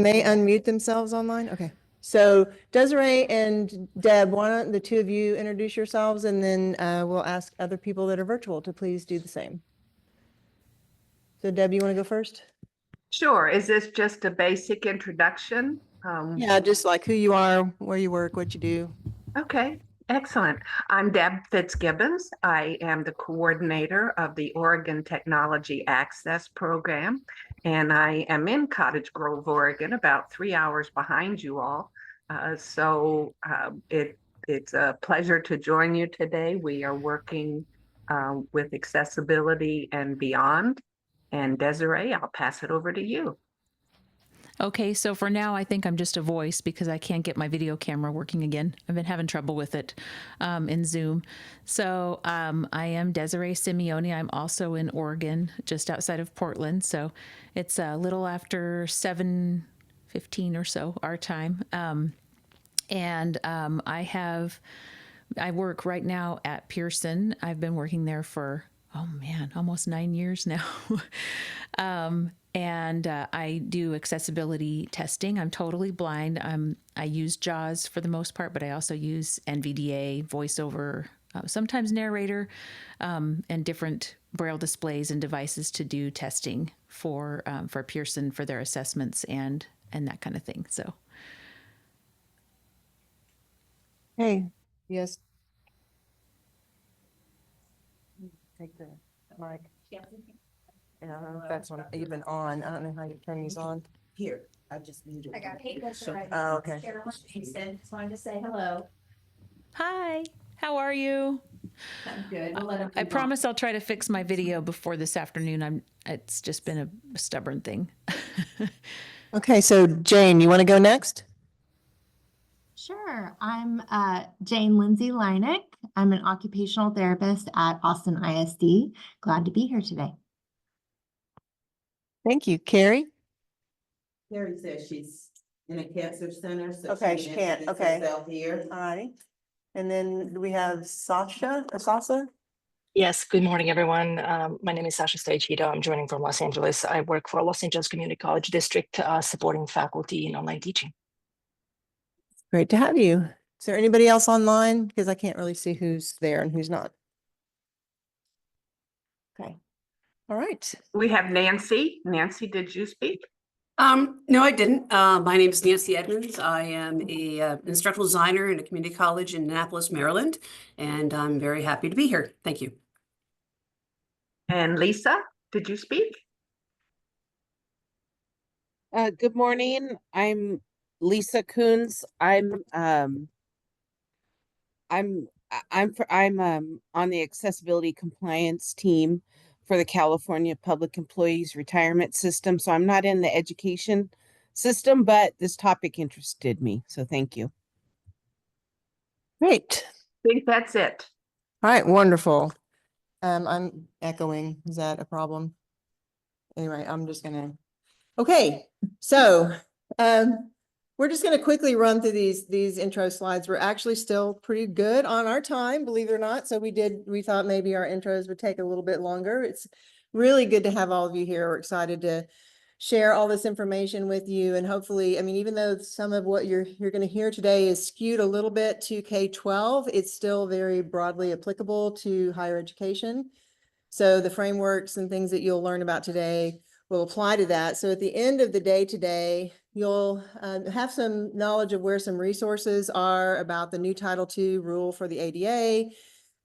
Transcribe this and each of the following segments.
they unmute themselves online? Okay. So Desiree and Deb, why don't the two of you introduce yourselves, and then we'll ask other people that are virtual to please do the same. So Deb, you want to go first? Sure. Is this just a basic introduction? Yeah, just like who you are, where you work, what you do. Okay, excellent. I'm Deb Fitzgibbons. I am the coordinator of the Oregon Technology Access Program, and I am in Cottage Grove, Oregon, about 3 hours behind you all. It's a pleasure to join you today. We are working with accessibility and beyond. And Desiree, I'll pass it over to you. Okay, so for now, I think I'm just a voice because I can't get my video camera working again. I've been having trouble with it in Zoom. So I am Desiree Simeone. I'm also in Oregon, just outside of Portland. So it's a little after 7:15 or so our time. I work right now at Pearson. I've been working there for, oh man, almost 9 years now. I do accessibility testing. I'm totally blind. I use JAWS for the most part, but I also use NVDA, VoiceOver, sometimes narrator, and different Braille displays and devices to do testing for Pearson for their assessments and that kind of thing. So. Hey, yes. Take the mic. I don't know if that's even on. I don't know how you turn these on. Here, I just need I got paid this already. Oh, okay. Carolyn Kingston, just wanted to say hello. Hi, how are you? I'm good. We'll let him I promise I'll try to fix my video before this afternoon. It's just been a stubborn thing. Okay, so Jane, you want to go next? Sure. I'm Jane Lindsay Leineck. I'm an occupational therapist at Austin ISD. Glad to be here today. Thank you. Carrie? Carrie says she's in a cancer center, so Okay, she can't. Okay. herself here. All righty. And then do we have Sasa? Yes, good morning, everyone. My name is Sasha Stoichito. I'm joining from Los Angeles. I work for Los Angeles Community College District, supporting faculty in online teaching. Great to have you. Is there anybody else online? Because I can't really see who's there and who's not. Okay. All right. We have Nancy. Nancy, did you speak? No, I didn't. My name is Nancy Edmonds. I am a instructional designer in a community college in Annapolis, Maryland, and I'm very happy to be here. Thank you. And Lisa, did you speak? Good morning. I'm Lisa Coons. I'm on the accessibility compliance team for the California Public Employees Retirement System. So I'm not in the education system, but this topic interested me. So thank you. Great. I think that's it. All right. Wonderful. I'm echoing. Is that a problem? Anyway, I'm just gonna. Okay. So, we're just going to quickly run through these intro slides. We're actually still pretty good on our time, believe it or not. So we thought maybe our intros would take a little bit longer. It's really good to have all of you here. We're excited to share all this information with you. And hopefully, I mean, even though some of what you're going to hear today is skewed a little bit to K-12, it's still very broadly applicable to higher education. So the frameworks and things that you'll learn about today will apply to that. So at the end of the day today, you'll have some knowledge of where some resources are about the new Title II rule for the ADA.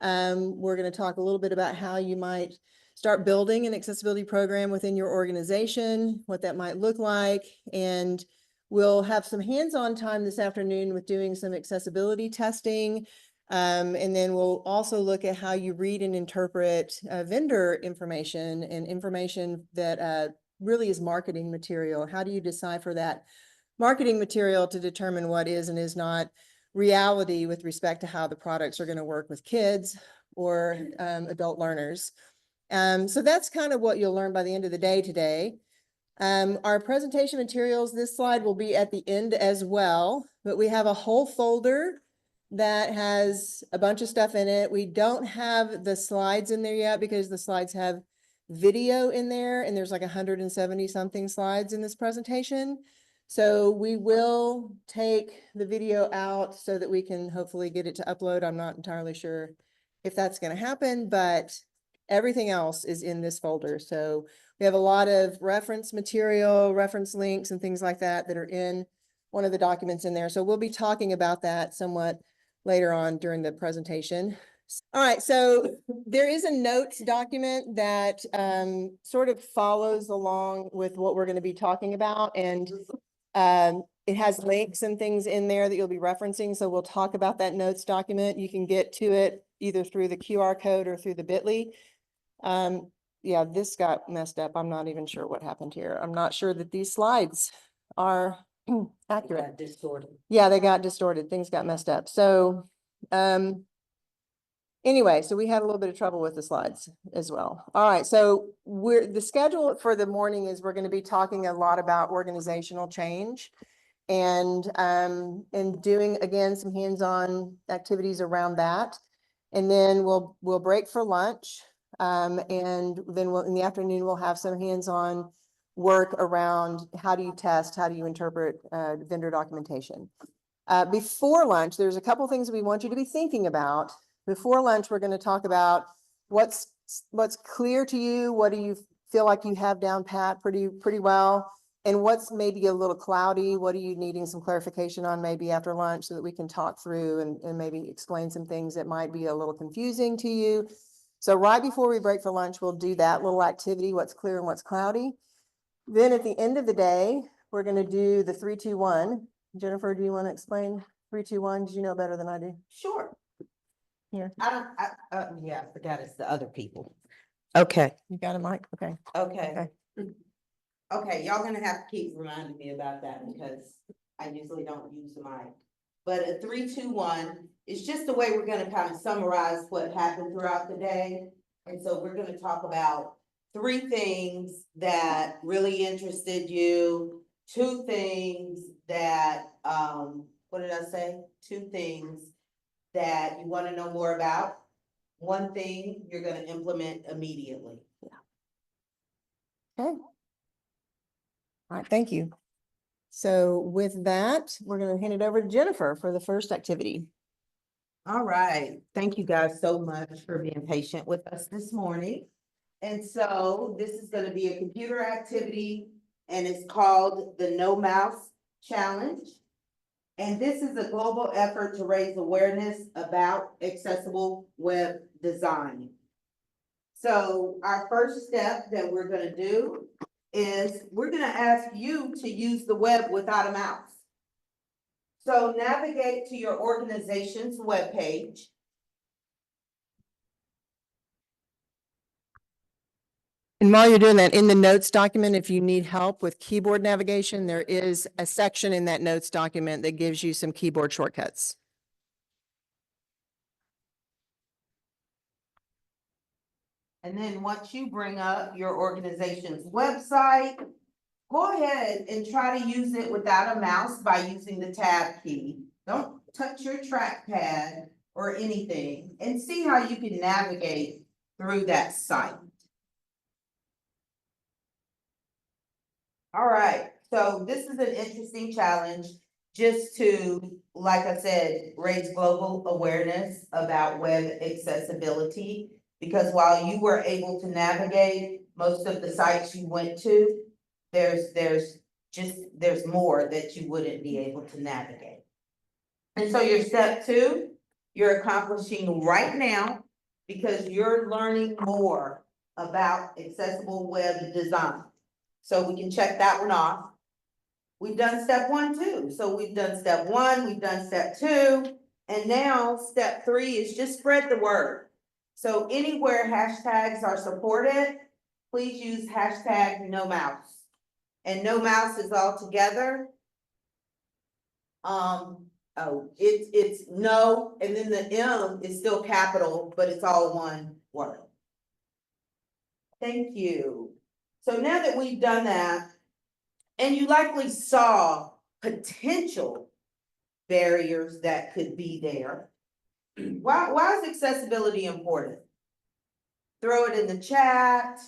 We're going to talk a little bit about how you might start building an accessibility program within your organization, what that might look like. And we'll have some hands-on time this afternoon with doing some accessibility testing. And then we'll also look at how you read and interpret vendor information and information that really is marketing material. How do you decipher that marketing material to determine what is and is not reality with respect to how the products are going to work with kids or adult learners? So that's kind of what you'll learn by the end of the day today. Our presentation materials, this slide will be at the end as well, but we have a whole folder that has a bunch of stuff in it. We don't have the slides in there yet because the slides have video in there, and there's like 170 something slides in this presentation. So we will take the video out so that we can hopefully get it to upload. I'm not entirely sure if that's going to happen, but everything else is in this folder. So we have a lot of reference material, reference links and things like that that are in one of the documents in there. So we'll be talking about that somewhat later on during the presentation. All right, so there is a notes document that sort of follows along with what we're going to be talking about. And it has links and things in there that you'll be referencing. So we'll talk about that notes document. You can get to it either through the QR code or through the bit.ly. Yeah, this got messed up. I'm not even sure what happened here. I'm not sure that these slides are accurate. Distorted. Yeah, they got distorted. Things got messed up. So, anyway, so we had a little bit of trouble with the slides as well. All right, so the schedule for the morning is we're going to be talking a lot about organizational change and doing again some hands-on activities around that. And then we'll break for lunch. And then in the afternoon, we'll have some hands-on work around how do you test, how do you interpret vendor documentation. Before lunch, there's a couple things we want you to be thinking about. Before lunch, we're going to talk about what's clear to you, what do you feel like you have down pat pretty well, and what's maybe a little cloudy, what are you needing some clarification on maybe after lunch so that we can talk through and maybe explain some things that might be a little confusing to you. So right before we break for lunch, we'll do that little activity, what's clear and what's cloudy. Then at the end of the day, we're going to do the 3, 2, 1. Jennifer, do you want to explain 3, 2, 1? Did you know better than I do? Sure. Here. Yeah, I forgot it's the other people. Okay, You got a mic? Okay. okay. Okay, y'all gonna have to keep reminding me about that because I usually don't use the mic. But a 3, 2, 1 is just the way we're gonna kind of summarize what happened throughout the day. And so we're gonna talk about 3 things that really interested you, 2 things that, what did I say? 2 things that you want to know more about, 1 thing you're going to implement immediately. Okay. All right, thank you. So with that, we're going to hand it over to Jennifer for the first activity. All right. Thank you guys so much for being patient with us this morning. And so this is going to be a computer activity and it's called the No Mouse Challenge. And this is a global effort to raise awareness about accessible web design. So our first step that we're going to do is we're going to ask you to use the web without a mouse. So navigate to your organization's webpage. And while you're doing that, in the notes document, if you need help with keyboard navigation, there is a section in that notes document that gives you some keyboard shortcuts. And then once you bring up your organization's website, go ahead and try to use it without a mouse by using the tab key. Don't touch your trackpad or anything and see how you can navigate through that site. All right, so this is an interesting challenge just to, like I said, raise global awareness about web accessibility. Because while you were able to navigate most of the sites you went to, there's more that you wouldn't be able to navigate. And so your step 2, you're accomplishing right now because you're learning more about accessible web design. So we can check that one off. We've done step 1 too. So we've done step 1, we've done step 2, and now step 3 is just spread the word. So anywhere hashtags are supported, please use hashtag no mouse. And no mouse is all together. It's no, and then the M is still capital, but it's all one word. Thank you. So now that we've done that, and you likely saw potential barriers that could be there, why is accessibility important? Throw it in the chat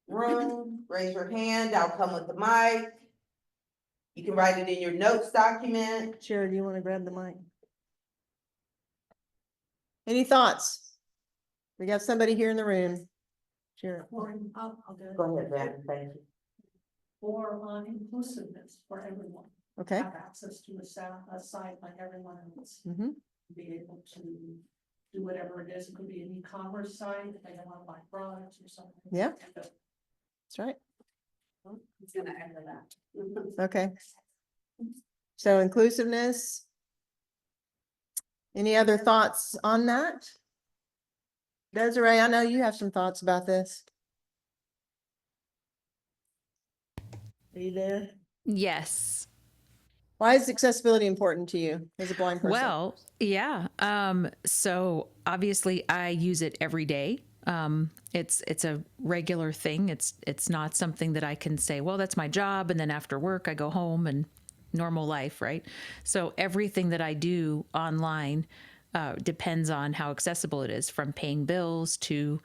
room, raise your hand, I'll come with the mic. You can write it in your notes document. Sharon, do you want to grab the mic? Any thoughts? We got somebody here in the room. Sure. I'll do it. Go ahead, Brandon, thank you. For inclusiveness for everyone. Okay. Have access to a site like everyone else. Mhm. Be able to do whatever it is. It could be an e-commerce site, if they want to buy products or something. Yeah. That's right. It's gonna add to that. Okay. So inclusiveness. Any other thoughts on that? Desiree, I know you have some thoughts about this. Are you there? Yes. Why is accessibility important to you as a blind person? Well, yeah. So obviously I use it every day. It's a regular thing. It's not something that I can say, well, that's my job. And then after work, I go home and normal life, right? So everything that I do online depends on how accessible it is, from paying bills to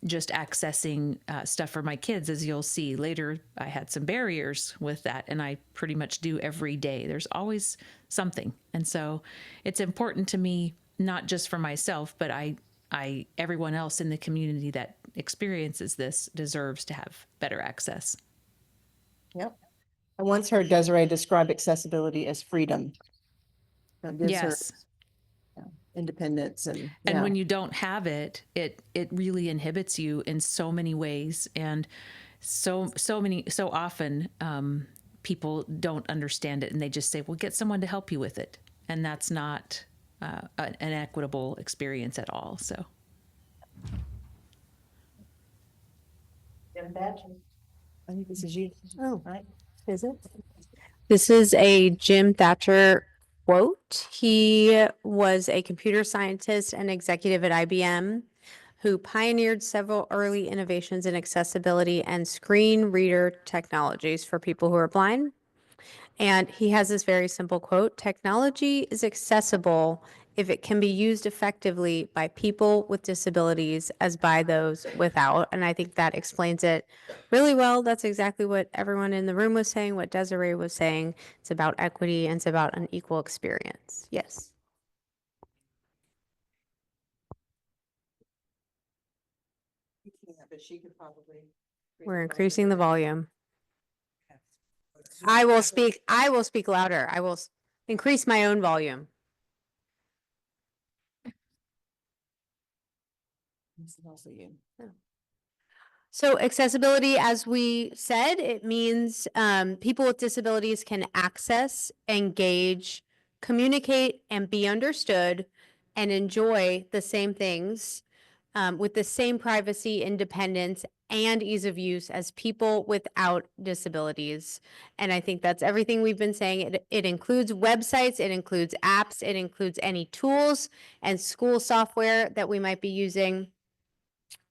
just accessing stuff for my kids. As you'll see later, I had some barriers with that, and I pretty much do every day. There's always something. And so it's important to me, not just for myself, but everyone else in the community that experiences this deserves to have better access. Yep. I once heard Desiree describe accessibility as freedom. That gives her, Yes. independence and And yeah. when you don't have it, it really inhibits you in so many ways. And so often people don't understand it, and they just say, well, get someone to help you with it. And that's not an equitable experience at all. So. I think this is you. Oh, right. Is it? This is a Jim Thatcher quote. He was a computer scientist and executive at IBM who pioneered several early innovations in accessibility and screen reader technologies for people who are blind. And he has this very simple quote: technology is accessible if it can be used effectively by people with disabilities as by those without. And I think that explains it really well. That's exactly what everyone in the room was saying, what Desiree was saying. It's about equity and it's about an equal experience. Yes. But she could probably. We're increasing the volume. I will speak louder. I will increase my own volume. This is also you. So accessibility, as we said, it means people with disabilities can access, engage, communicate, and be understood and enjoy the same things with the same privacy, independence, and ease of use as people without disabilities. And I think that's everything we've been saying. It includes websites, it includes apps, it includes any tools and school software that we might be using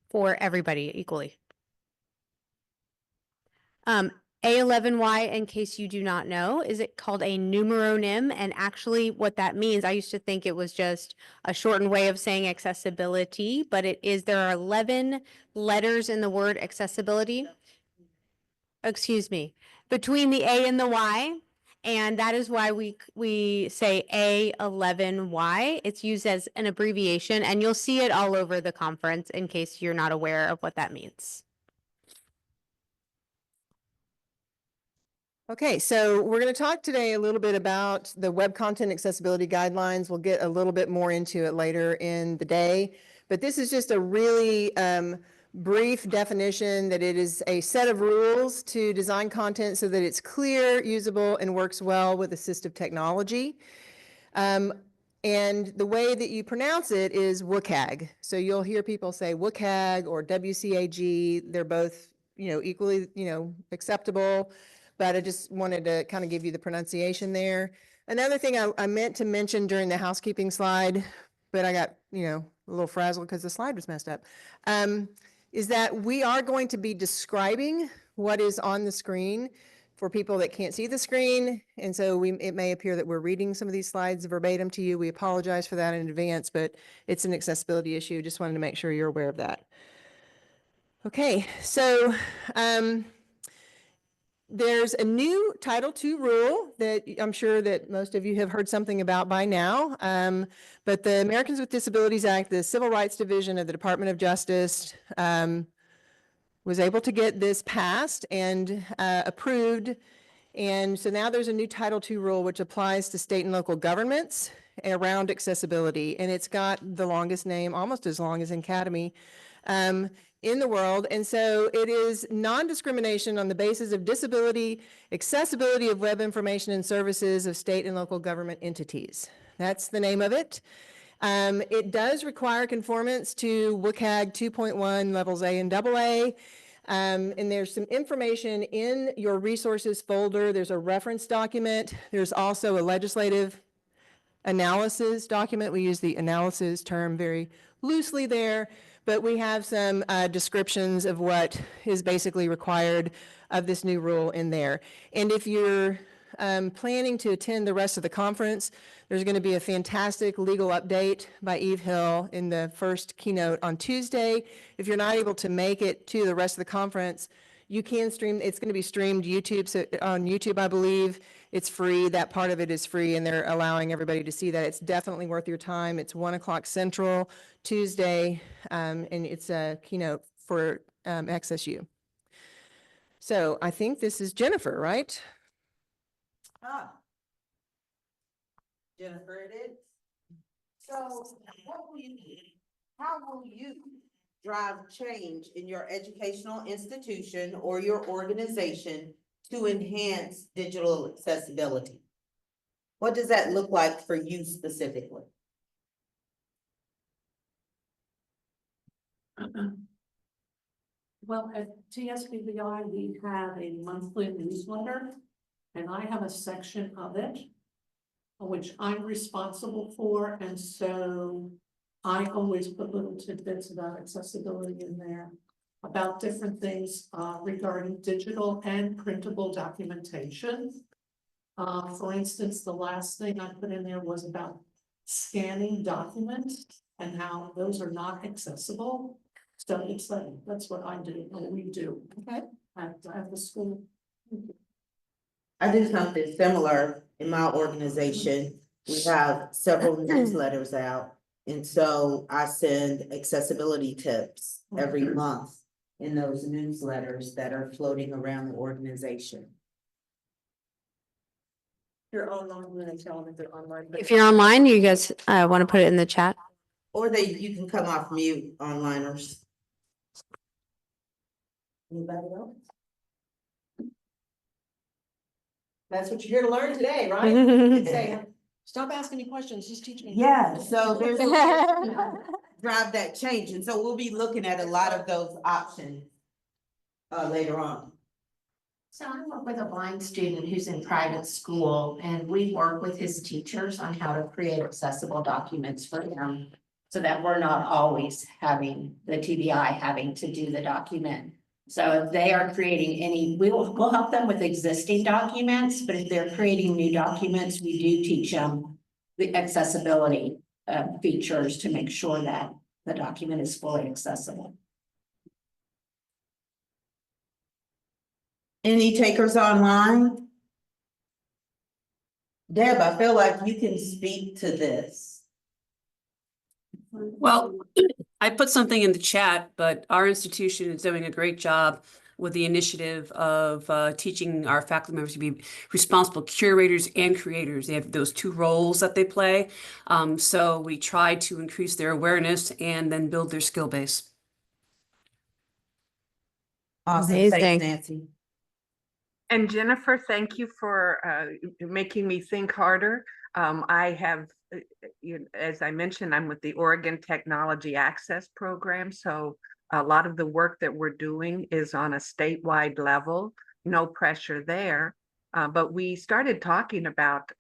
for everybody equally. A11Y, in case you do not know, is it called a numeronym? And actually what that means, I used to think it was just a shortened way of saying accessibility, but it is, there are 11 letters in the word accessibility. Excuse me, between the A and the Y. And that is why we say A11Y. It's used as an abbreviation, and you'll see it all over the conference in case you're not aware of what that means. Okay, so we're going to talk today a little bit about the web content accessibility guidelines. We'll get a little bit more into it later in the day, but this is just a really brief definition that it is a set of rules to design content so that it's clear, usable, and works well with assistive technology. And the way that you pronounce it is WCAG. So you'll hear people say WCAG or WCAG. They're both, equally, acceptable. But I just wanted to kind of give you the pronunciation there. Another thing I meant to mention during the housekeeping slide, but I got, a little frazzled because the slide was messed up, is that we are going to be describing what is on the screen for people that can't see the screen. And so it may appear that we're reading some of these slides verbatim to you. We apologize for that in advance, but it's an accessibility issue. Just wanted to make sure you're aware of that. Okay, so there's a new Title II rule that I'm sure that most of you have heard something about by now. But the Americans with Disabilities Act, the Civil Rights Division of the Department of Justice, was able to get this passed and approved. And so now there's a new Title II rule which applies to state and local governments around accessibility. And it's got the longest name, almost as long as Academy, in the world. And so it is non-discrimination on the basis of disability, accessibility of web information and services of state and local government entities. That's the name of it. It does require conformance to WCAG 2.1 levels A and AA. And there's some information in your resources folder. There's a reference document. There's also a legislative analysis document. We use the analysis term very loosely there, but we have some descriptions of what is basically required of this new rule in there. And if you're planning to attend the rest of the conference, there's going to be a fantastic legal update by Eve Hill in the first keynote on Tuesday. If you're not able to make it to the rest of the conference, you can stream. It's going to be streamed on YouTube, I believe. It's free. That part of it is free, and they're allowing everybody to see that. It's definitely worth your time. It's 1 o'clock Central Tuesday, and it's a keynote for XSU. So I think this is Jennifer, right? Jennifer, it is. So how will you drive change in your educational institution or your organization to enhance digital accessibility? What does that look like for you specifically? Well, at TSBVI, we have a monthly newsletter, and I have a section of it which I'm responsible for, and so I always put little tidbits about accessibility in there, about different things regarding digital and printable documentation. For instance, the last thing I put in there was about scanning documents and how those are not accessible. So it's like, that's what I do, what we do. Okay. At the school. I do something similar in my organization. We have several newsletters out. And so I send accessibility tips every month in those newsletters that are floating around the organization. You're online, I'm going to tell them if they're online. If you're online, you guys want to put it in the chat. Or you can come off mute, onliners. Anybody else? That's what you're here to learn today, right? Say, stop asking me questions, just teach me. Yeah, so there's drive that change. And so we'll be looking at a lot of those options later on. So I work with a blind student who's in private school, and we work with his teachers on how to create accessible documents for him, so that we're not always having the TBI having to do the document. So if they are creating we'll help them with existing documents, but if they're creating new documents, we do teach them the accessibility features to make sure that the document is fully accessible. Any takers online? Deb, I feel like you can speak to this. Well, I put something in the chat, but our institution is doing a great job with the initiative of teaching our faculty members to be responsible curators and creators. They have those two roles that they play. So we try to increase their awareness and then build their skill base. Awesome. Amazing. Thanks, Nancy. And Jennifer, thank you for making me think harder. I have, as I mentioned, I'm with the Oregon Technology Access Program. So a lot of the work that we're doing is on a statewide level, no pressure there. But we started talking about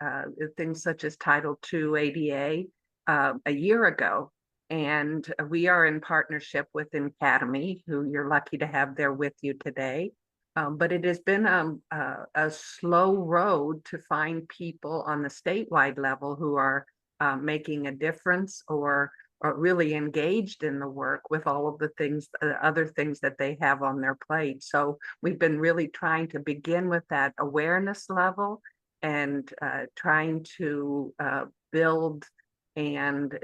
things such as Title II ADA a year ago. And we are in partnership with Academy, who you're lucky to have there with you today. But it has been a slow road to find people on the statewide level who are making a difference or are really engaged in the work with all of the things, other things that they have on their plate. So we've been really trying to begin with that awareness level and trying to build and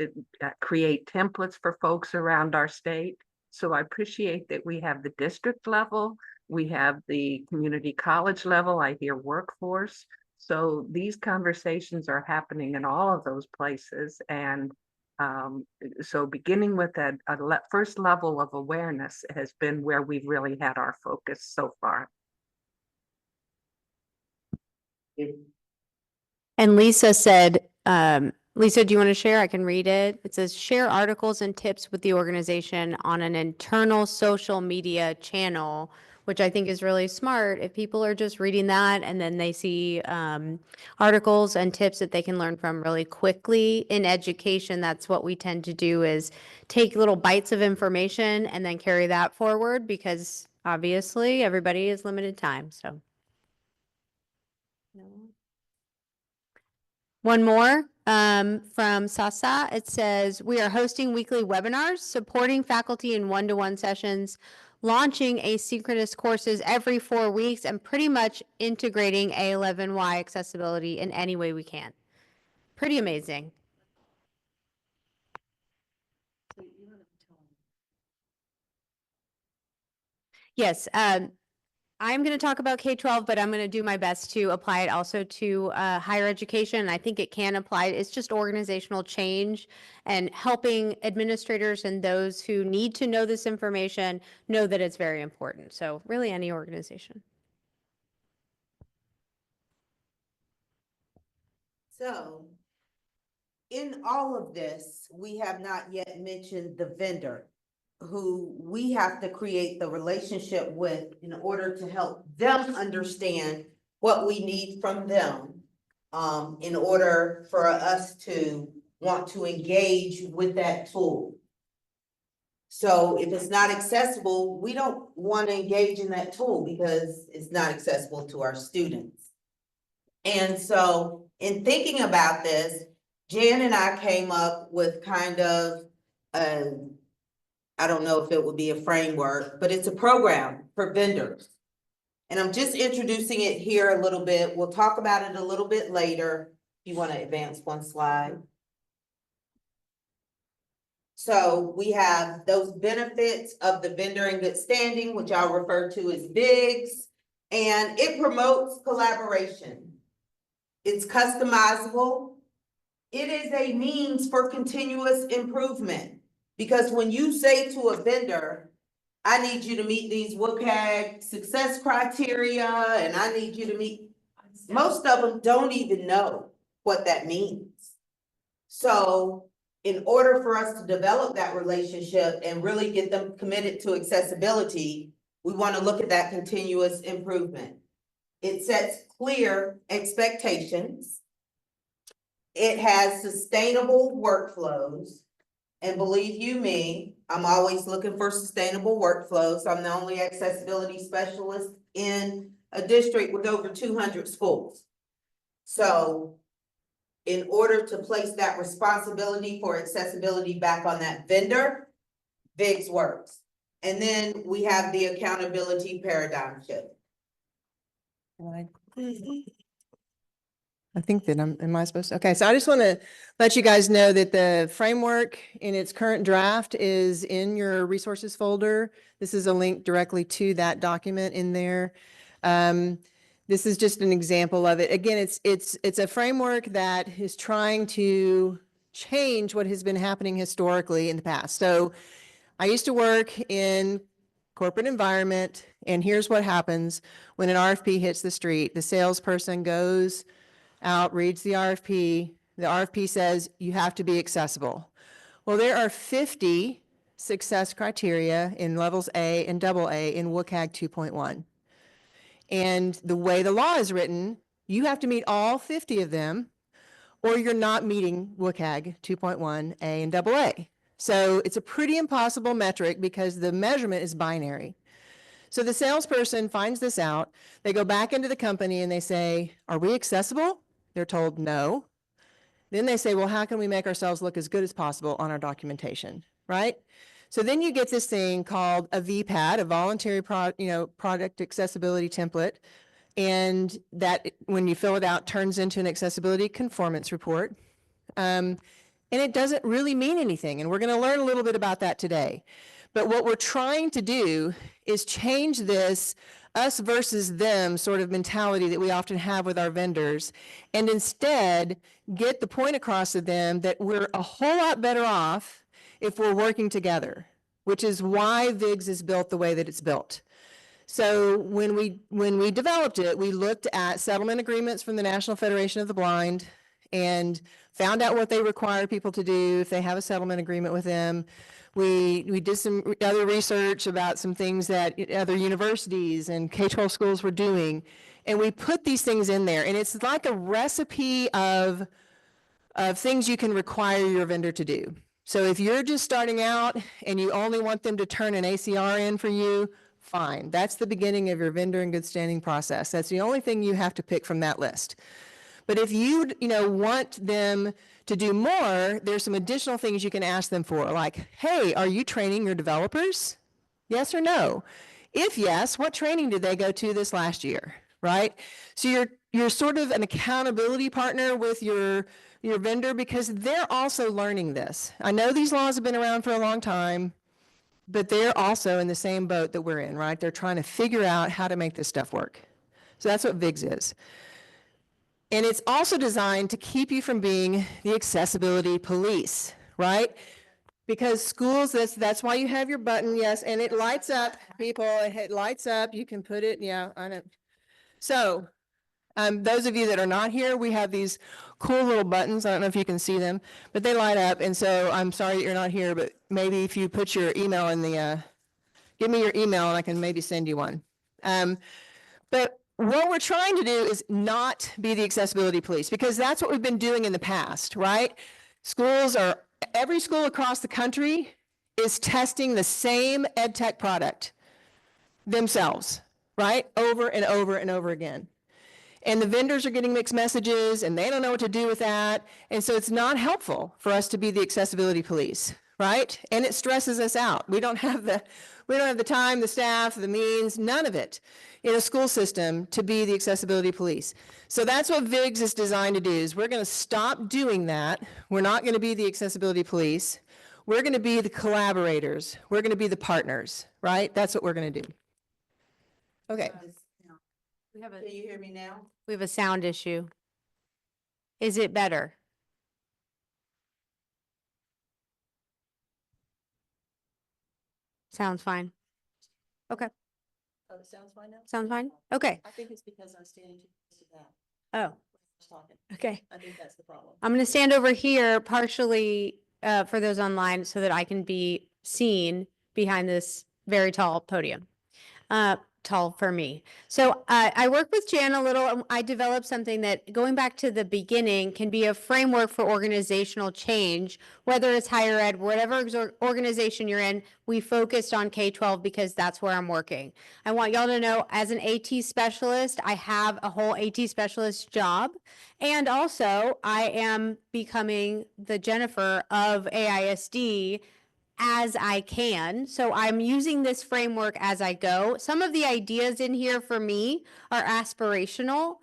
create templates for folks around our state. So I appreciate that we have the district level, we have the community college level, I hear workforce. So these conversations are happening in all of those places. And so beginning with that first level of awareness has been where we've really had our focus so far. And Lisa said, Lisa, do you want to share? I can read it. It says, share articles and tips with the organization on an internal social media channel, which I think is really smart. If people are just reading that and then they see articles and tips that they can learn from really quickly in education, that's what we tend to do, is take little bites of information and then carry that forward, because obviously everybody is limited time. So one more from Sasa. It says, we are hosting weekly webinars, supporting faculty in one-to-one sessions, launching asynchronous courses every 4 weeks, and pretty much integrating A11Y accessibility in any way we can. Pretty amazing. Yes. I'm going to talk about K-12, but I'm going to do my best to apply it also to higher education. I think it can apply. It's just organizational change and helping administrators and those who need to know this information know that it's very important. So really any organization. So in all of this, we have not yet mentioned the vendor who we have to create the relationship with in order to help them understand what we need from them in order for us to want to engage with that tool. So if it's not accessible, we don't want to engage in that tool because it's not accessible to our students. And so in thinking about this, Jan and I came up with kind of I don't know if it would be a framework, but it's a program for vendors. And I'm just introducing it here a little bit. We'll talk about it a little bit later. If you want to advance one slide. So we have those benefits of the vendor in good standing, which I'll refer to as VIGS, and it promotes collaboration. It's customizable. It is a means for continuous improvement. Because when you say to a vendor, I need you to meet these WCAG success criteria, and I need you to meet, most of them don't even know what that means. So in order for us to develop that relationship and really get them committed to accessibility, we want to look at that continuous improvement. It sets clear expectations. It has sustainable workflows. And believe you me, I'm always looking for sustainable workflows. I'm the only accessibility specialist in a district with over 200 schools. So in order to place that responsibility for accessibility back on that vendor, VIGS works. And then we have the accountability paradigm shift. I think that am I supposed to? Okay, so I just want to let you guys know that the framework in its current draft is in your resources folder. This is a link directly to that document in there. This is just an example of it. Again, it's a framework that is trying to change what has been happening historically in the past. So I used to work in corporate environment, and here's what happens when an RFP hits the street. The salesperson goes out, reads the RFP says you have to be accessible. Well, there are 50 success criteria in levels A and AA in WCAG 2.1. And the way the law is written, you have to meet all 50 of them, or you're not meeting WCAG 2.1 A and AA. So it's a pretty impossible metric because the measurement is binary. So the salesperson finds this out, they go back into the company and they say, are we accessible? They're told no. Then they say, well, how can we make ourselves look as good as possible on our documentation, right? So then you get this thing called a VPAT, a voluntary product accessibility template. And that, when you fill it out, turns into an accessibility conformance report. And it doesn't really mean anything. And we're going to learn a little bit about that today. But what we're trying to do is change this us versus them sort of mentality that we often have with our vendors, and instead get the point across to them that we're a whole lot better off if we're working together, which is why VIGS is built the way that it's built. So when we developed it, we looked at settlement agreements from the National Federation of the Blind and found out what they require people to do if they have a settlement agreement with them. We did some other research about some things that other universities and K-12 schools were doing, and we put these things in there. And it's like a recipe of things you can require your vendor to do. So if you're just starting out and you only want them to turn an ACR in for you, fine. That's the beginning of your vendor in good standing process. That's the only thing you have to pick from that list. But if you want them to do more, there's some additional things you can ask them for, like, hey, are you training your developers? Yes or no? If yes, what training did they go to this last year, right? So you're sort of an accountability partner with your vendor, because they're also learning this. I know these laws have been around for a long time, but they're also in the same boat that we're in, right? They're trying to figure out how to make this stuff work. So that's what VIGS is. And it's also designed to keep you from being the accessibility police, right? Because schools, that's why you have your button, yes, and it lights up, people, it lights up, you can put it, yeah, on it. So, those of you that are not here, we have these cool little buttons, I don't know if you can see them, but they light up, and so I'm sorry that you're not here, but maybe if you put your email in the, give me your email and I can maybe send you one. But what we're trying to do is not be the accessibility police, because that's what we've been doing in the past, right? Every school across the country is testing the same ed tech product themselves, right? Over and over and over again. And the vendors are getting mixed messages and they don't know what to do with that. And so it's not helpful for us to be the accessibility police, right? And it stresses us out. We don't have the time, the staff, the means, none of it in a school system to be the accessibility police. So that's what VIGS is designed to do, is we're going to stop doing that. We're not going to be the accessibility police. We're going to be the collaborators. We're going to be the partners, right? That's what we're going to do. Okay. Can you hear me now? We have a sound issue. Is it better? Sounds fine. Okay, Oh, it sounds fine now? sounds fine? Okay. I think it's because I'm standing too close to that. Oh, Talking. okay. I think that's the problem. I'm going to stand over here partially for those online so that I can be seen behind this very tall podium. Tall for me. So I work with Jan a little. I developed something that, going back to the beginning, can be a framework for organizational change, whether it's higher ed, whatever organization you're in. We focused on K-12 because that's where I'm working. I want y'all to know, as an AT specialist, I have a whole AT specialist job. And also, I am becoming the Jennifer of AISD as I can. So I'm using this framework as I go. Some of the ideas in here for me are aspirational,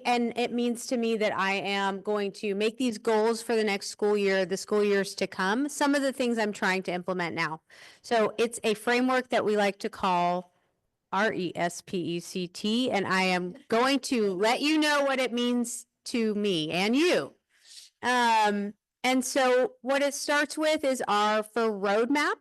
and it means to me that I am going to make these goals for the next school year, the school years to come. Some of the things I'm trying to implement now. So it's a framework that we like to call RESPECT, and I am going to let you know what it means to me and you. And so what it starts with is our roadmap.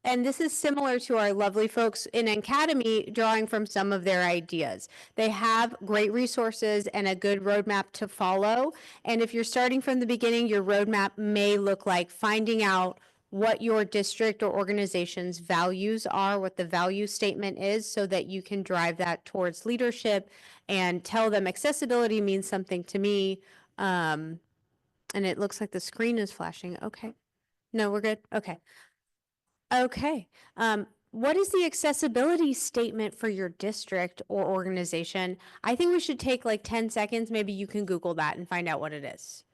And this is similar to our lovely folks in Academy, drawing from some of their ideas. They have great resources and a good roadmap to follow. And if you're starting from the beginning, your roadmap may look like finding out what your district or organization's values are, what the value statement is, so that you can drive that towards leadership and tell them accessibility means something to me. And it looks like the screen is flashing. Okay. No, we're good. Okay. Okay. What is the accessibility statement for your district or organization? I think we should take like 10 seconds. Maybe you can Google that and find out what it is.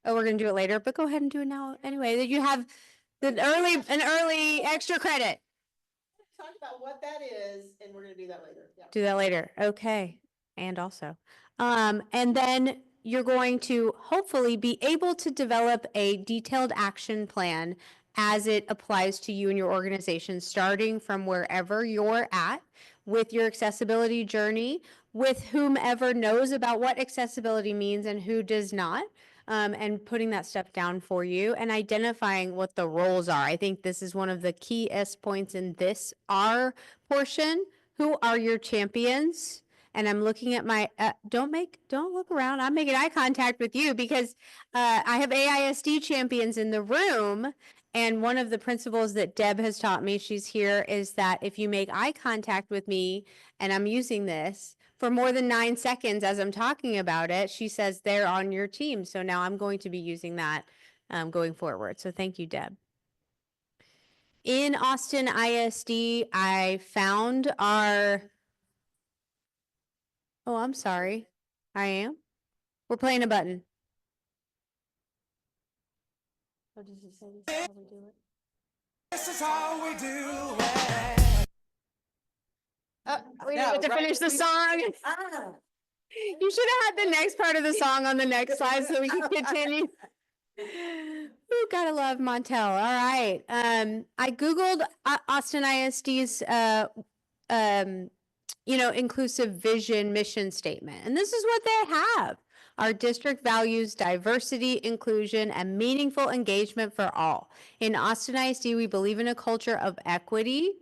Oh, we're gonna do it later, but go ahead and do it now anyway. That you have an early extra credit. Talk about what that is, and we're gonna do that later. Yeah. Do that later. Okay. And also, and then you're going to hopefully be able to develop a detailed action plan as it applies to you and your organization, starting from wherever you're at with your accessibility journey, with whomever knows about what accessibility means and who does not. And putting that stuff down for you and identifying what the roles are. I think this is one of the keyest points in this R portion. Who are your champions? And I'm looking at my, don't look around. I'm making eye contact with you because I have AISD champions in the room. And one of the principles that Deb has taught me, she's here, is that if you make eye contact with me, and I'm using this, for more than 9 seconds as I'm talking about it, she says they're on your team. So now I'm going to be using that going forward. So thank you, Deb. In Austin ISD, I found our, oh, I'm sorry. I am. We're playing a button. Oh, does it say this is how we do it? This is how we do it. We need to finish the song. You should have had the next part of the song on the next slide so we can continue. Ooh, gotta love Montel. All right. I Googled Austin ISD's, inclusive vision mission statement. And this is what they have. Our district values diversity, inclusion, and meaningful engagement for all. In Austin ISD, we believe in a culture of equity,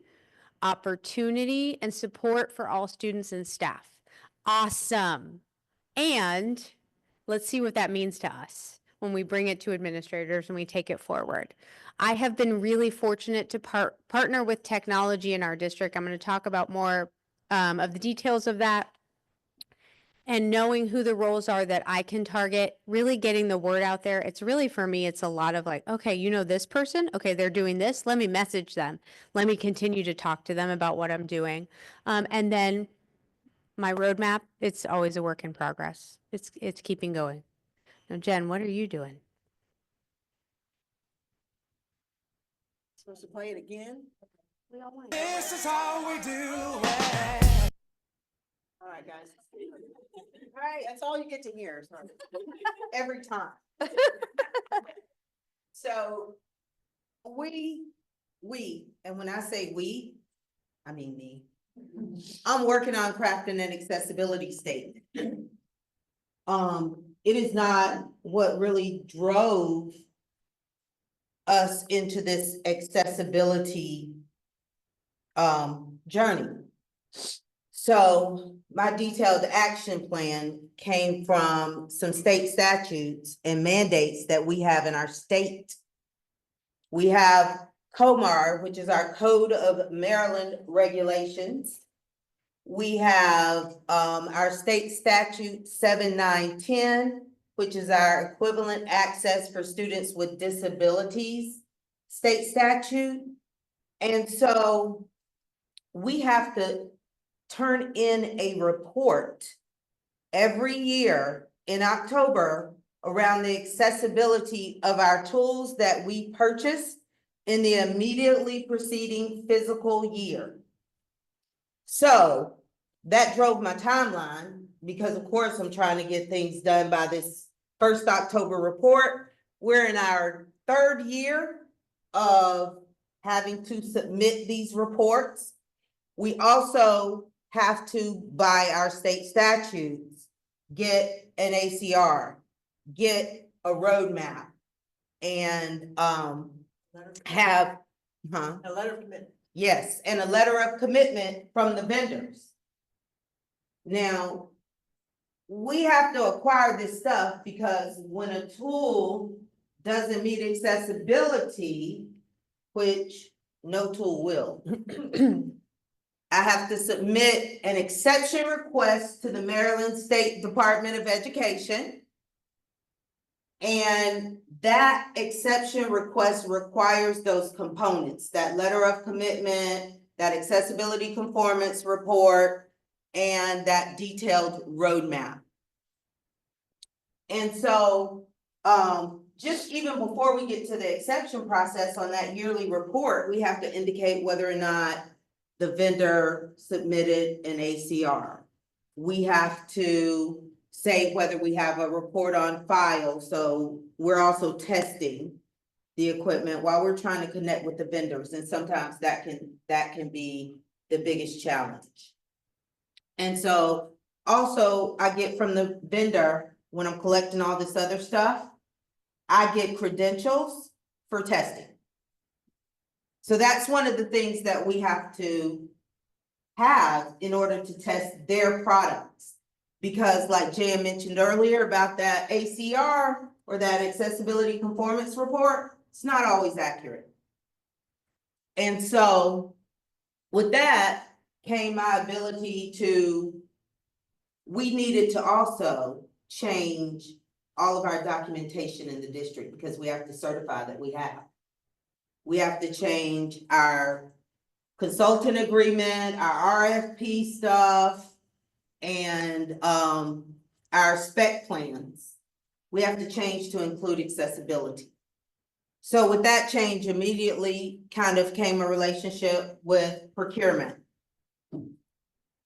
opportunity, and support for all students and staff. Awesome. And let's see what that means to us when we bring it to administrators and we take it forward. I have been really fortunate to partner with technology in our district. I'm going to talk about more of the details of that. And knowing who the roles are that I can target, really getting the word out there. It's really, for me, it's a lot of like, okay, you know this person? Okay, they're doing this. Let me message them. Let me continue to talk to them about what I'm doing. And then my roadmap, it's always a work in progress. It's keeping going. Now, Jen, what are you doing? Supposed to play it again? This is how we do it. All right, guys. All right, that's all you get to hear. Sorry. Every time. So we, and when I say we, I mean me. I'm working on crafting an accessibility statement. It is not what really drove us into this accessibility journey. So my detailed action plan came from some state statutes and mandates that we have in our state. We have COMAR, which is our Code of Maryland Regulations. We have our state statute 7910, which is our equivalent access for students with disabilities state statute. And so we have to turn in a report every year in October around the accessibility of our tools that we purchased in the immediately preceding fiscal year. So that drove my timeline because of course I'm trying to get things done by this 1st October report. We're in our 3rd year of having to submit these reports. We also have to, by our state statutes, get an ACR, get a roadmap, and have a letter of commitment. Yes, and a letter of commitment from the vendors. Now, we have to acquire this stuff because when a tool doesn't meet accessibility, which no tool will, I have to submit an exception request to the Maryland State Department of Education. And that exception request requires those components, that letter of commitment, that accessibility conformance report, and that detailed roadmap. And so just even before we get to the exception process on that yearly report, we have to indicate whether or not the vendor submitted an ACR. We have to say whether we have a report on file, so we're also testing the equipment while we're trying to connect with the vendors, and sometimes that can be the biggest challenge. And so also I get from the vendor, when I'm collecting all this other stuff, I get credentials for testing. So that's one of the things that we have to have in order to test their products. Because like Jan mentioned earlier about that ACR or that accessibility conformance report, it's not always accurate. And so with that came my ability we needed to also change all of our documentation in the district because we have to certify that we have. We have to change our consultant agreement, our RFP stuff, and our spec plans. We have to change to include accessibility. So with that change, immediately kind of came a relationship with procurement.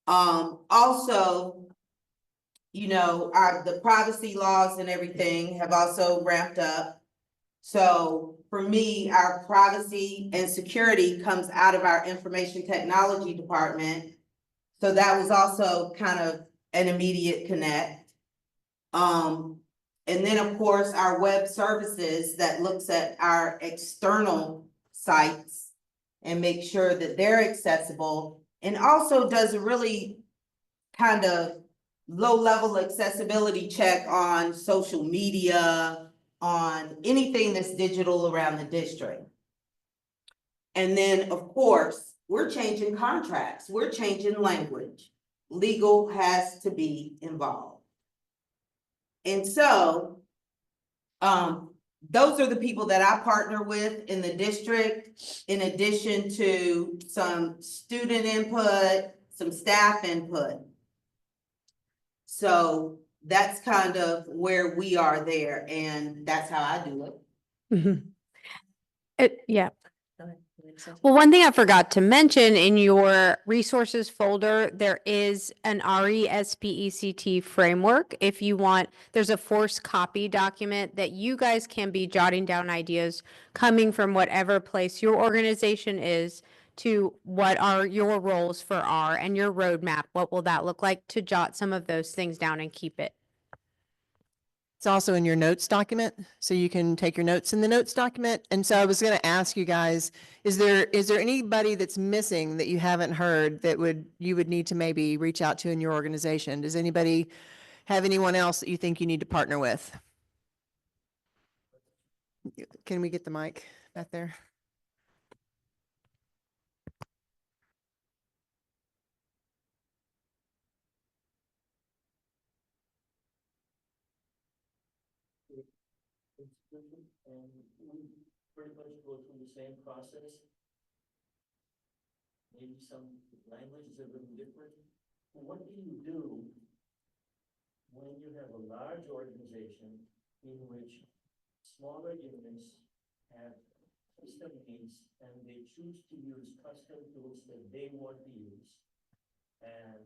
Also, you know, the privacy laws and everything have also ramped up. So for me, our privacy and security comes out of our information technology department. So that was also kind of an immediate connect. And then of course, our web services that looks at our external sites and make sure that they're accessible, and also does a really kind of low-level accessibility check on social media, on anything that's digital around the district. And then, of course, we're changing contracts, we're changing language. Legal has to be involved. And so, those are the people that I partner with in the district, in addition to some student input, some staff input. So that's kind of where we are there, and that's how I do it. Yeah. Well, one thing I forgot to mention in your resources folder, there is an RESPECT framework. If you want, there's a forced copy document that you guys can be jotting down ideas coming from whatever place your organization is to what are your roles for R and your roadmap. What will that look like, to jot some of those things down and keep it? It's also in your notes document, so you can take your notes in the notes document. And so I was going to ask you guys, is there anybody that's missing that you haven't heard that you would need to maybe reach out to in your organization? Does anybody have anyone else that you think you need to partner with? Can we get the mic back there? And we pretty much go through the same process. Maybe some language is a little different. What do you do when you have a large organization in which smaller units have system needs and they choose to use custom tools that they want to use, and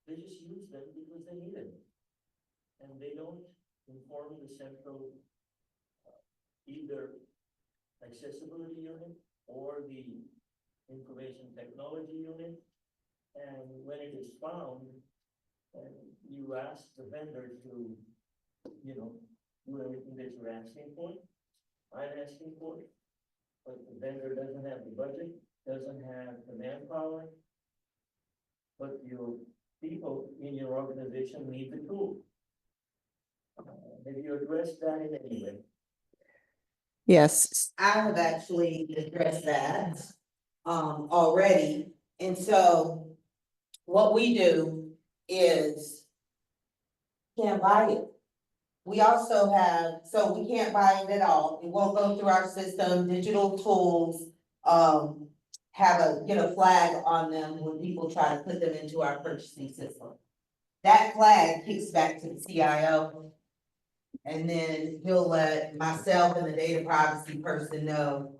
they just use them because they need them, and they don't inform the central either accessibility unit or the information technology unit. And when it is found, and you ask the vendor to, you know, do everything that you're asking for, I'm asking for, but the vendor doesn't have the budget, doesn't have the manpower, but your people in your organization need the tool. Have you addressed that in any way? Yes. I have actually addressed that already. And so what we do is can't buy it. We also have, so we can't buy it at all. It won't go through our system. Digital tools get a flag on them when people try to put them into our purchasing system. That flag kicks back to the CIO. And then he'll let myself and the data privacy person know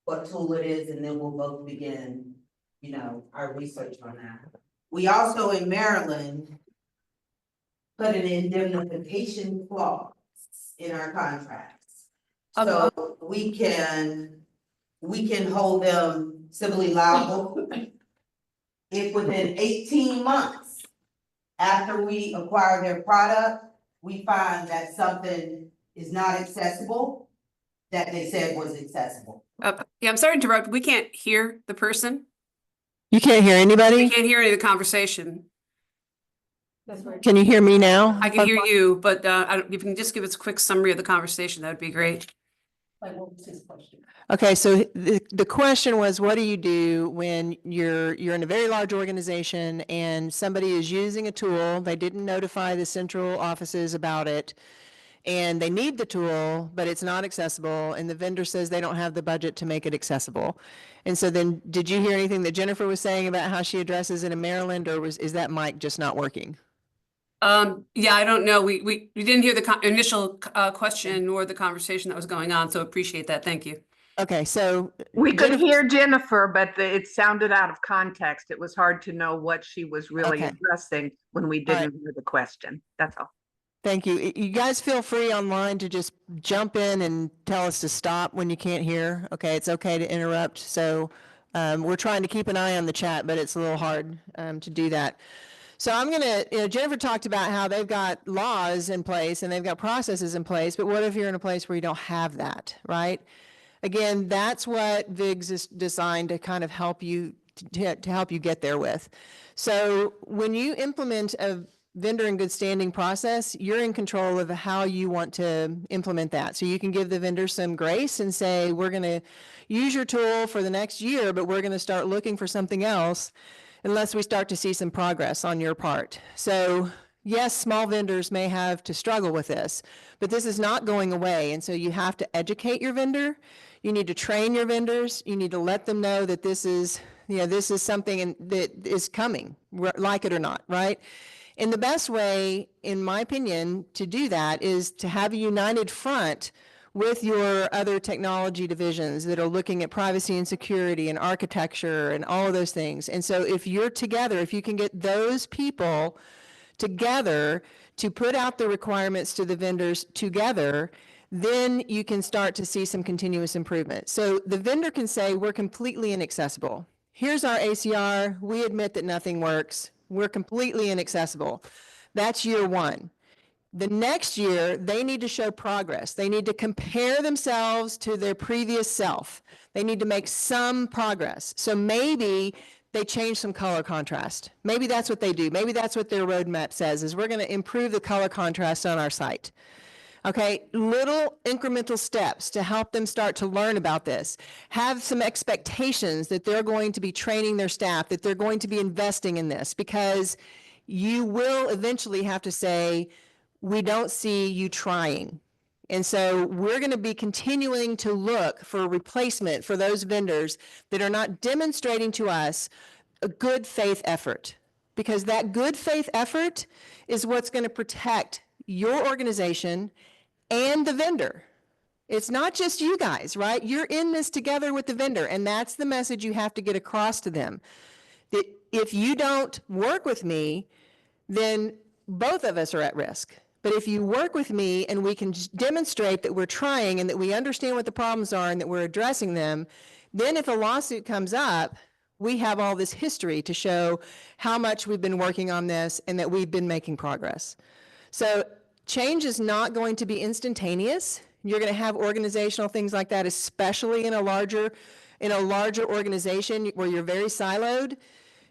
what tool it is, and then we'll both begin, our research on that. We also in Maryland put an indemnification clause in our contracts. So we can hold them civilly liable if within 18 months after we acquire their product, we find that something is not accessible that they said was accessible. Yeah, I'm sorry to interrupt. We can't hear the person. You can't hear We anybody? can't hear any of the conversation. Can you hear me now? I can hear you, but if you can just give us a quick summary of the conversation, that would be great. Like, what was his question? Okay, so the question was, what do you do when you're in a very large organization and somebody is using a tool, they didn't notify the central offices about it, and they need the tool, but it's not accessible, and the vendor says they don't have the budget to make it accessible. And so then, did you hear anything that Jennifer was saying about how she addresses it in Maryland, or is that mic just not working? Yeah, I don't know. We didn't hear the initial question nor the conversation that was going on, so appreciate that. Thank you. Okay, so. We could Jennifer- hear Jennifer, but it sounded out of context. It was hard to know what she was really Okay. addressing when we All right. didn't hear the question. That's all. Thank you. You guys feel free online to just jump in and tell us to stop when you can't hear. Okay, it's okay to interrupt. So we're trying to keep an eye on the chat, but it's a little hard to do that. So I'm gonna, Jennifer talked about how they've got laws in place and they've got processes in place, but what if you're in a place where you don't have that, right? Again, that's what VIGS is designed to kind of help you, to help you get there with. So when you implement a vendor in good standing process, you're in control of how you want to implement that. So you can give the vendor some grace and say, we're going to use your tool for the next year, but we're going to start looking for something else unless we start to see some progress on your part. So yes, small vendors may have to struggle with this, but this is not going away. And so you have to educate your vendor. You need to train your vendors. You need to let them know that this is, this is something that is coming, like it or not, right? And the best way, in my opinion, to do that is to have a united front with your other technology divisions that are looking at privacy and security and architecture and all of those things. And so if you're together, if you can get those people together to put out the requirements to the vendors together, then you can start to see some continuous improvement. So the vendor can say, we're completely inaccessible. Here's our ACR. We admit that nothing works. We're completely inaccessible. That's year one. The next year, they need to show progress. They need to compare themselves to their previous self. They need to make some progress. So maybe they change some color contrast. Maybe that's what they do. Maybe that's what their roadmap says, is we're going to improve the color contrast on our site. Okay, little incremental steps to help them start to learn about this. Have some expectations that they're going to be training their staff, that they're going to be investing in this, because you will eventually have to say, we don't see you trying. And so we're going to be continuing to look for a replacement for those vendors that are not demonstrating to us a good faith effort, because that good faith effort is what's going to protect your organization and the vendor. It's not just you guys, right? You're in this together with the vendor, and that's the message you have to get across to them. That if you don't work with me, then both of us are at risk. But if you work with me and we can just demonstrate that we're trying and that we understand what the problems are and that we're addressing them, then if a lawsuit comes up, we have all this history to show how much we've been working on this and that we've been making progress. So change is not going to be instantaneous. You're going to have organizational things like that, especially in a larger organization where you're very siloed.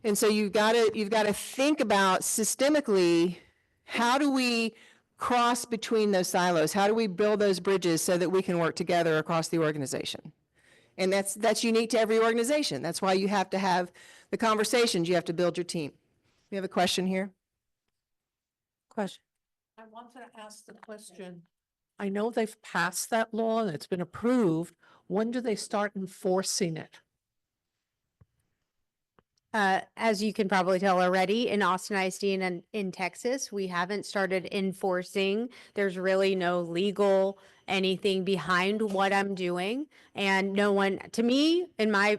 And so you've got to think about systemically, how do we cross between those silos? How do we build those bridges so that we can work together across the organization? And that's unique to every organization. That's why you have to have the conversations. You have to build your team. We have a question here. Question. I wanted to ask the question. I know they've passed that law and it's been approved. When do they start enforcing it? as you can probably tell already, in Austin ISD and in Texas, we haven't started enforcing. There's really no legal anything behind what I'm doing. And no one, to me,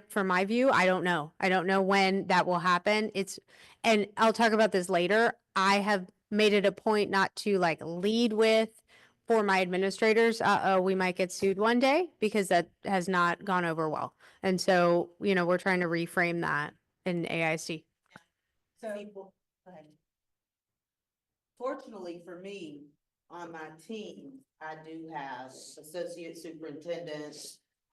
from my view, I don't know. I don't know when that will happen. And I'll talk about this later. I have made it a point not to like lead with for my administrators, we might get sued one day, because that has not gone over well. And so, we're trying to reframe that in AISD. So, go ahead. Fortunately for me, on my team, I do have associate superintendent,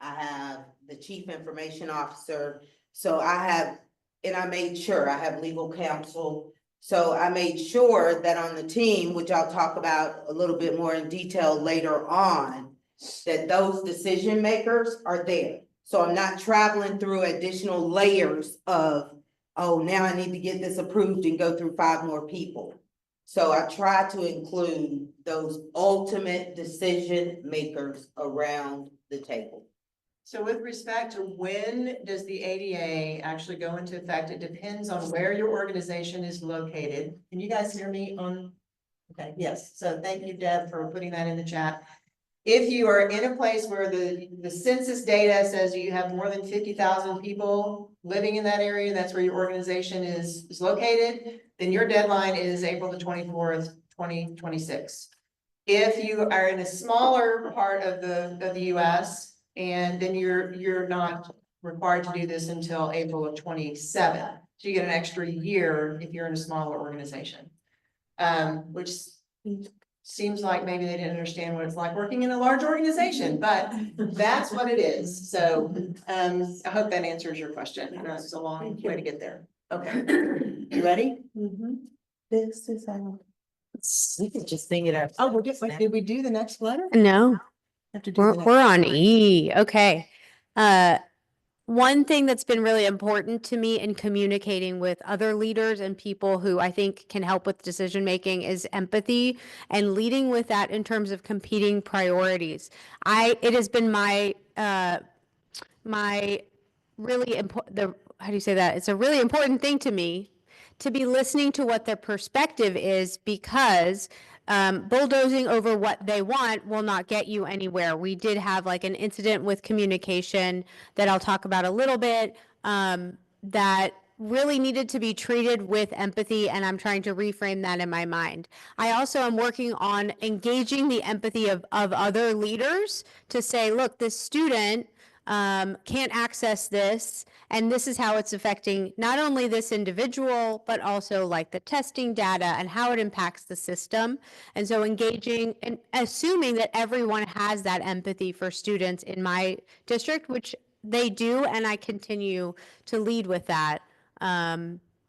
I have the chief information officer. So and I made sure I have legal counsel. So I made sure that on the team, which I'll talk about a little bit more in detail later on, that those decision makers are there. So I'm not traveling through additional layers of, oh, now I need to get this approved and go through 5 more people. So I try to include those ultimate decision makers around the table. So with respect to when does the ADA actually go into effect, it depends on where your organization is located. Can you guys hear me on? Okay, yes. So thank you, Deb, for putting that in the chat. If you are in a place where the census data says you have more than 50,000 people living in that area, that's where your organization is located, then your deadline is April the 24th, 2026. If you are in a smaller part of the US, and then you're not required to do this until April of 27. So you get an extra year if you're in a smaller organization. Which seems like maybe they didn't understand what it's like working in a large organization, but that's what it is. So I hope that answers your question. I know it's a long way to get there. Okay. You ready? This is how. We could just sing it out. Oh, did we do the next letter? No, Have to do the next we're on one. E. Okay. One thing that's been really important to me in communicating with other leaders and people who I think can help with decision making is empathy, and leading with that in terms of competing priorities. It has been my really important, how do you say that? It's a really important thing to me to be listening to what their perspective is, because bulldozing over what they want will not get you anywhere. We did have like an incident with communication that I'll talk about a little bit, that really needed to be treated with empathy, and I'm trying to reframe that in my mind. I also am working on engaging the empathy of other leaders to say, look, this student can't access this, and this is how it's affecting not only this individual, but also like the testing data and how it impacts the system. And so engaging and assuming that everyone has that empathy for students in my district, which they do, and I continue to lead with that.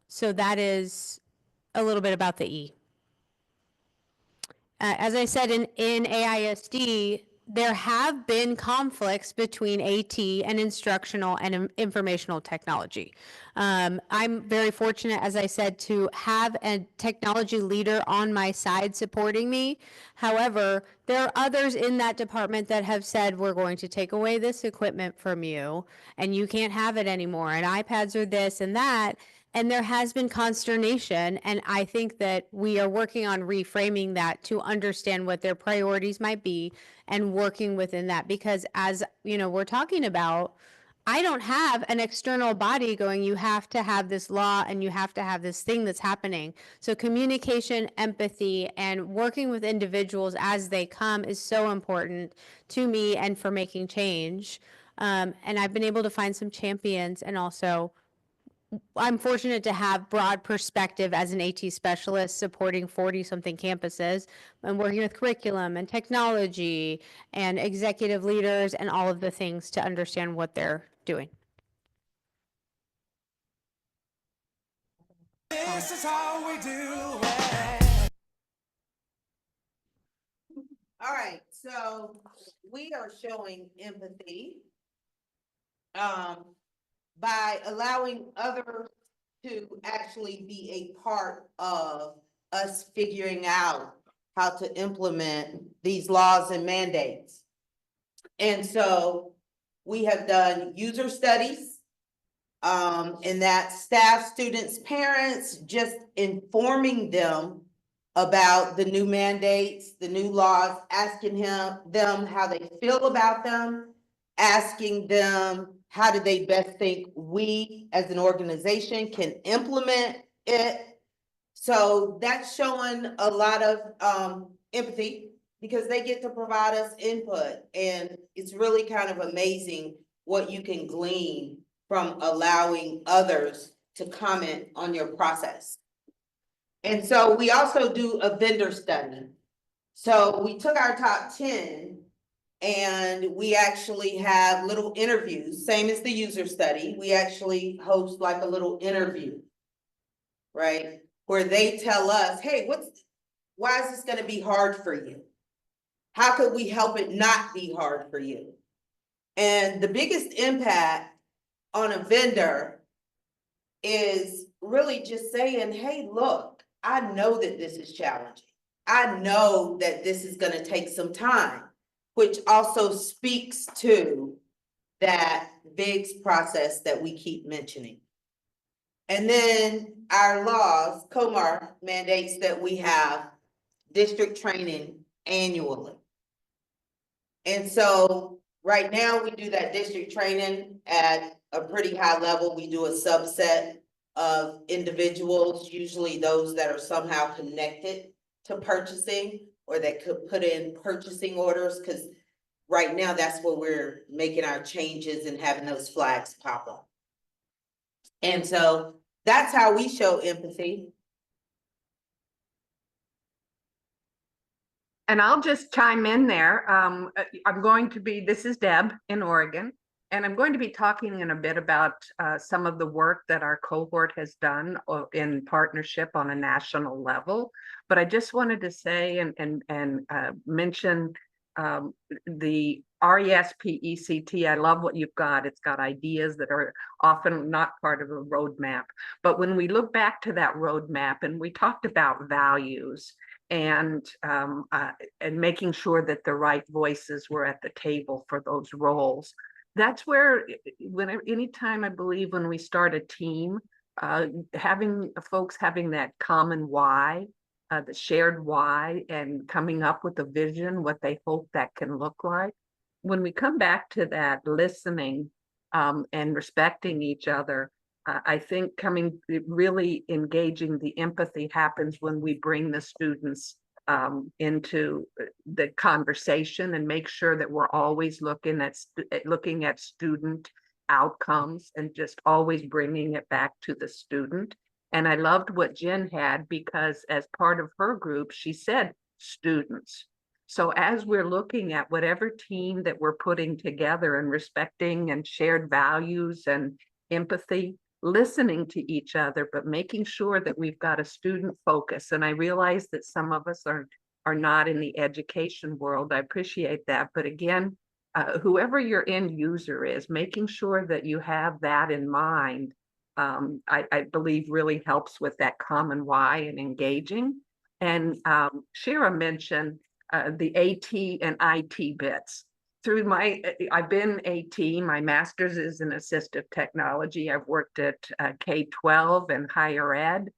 So that is a little bit about the E. As I said, in AISD, there have been conflicts between AT and instructional and informational technology. I'm very fortunate, as I said, to have a technology leader on my side supporting me. However, there are others in that department that have said, we're going to take away this equipment from you, and you can't have it anymore, and iPads are this and that. And there has been consternation, and I think that we are working on reframing that to understand what their priorities might be and working within that. Because as you know, we're talking about, I don't have an external body going, you have to have this law and you have to have this thing that's happening. So communication, empathy, and working with individuals as they come is so important to me and for making change. And I've been able to find some champions, and also I'm fortunate to have broad perspective as an AT specialist supporting 40-something campuses and working with curriculum and technology and executive leaders and all of the things to understand what they're doing. This is how we do it. All right, so we are showing empathy by allowing others to actually be a part of us figuring out how to implement these laws and mandates. And so we have done user studies. And that staff, students, parents, just informing them about the new mandates, the new laws, asking them how they feel about them, asking them how do they best think we as an organization can implement it. So that's showing a lot of empathy because they get to provide us input. And it's really kind of amazing what you can glean from allowing others to comment on your process. And so we also do a vendor study. So we took our top 10 and we actually have little interviews, same as the user study. We actually host like a little interview, right? Where they tell us, hey, why is this gonna be hard for you? How could we help it not be hard for you? And the biggest impact on a vendor is really just saying, hey, look, I know that this is challenging. I know that this is gonna take some time, which also speaks to that VIGS process that we keep mentioning. And then our laws, COMAR mandates that we have district training annually. And so right now we do that district training at a pretty high level. We do a subset of individuals, usually those that are somehow connected to purchasing or that could put in purchasing orders, because right now that's where we're making our changes and having those flags pop up. And so that's how we show empathy. And I'll just chime in there. This is Deb in Oregon, and I'm going to be talking in a bit about some of the work that our cohort has done in partnership on a national level. But I just wanted to say and mention the RESPECT. I love what you've got. It's got ideas that are often not part of a roadmap. But when we look back to that roadmap and we talked about values, and making sure that the right voices were at the table for those roles. That's where, anytime I believe when we start a team, having folks having that common why, the shared why, and coming up with a vision, what they hope that can look like. When we come back to that listening and respecting each other, I think really engaging the empathy happens when we bring the students into the conversation and make sure that we're always looking at student outcomes and just always bringing it back to the student. And I loved what Jen had, because as part of her group, she said students. So as we're looking at whatever team that we're putting together and respecting and shared values and empathy, listening to each other, but making sure that we've got a student focus. And I realize that some of us are not in the education world. I appreciate that. But again, whoever your end user is, making sure that you have that in mind, I believe really helps with that common why and engaging. And Shira mentioned the AT and IT bits. I've been AT, my master's is in assistive technology. I've worked at K-12 and higher ed,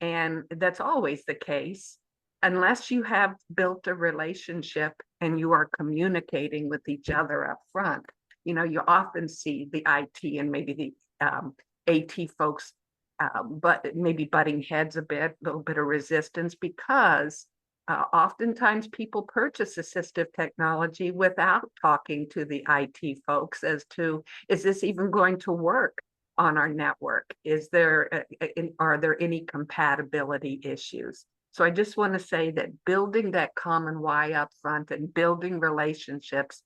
and that's always the case. Unless you have built a relationship and you are communicating with each other up front, you often see the IT and maybe the AT folks, but maybe butting heads a little bit of resistance, because oftentimes people purchase assistive technology without talking to the IT folks as to, is this even going to work on our network? Are there any compatibility issues? So I just want to say that building that common why up front and building relationships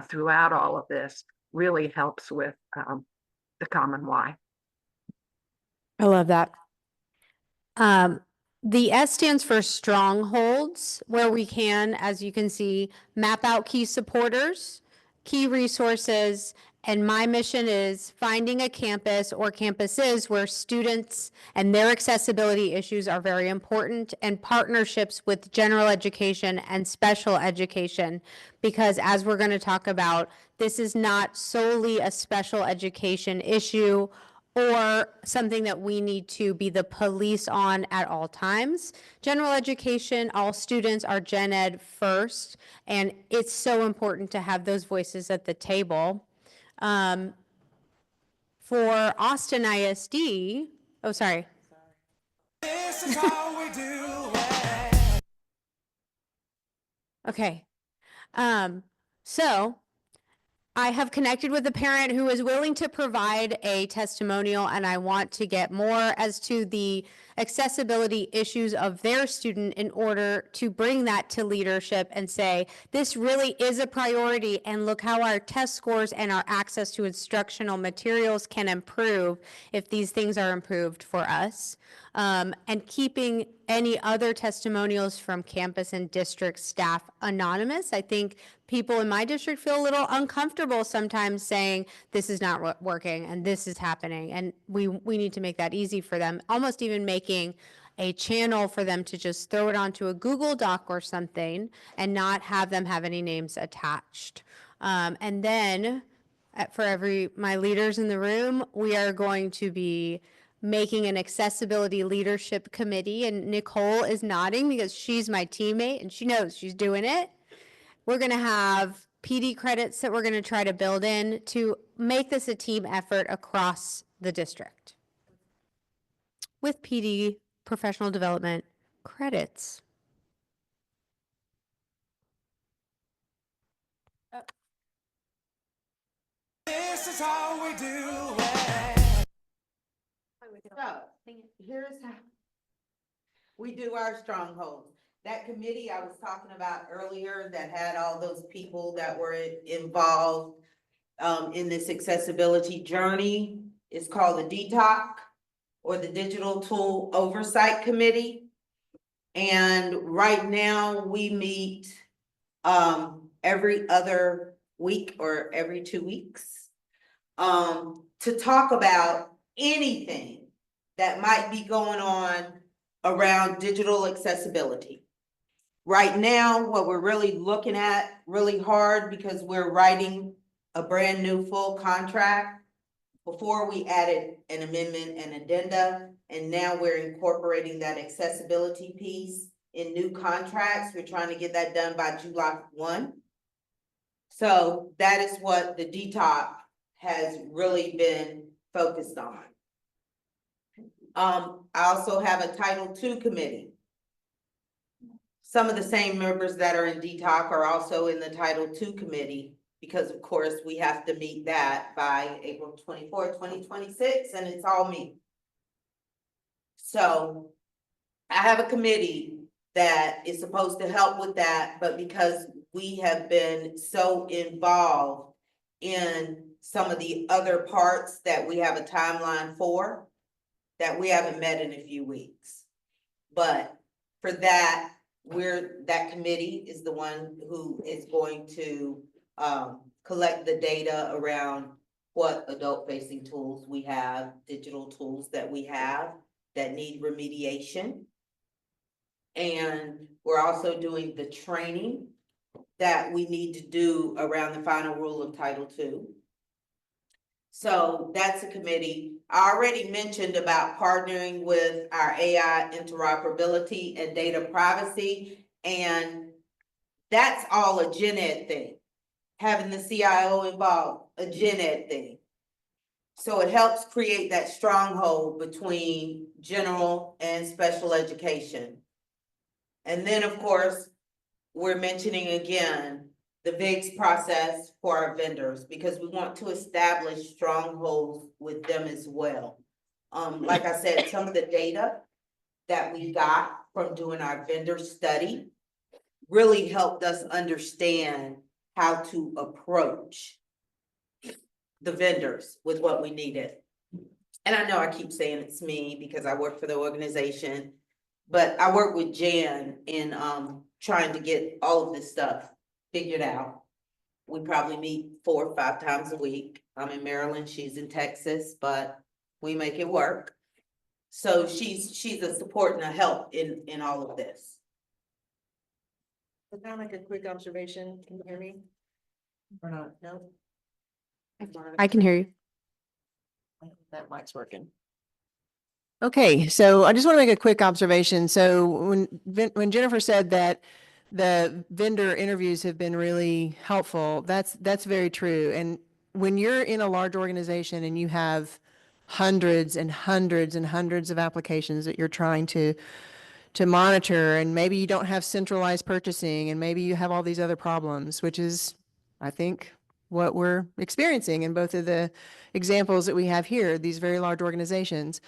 throughout all of this really helps with the common why. I love that. The S stands for strongholds, where we can, as you can see, map out key supporters, key resources, and my mission is finding a campus or campuses where students and their accessibility issues are very important, and partnerships with general education and special education, because as we're going to talk about, this is not solely a special education issue. or something that we need to be the police on at all times. General education, all students are gen ed first, and it's so important to have those voices at the table. For Austin ISD, oh, sorry. This is how we do it. Okay. So I have connected with a parent who is willing to provide a testimonial, and I want to get more as to the accessibility issues of their student in order to bring that to leadership and say, this really is a priority, and look how our test scores and our access to instructional materials can improve if these things are improved for us. And keeping any other testimonials from campus and district staff anonymous. I think people in my district feel a little uncomfortable sometimes saying, this is not working and this is happening. And we need to make that easy for them, almost even making a channel for them to just throw it onto a Google Doc or something and not have them have any names attached. And then for my leaders in the room, we are going to be making an accessibility leadership committee, and Nicole is nodding because she's my teammate and she knows she's doing it. We're going to have PD credits that we're going to try to build in to make this a team effort across the district with PD professional development credits. This is how we do it. So, here's how we do our strongholds. That committee I was talking about earlier that had all those people that were involved in this accessibility journey is called the DTOC, or the Digital Tool Oversight Committee. And right now we meet every other week or every 2 weeks to talk about anything that might be going on around digital accessibility. Right now, what we're really looking at really hard, because we're writing a brand new full contract. Before we added an amendment and addenda, and now we're incorporating that accessibility piece in new contracts. We're trying to get that done by July 1. So that is what the DTOC has really been focused on. I also have a Title II committee. Some of the same members that are in DTOC are also in the Title II committee, because of course we have to meet that by April 24, 2026, and it's all me. So I have a committee that is supposed to help with that, but because we have been so involved in some of the other parts that we have a timeline for, that we haven't met in a few weeks. But for that, that committee is the one who is going to collect the data around what adult-facing tools we have, digital tools that we have that need remediation. And we're also doing the training that we need to do around the final rule of Title II. So that's a committee. I already mentioned about partnering with our AI interoperability and data privacy, and that's all a gen ed thing. Having the CIO involved, a gen ed thing. So it helps create that stronghold between general and special education. And then, of course, we're mentioning again the VIGS process for our vendors, because we want to establish strongholds with them as well. Like I said, some of the data that we got from doing our vendor study really helped us understand how to approach the vendors with what we needed. And I know I keep saying it's me because I work for the organization, but I work with Jan in trying to get all of this stuff figured out. We probably meet 4 or 5 times a week. I'm in Maryland, she's in Texas, but we make it work. So she's a support and a help in all of this. Does that make a quick observation? Can you hear me? Or not? No? I can hear you. I hope that mic's working. Okay, so I just want to make a quick observation. So when Jennifer said that the vendor interviews have been really helpful, that's very true. And when you're in a large organization and you have hundreds and hundreds and hundreds of applications that you're trying to monitor, and maybe you don't have centralized purchasing, and maybe you have all these other problems, which is, I think, what we're experiencing in both of the examples that we have here, these very large organizations.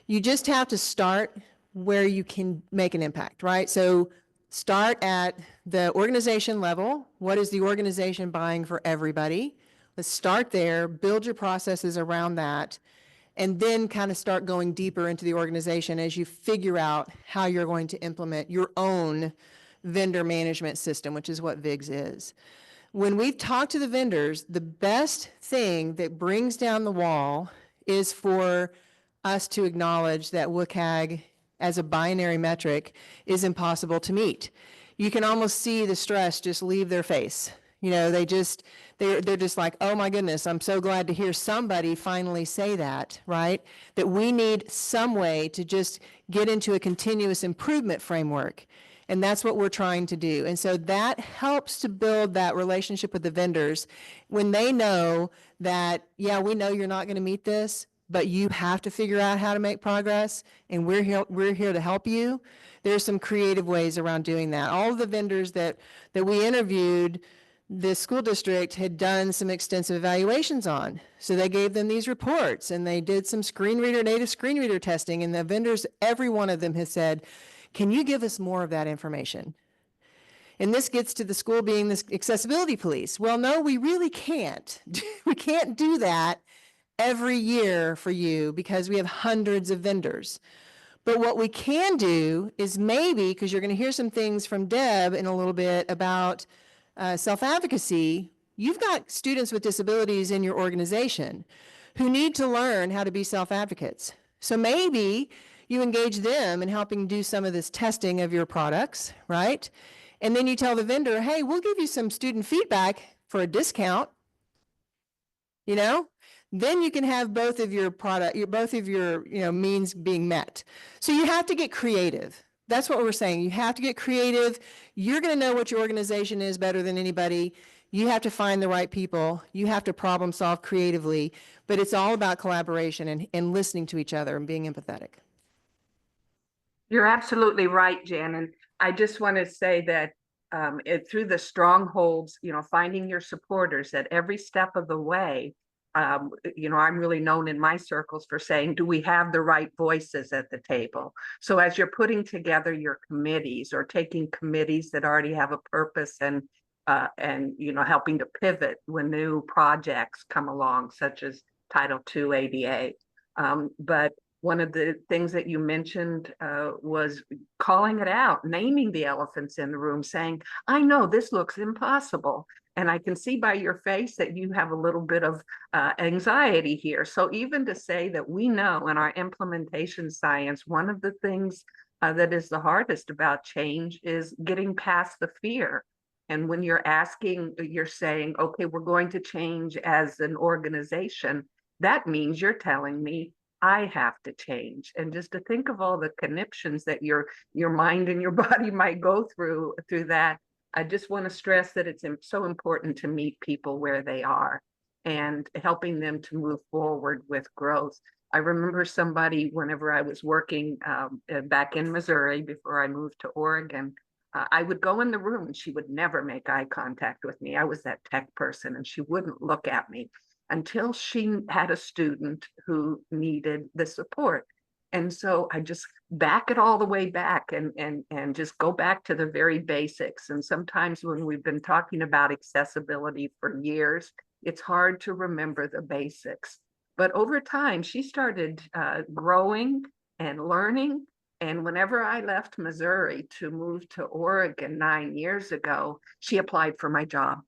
You just have to start where you can make an impact, right? So start at the organization level. What is the organization buying for everybody? Let's start there, build your processes around that, and then kind of start going deeper into the organization as you figure out how you're going to implement your own vendor management system, which is what VIGS is. When we've talked to the vendors, the best thing that brings down the wall is for us to acknowledge that WCAG as a binary metric is impossible to meet. You can almost see the stress just leave their face. You know, they're just like, oh my goodness, I'm so glad to hear somebody finally say that, right? That we need some way to just get into a continuous improvement framework. And that's what we're trying to do. And so that helps to build that relationship with the vendors when they know that, yeah, we know you're not going to meet this, but you have to figure out how to make progress, and we're here to help you. There's some creative ways around doing that. All of the vendors that we interviewed, the school district had done some extensive evaluations on. So they gave them these reports, and they did some native screen reader testing, and the vendors, every one of them has said, can you give us more of that information? And this gets to the school being this accessibility police. Well, no, we really can't. We can't do that every year for you because we have hundreds of vendors. But what we can do is maybe, because you're going to hear some things from Deb in a little bit about self-advocacy, you've got students with disabilities in your organization who need to learn how to be self-advocates. So maybe you engage them in helping do some of this testing of your products, right? And then you tell the vendor, hey, we'll give you some student feedback for a discount, you know? Then you can have both of your means being met. So you have to get creative. That's what we're saying. You have to get creative. You're going to know what your organization is better than anybody. You have to find the right people. You have to problem solve creatively, but it's all about collaboration and listening to each other and being empathetic. You're absolutely right, Jan. And I just want to say that through the strongholds, finding your supporters at every step of the way, I'm really known in my circles for saying, do we have the right voices at the table? So as you're putting together your committees or taking committees that already have a purpose and helping to pivot when new projects come along, such as Title II ADA. But one of the things that you mentioned was calling it out, naming the elephants in the room, saying, I know this looks impossible. And I can see by your face that you have a little bit of anxiety here. So even to say that we know in our implementation science, one of the things that is the hardest about change is getting past the fear. And when you're saying, okay, we're going to change as an organization, that means you're telling me I have to change. And just to think of all the conniptions that your mind and your body might go through that, I just want to stress that it's so important to meet people where they are and helping them to move forward with growth. I remember somebody, whenever I was working back in Missouri before I moved to Oregon, I would go in the room and she would never make eye contact with me. I was that tech person and she wouldn't look at me until she had a student who needed the support. And so I just back it all the way back and just go back to the very basics. And sometimes when we've been talking about accessibility for years, it's hard to remember the basics. But over time, she started growing and learning. And whenever I left Missouri to move to Oregon 9 years ago, she applied for my job.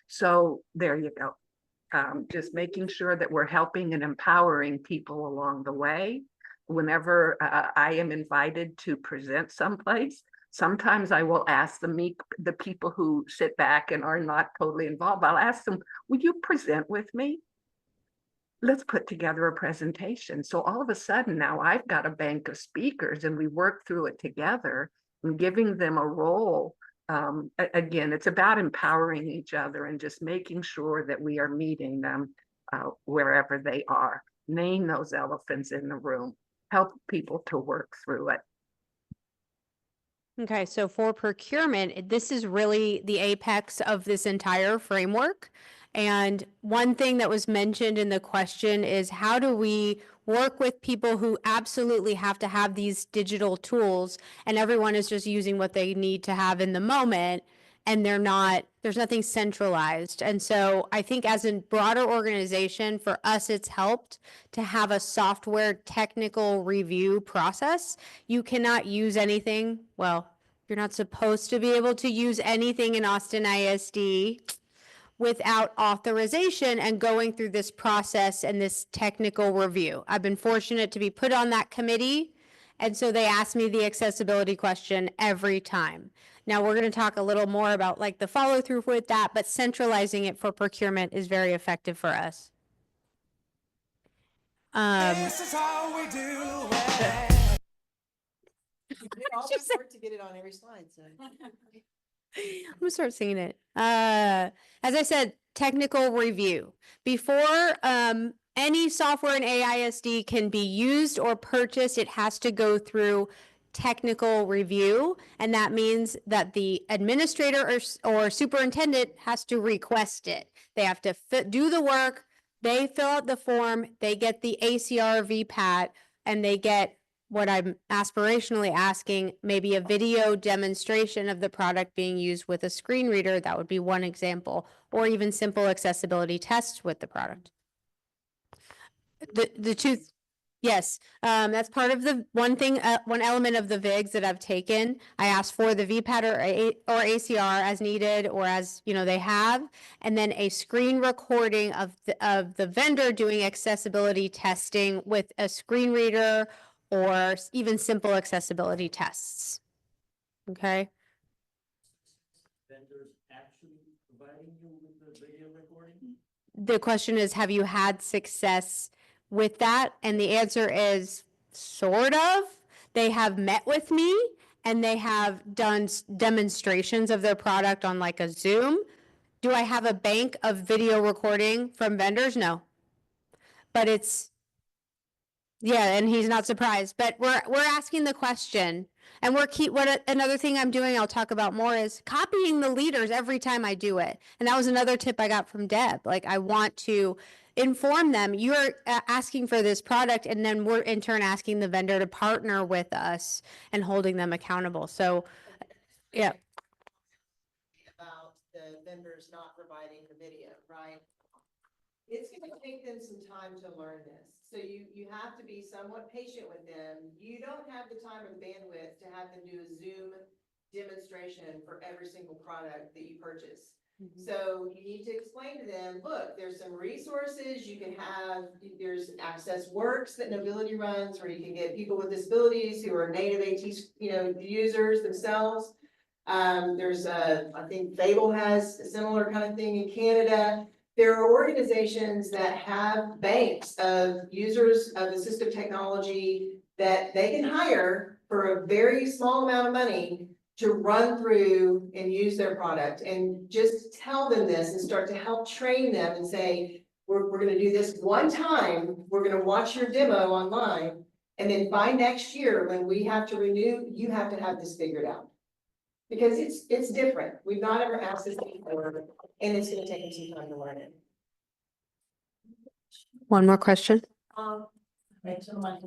So there you go. Just making sure that we're helping and empowering people along the way. Whenever I am invited to present someplace, sometimes I will ask the people who sit back and are not totally involved, I'll ask them, would you present with me? let's put together a presentation. So all of a sudden now I've got a bank of speakers and we work through it together and giving them a role. Again, it's about empowering each other and just making sure that we are meeting them wherever they are. Name those elephants in the room, help people to work through it. Okay, so for procurement, this is really the apex of this entire framework. And one thing that was mentioned in the question is how do we work with people who absolutely have to have these digital tools and everyone is just using what they need to have in the moment and there's nothing centralized. And so I think as a broader organization, for us, it's helped to have a software technical review process. You cannot use anything, well, you're not supposed to be able to use anything in Austin ISD without authorization and going through this process and this technical review. I've been fortunate to be put on that committee, and so they ask me the accessibility question every time. Now, we're going to talk a little more about like the follow through with that, but centralizing it for procurement is very effective for us. This is how we do it. We all just work to get it on every slide, so. I'm gonna start singing it. As I said, technical review. Before any software in AISD can be used or purchased, it has to go through technical review. And that means that the administrator or superintendent has to request it. They have to do the work, they fill out the form, they get the ACR VPAT, and they get what I'm aspirationally asking, maybe a video demonstration of the product being used with a screen reader. That would be one example, or even simple accessibility tests with the product. The two, yes, that's part of the one thing, one element of the VIGs that I've taken. I asked for the VPAT or ACR as needed, or as they have, and then a screen recording of the vendor doing accessibility testing with a screen reader or even simple accessibility tests. Okay. Vendors actually providing you with the video recording? The question is, have you had success with that? And the answer is sort of. They have met with me and they have done demonstrations of their product on like a Zoom. Do I have a bank of video recording from vendors? No. But yeah, and he's not surprised, but we're asking the question, and another thing I'm doing, I'll talk about more, is copying the leaders every time I do it. And that was another tip I got from Deb. Like, I want to inform them, you're asking for this product, and then we're in turn asking the vendor to partner with us and holding them accountable. So, yeah. About the vendors not providing the video, right? It's going to take them some time to learn this. So you have to be somewhat patient with them. You don't have the time or the bandwidth to have them do a Zoom demonstration for every single product that you purchase. So you need to explain to them, look, there's some resources you can have. There's Access Works that Knowbility runs, where you can get people with disabilities who are native AT, users themselves. There's I think Fable has a similar kind of thing in Canada. There are organizations that have banks of users of assistive technology that they can hire for a very small amount of money to run through and use their product, and just tell them this and start to help train them and say, we're going to do this one time. We're going to watch your demo online. And then by next year, when we have to renew, you have to have this figured out. Because it's different. We've not ever asked this before, and it's going to take them some time to learn it. One more question.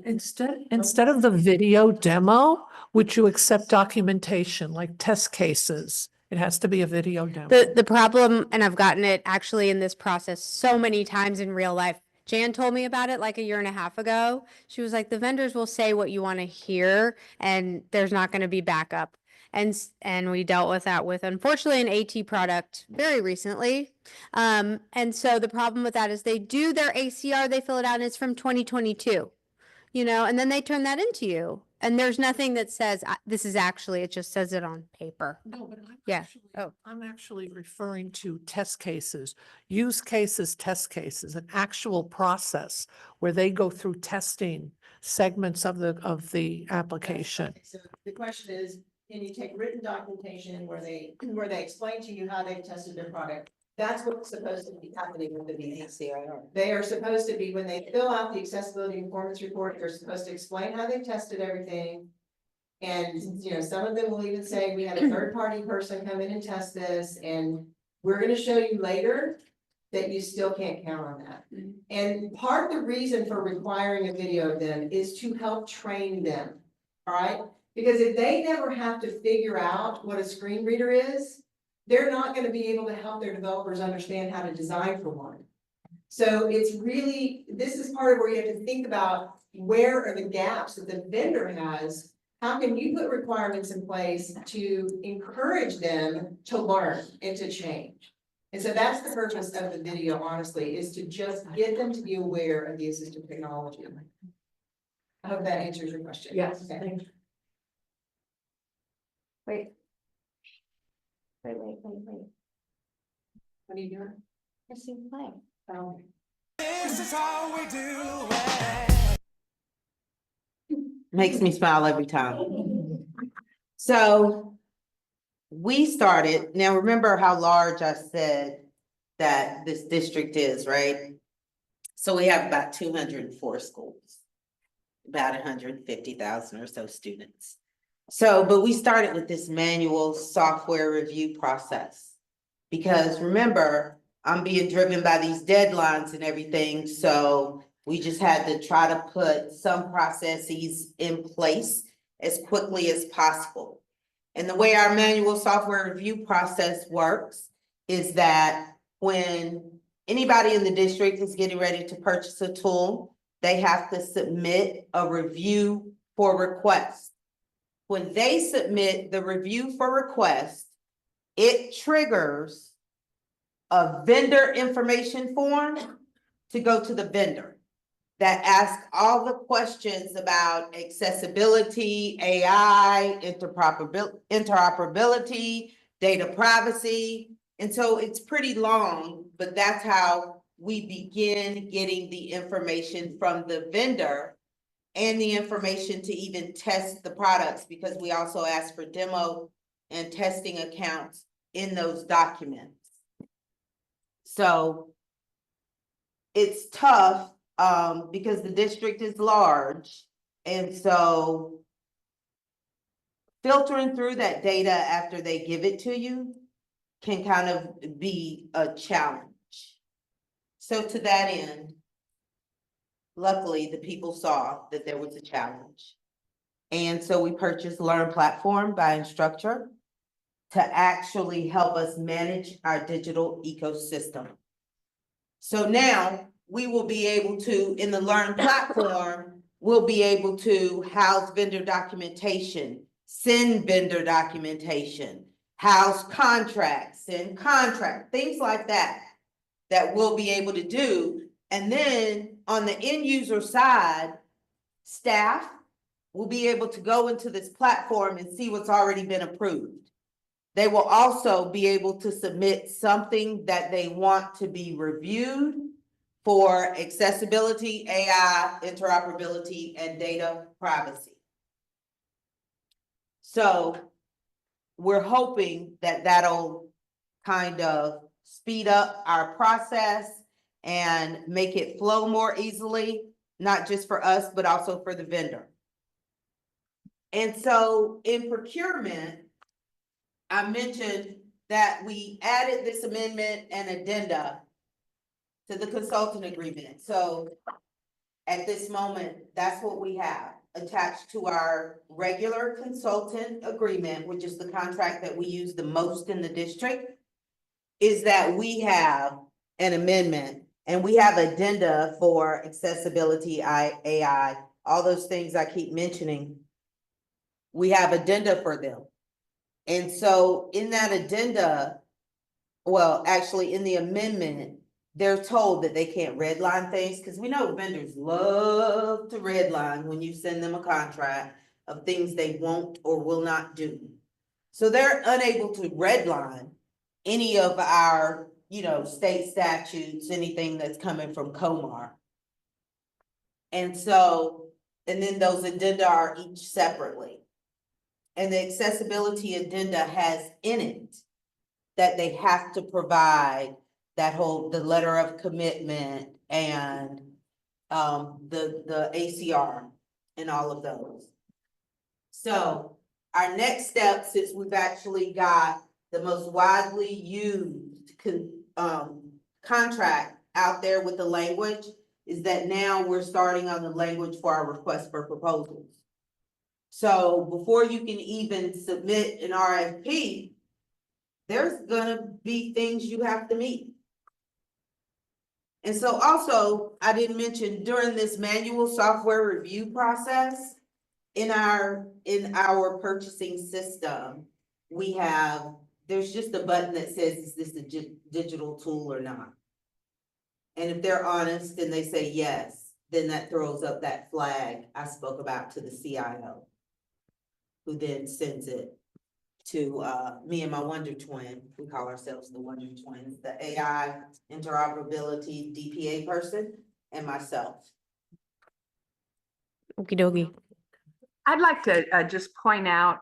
Instead of the video demo, would you accept documentation like test cases? It has to be a video demo. The problem, and I've gotten it actually in this process so many times in real life. Jan told me about it like 1.5 years ago. She was like, the vendors will say what you want to hear, and there's not going to be backup. And we dealt with that with, unfortunately, an AT product very recently. And so the problem with that is they do their ACR, they fill it out, and it's from 2022, and then they turn that into you. And there's nothing that says, this is actually, it just says it on paper. No, but I'm Yeah. actually, Oh. I'm actually referring to test cases, use cases, test cases, an actual process where they go through testing segments of the application. So the question is, can you take written documentation where they explain to you how they've tested their product? That's what's supposed to be happening with the VDCIR. They are supposed to be, when they fill out the accessibility performance report, they're supposed to explain how they've tested everything. And, you know, some of them will even say, we had a third-party person come in and test this, and we're gonna show you later that you still can't count on that. And part of the reason for requiring a video of them is to help train them, all right? Because if they never have to figure out what a screen reader is, they're not gonna be able to help their developers understand how to design for one. So it's really, this is part of where you have to think about where are the gaps that the vendor has. How can you put requirements in place to encourage them to learn and to change? And so that's the purpose of the video, honestly, is to just get them to be aware of the assistive technology. I hope that answers your question. Yes, Okay. thank you. Wait. What are you doing? I see play. This is how we do it. Makes me smile every time. So we started, now remember how large I said that this district is, right? So we have about 204 schools, about 150,000 or so students. So, but we started with this manual software review process. Because remember, I'm being driven by these deadlines and everything, so we just had to try to put some processes in place as quickly as possible. And the way our manual software review process works is that when anybody in the district is getting ready to purchase a tool, they have to submit a review for request. When they submit the review for request, it triggers a vendor information form to go to the vendor that asks all the questions about accessibility, AI, interoperability, data privacy. And so it's pretty long, but that's how we begin getting the information from the vendor and the information to even test the products, because we also ask for demo and testing accounts in those documents. So it's tough because the district is large. And so filtering through that data after they give it to you can kind of be a challenge. So to that end, luckily the people saw that there was a challenge. And so we purchased Learn Platform by Instructure to actually help us manage our digital ecosystem. So now we will be able to, in the Learn Platform, we'll be able to house vendor documentation, send vendor documentation, house contracts, send contract, things like that, that we'll be able to do. And then on the end user side, staff will be able to go into this platform and see what's already been approved. They will also be able to submit something that they want to be reviewed for accessibility, AI, interoperability, and data privacy. So we're hoping that that'll kind of speed up our process and make it flow more easily, not just for us, but also for the vendor. And so in procurement, I mentioned that we added this amendment and addenda to the consultant agreement. So at this moment, that's what we have attached to our regular consultant agreement, which is the contract that we use the most in the district, is that we have an amendment and we have addenda for accessibility, AI, all those things I keep mentioning. We have addenda for them. And so in that addenda, well, actually in the amendment, they're told that they can't redline things, because we know vendors love to redline when you send them a contract. of things they won't or will not do. So they're unable to redline any of our, state statutes, anything that's coming from Comar. And so, and then those addenda are each separately. And the accessibility addenda has in it that they have to provide the letter of commitment and the ACR and all of those. So our next step, since we've actually got the most widely used contract out there with the language, is that now we're starting on the language for our request for proposals. So before you can even submit an RFP, there's gonna be things you have to meet. And so also, I didn't mention during this manual software review process, in our purchasing system, there's just a button that says, is this a digital tool or not? And if they're honest and they say yes, then that throws up that flag I spoke about to the CIO, who then sends it to me and my Wonder Twin. We call ourselves the Wonder Twins, the AI interoperability DPA person, and myself. Okie dokie. I'd like to just point out,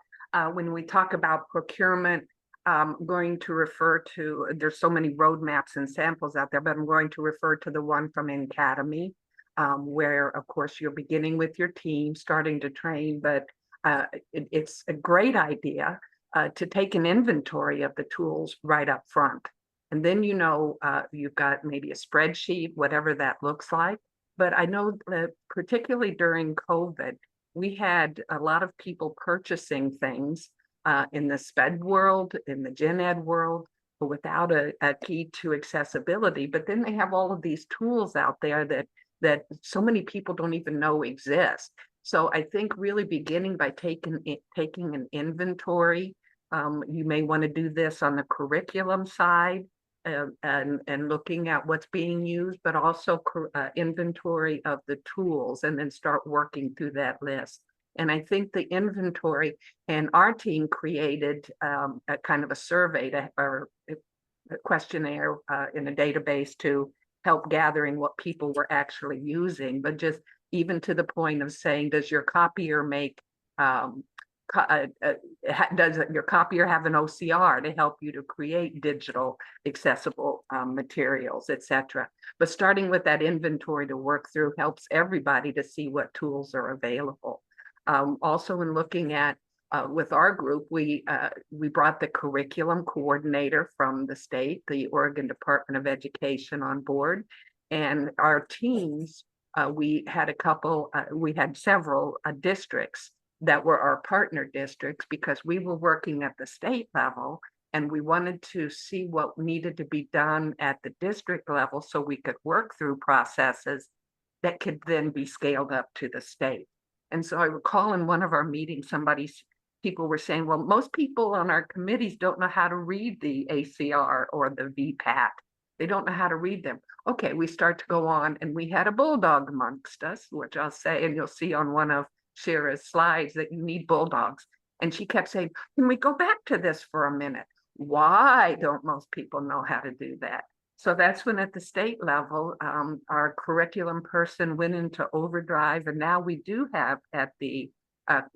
when we talk about procurement, I'm going to refer to, there's so many roadmaps and samples out there, but I'm going to refer to the one from Academy, where of course you're beginning with your team, starting to train, but it's a great idea to take an inventory of the tools right up front. And then, you've got maybe a spreadsheet, whatever that looks like. But I know that particularly during COVID, we had a lot of people purchasing things in the SPED world, in the Gen Ed world, but without a key to accessibility. But then they have all of these tools out there that so many people don't even know exist. So I think really beginning by taking an inventory, you may want to do this on the curriculum side, and looking at what's being used, but also inventory of the tools, and then start working through that list. And I think the inventory, and our team created a kind of a survey or a questionnaire in a database to help gathering what people were actually using, but just even to the point of saying, does your copier make does your copier have an OCR to help you to create digital accessible materials, etc. But starting with that inventory to work through helps everybody to see what tools are available. Also, in looking at with our group, we brought the curriculum coordinator from the state, the Oregon Department of Education, on board, and our teams. We had several districts that were our partner districts, because we were working at the state level and we wanted to see what needed to be done at the district level so we could work through processes that could then be scaled up to the state. And so I recall in one of our meetings, people were saying, well, most people on our committees don't know how to read the ACR or the VPAT. They don't know how to read them. Okay, we start to go on, and we had a bulldog amongst us, which I'll say, and you'll see on one of Shira's slides that you need bulldogs. And she kept saying, can we go back to this for a minute? Why don't most people know how to do that? So that's when at the state level, our curriculum person went into overdrive. And now we do have at the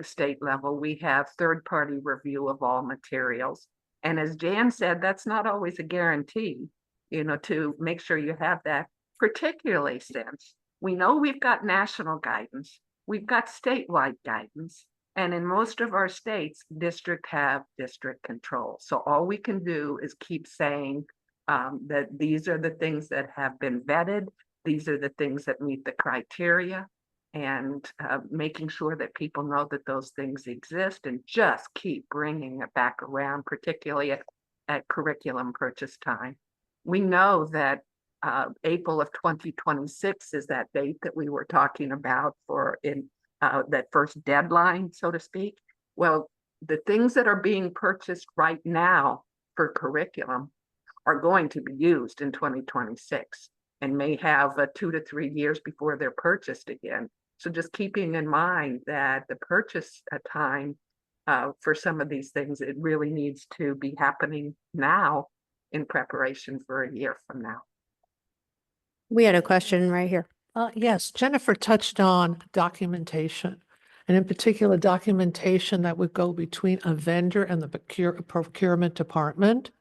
state level, we have third-party review of all materials. And as Jan said, that's not always a guarantee, to make sure you have that, particularly since we know we've got national guidance. We've got statewide guidance, and in most of our states, districts have district control. So all we can do is keep saying that these are the things that have been vetted. These are the things that meet the criteria, and making sure that people know that those things exist, and just keep bringing it back around, particularly at curriculum purchase time. We know that April of 2026 is that date that we were talking about for that first deadline, so to speak. Well, the things that are being purchased right now for curriculum are going to be used in 2026 and may have 2 to 3 years before they're purchased again. So just keeping in mind that the purchase time for some of these things, it really needs to be happening now in preparation for a year from now. We had a question right here. Yes, Jennifer touched on documentation, and in particular, documentation that would go between a vendor and the procurement department.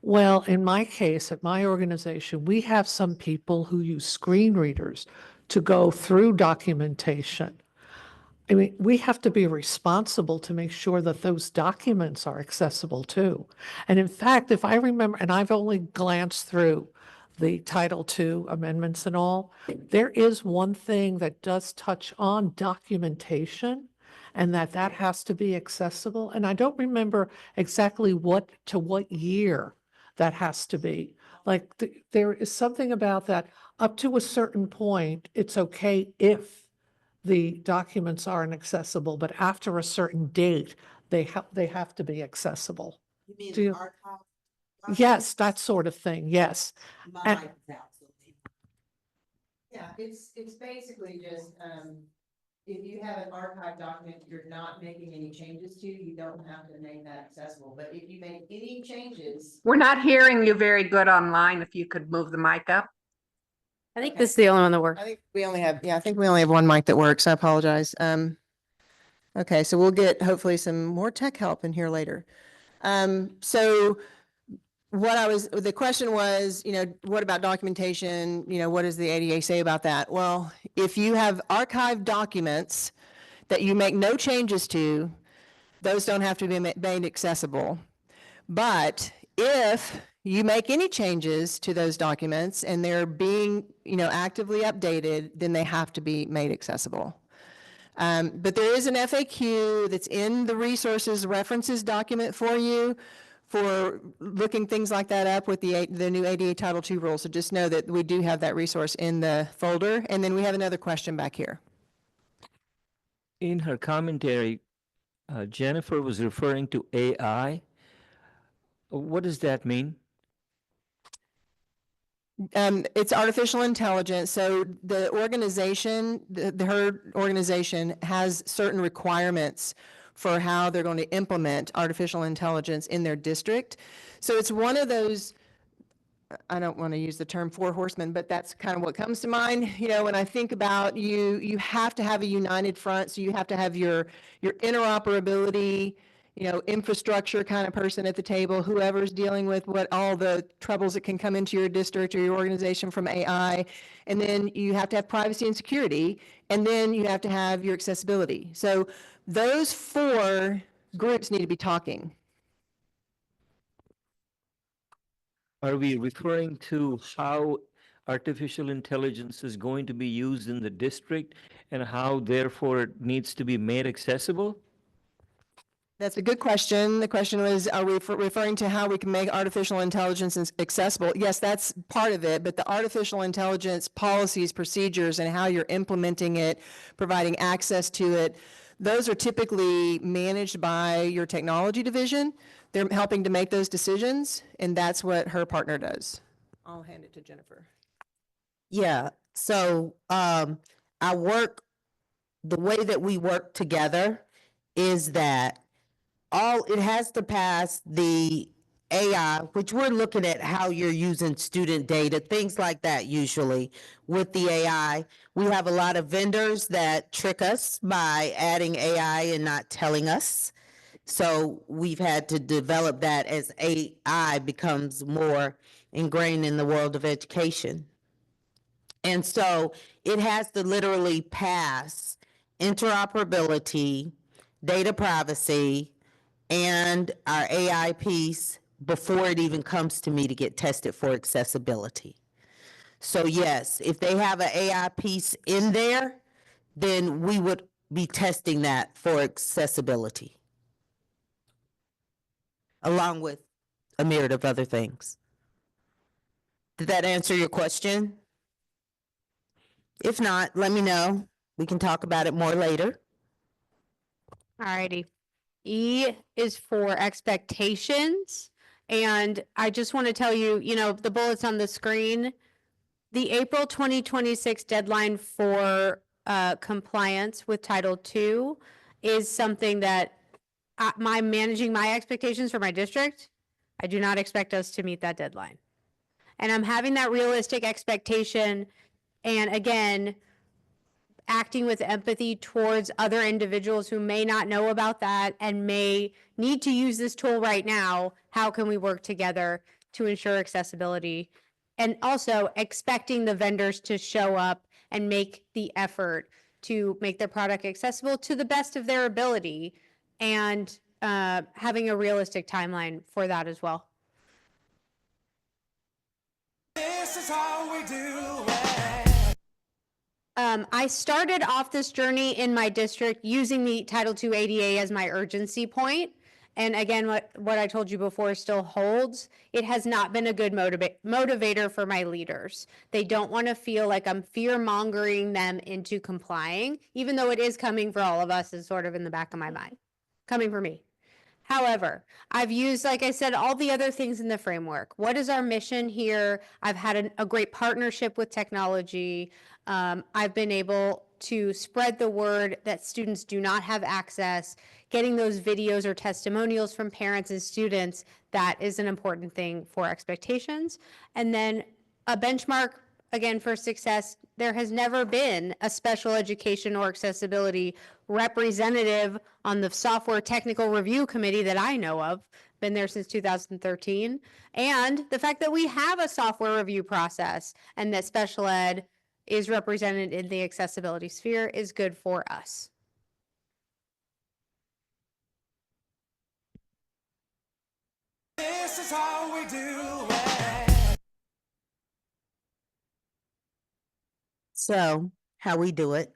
Well, in my case, at my organization, we have some people who use screen readers to go through documentation. I mean, we have to be responsible to make sure that those documents are accessible too. And in fact, if I remember, and I've only glanced through the Title II amendments and all, there is one thing that does touch on documentation and that has to be accessible. And I don't remember exactly what year that has to be. Like there is something about that up to a certain point, it's okay if the documents aren't accessible, but after a certain date, they have to be accessible. You mean Do you- archive? Yes, that sort of thing, yes. And- Yeah, it's basically just, if you have an archive document you're not making any changes to, you don't have to make that accessible. But if you make any changes, We're not hearing you very good online. If you could move the mic up. I think this is the only one that works. I think we only have one mic that works. I apologize. Okay, so we'll get hopefully some more tech help in here later. So the question was, what about documentation? What does the ADA say about that? Well, if you have archived documents that you make no changes to, those don't have to be made accessible. But if you make any changes to those documents and they're being, actively updated, then they have to be made accessible. But there is an FAQ that's in the resources references document for you for looking things like that up with the new ADA Title II rules. So just know that we do have that resource in the folder. And then we have another question back here. In her commentary, Jennifer was referring to AI. What does that mean? It's artificial intelligence. So the organization, her organization has certain requirements for how they're going to implement artificial intelligence in their district. So it's one of those, I don't want to use the term four horsemen, but that's kind of what comes to mind. When I think about you have to have a united front. So you have to have your interoperability, infrastructure kind of person at the table, whoever's dealing with what all the troubles that can come into your district or your organization from AI. And then you have to have privacy and security. And then you have to have your accessibility. So those four groups need to be talking. Are we referring to how artificial intelligence is going to be used in the district and how therefore it needs to be made accessible? That's a good question. The question was, are we referring to how we can make artificial intelligence accessible? Yes, that's part of it, but the artificial intelligence policies, procedures, and how you're implementing it, providing access to it, those are typically managed by your technology division. They're helping to make those decisions, and that's what her partner does. I'll hand it to Jennifer. Yeah, so the way that we work together is that it has to pass the AI, which we're looking at how you're using student data, things like that usually with the AI. We have a lot of vendors that trick us by adding AI and not telling us. So we've had to develop that as AI becomes more ingrained in the world of education. And so it has to literally pass interoperability, data privacy, and our AI piece before it even comes to me to get tested for accessibility. So yes, if they have an AI piece in there, then we would be testing that for accessibility, along with a myriad of other things. Did that answer your question? If not, let me know. We can talk about it more later. Alrighty. E is for expectations. And I just want to tell you, the bullets on the screen, the April 2026 deadline for compliance with Title II is something that my managing my expectations for my district, I do not expect us to meet that deadline. And I'm having that realistic expectation. And again, acting with empathy towards other individuals who may not know about that and may need to use this tool right now. How can we work together to ensure accessibility? And also expecting the vendors to show up and make the effort to make their product accessible to the best of their ability, and having a realistic timeline for that as well. This is how we do it. I started off this journey in my district using the Title II ADA as my urgency point. And again, what I told you before still holds. It has not been a good motivator for my leaders. They don't want to feel like I'm fear-mongering them into complying, even though it is coming for all of us, is sort of in the back of my mind, coming for me. However, I've used, like I said, all the other things in the framework. What is our mission here? I've had a great partnership with technology. I've been able to spread the word that students do not have access, getting those videos or testimonials from parents and students. That is an important thing for expectations. And then a benchmark, again, for success. There has never been a special education or accessibility representative on the software technical review committee that I know of. Been there since 2013. And the fact that we have a software review process and that special ed is represented in the accessibility sphere is good for us. This is how we do it. So, how we do it?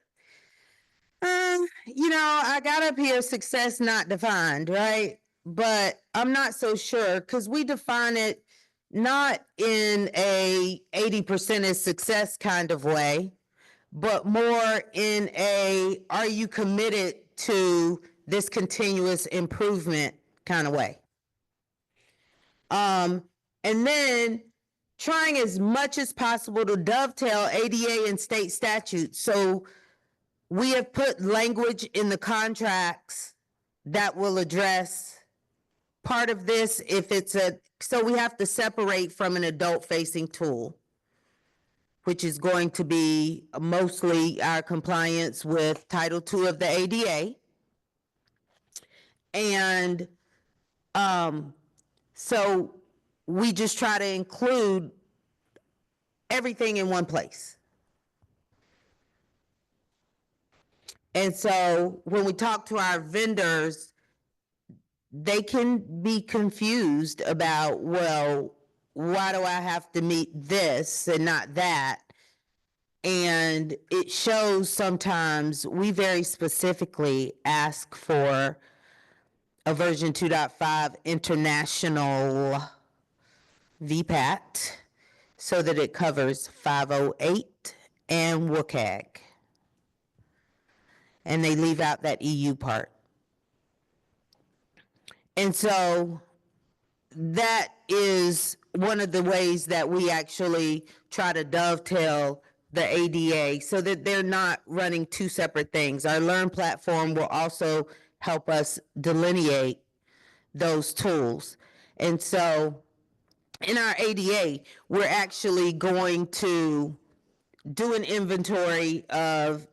I got up here success not defined, right? But I'm not so sure because we define it not in a 80% is success kind of way, but more in a are you committed to this continuous improvement kind of way. And then trying as much as possible to dovetail ADA and state statutes. So we have put language in the contracts that will address part of this if it's so we have to separate from an adult-facing tool, which is going to be mostly our compliance with Title II of the ADA. And so we just try to include everything in one place. And so when we talk to our vendors, they can be confused about, well, why do I have to meet this and not that? And it shows sometimes we very specifically ask for a version 2.5 international VPAT so that it covers 508 and WCAG. And they leave out that EU part. And so that is one of the ways that we actually try to dovetail the ADA so that they're not running two separate things. Our Learn platform will also help us delineate those tools. And so in our ADA, we're actually going to do an inventory of,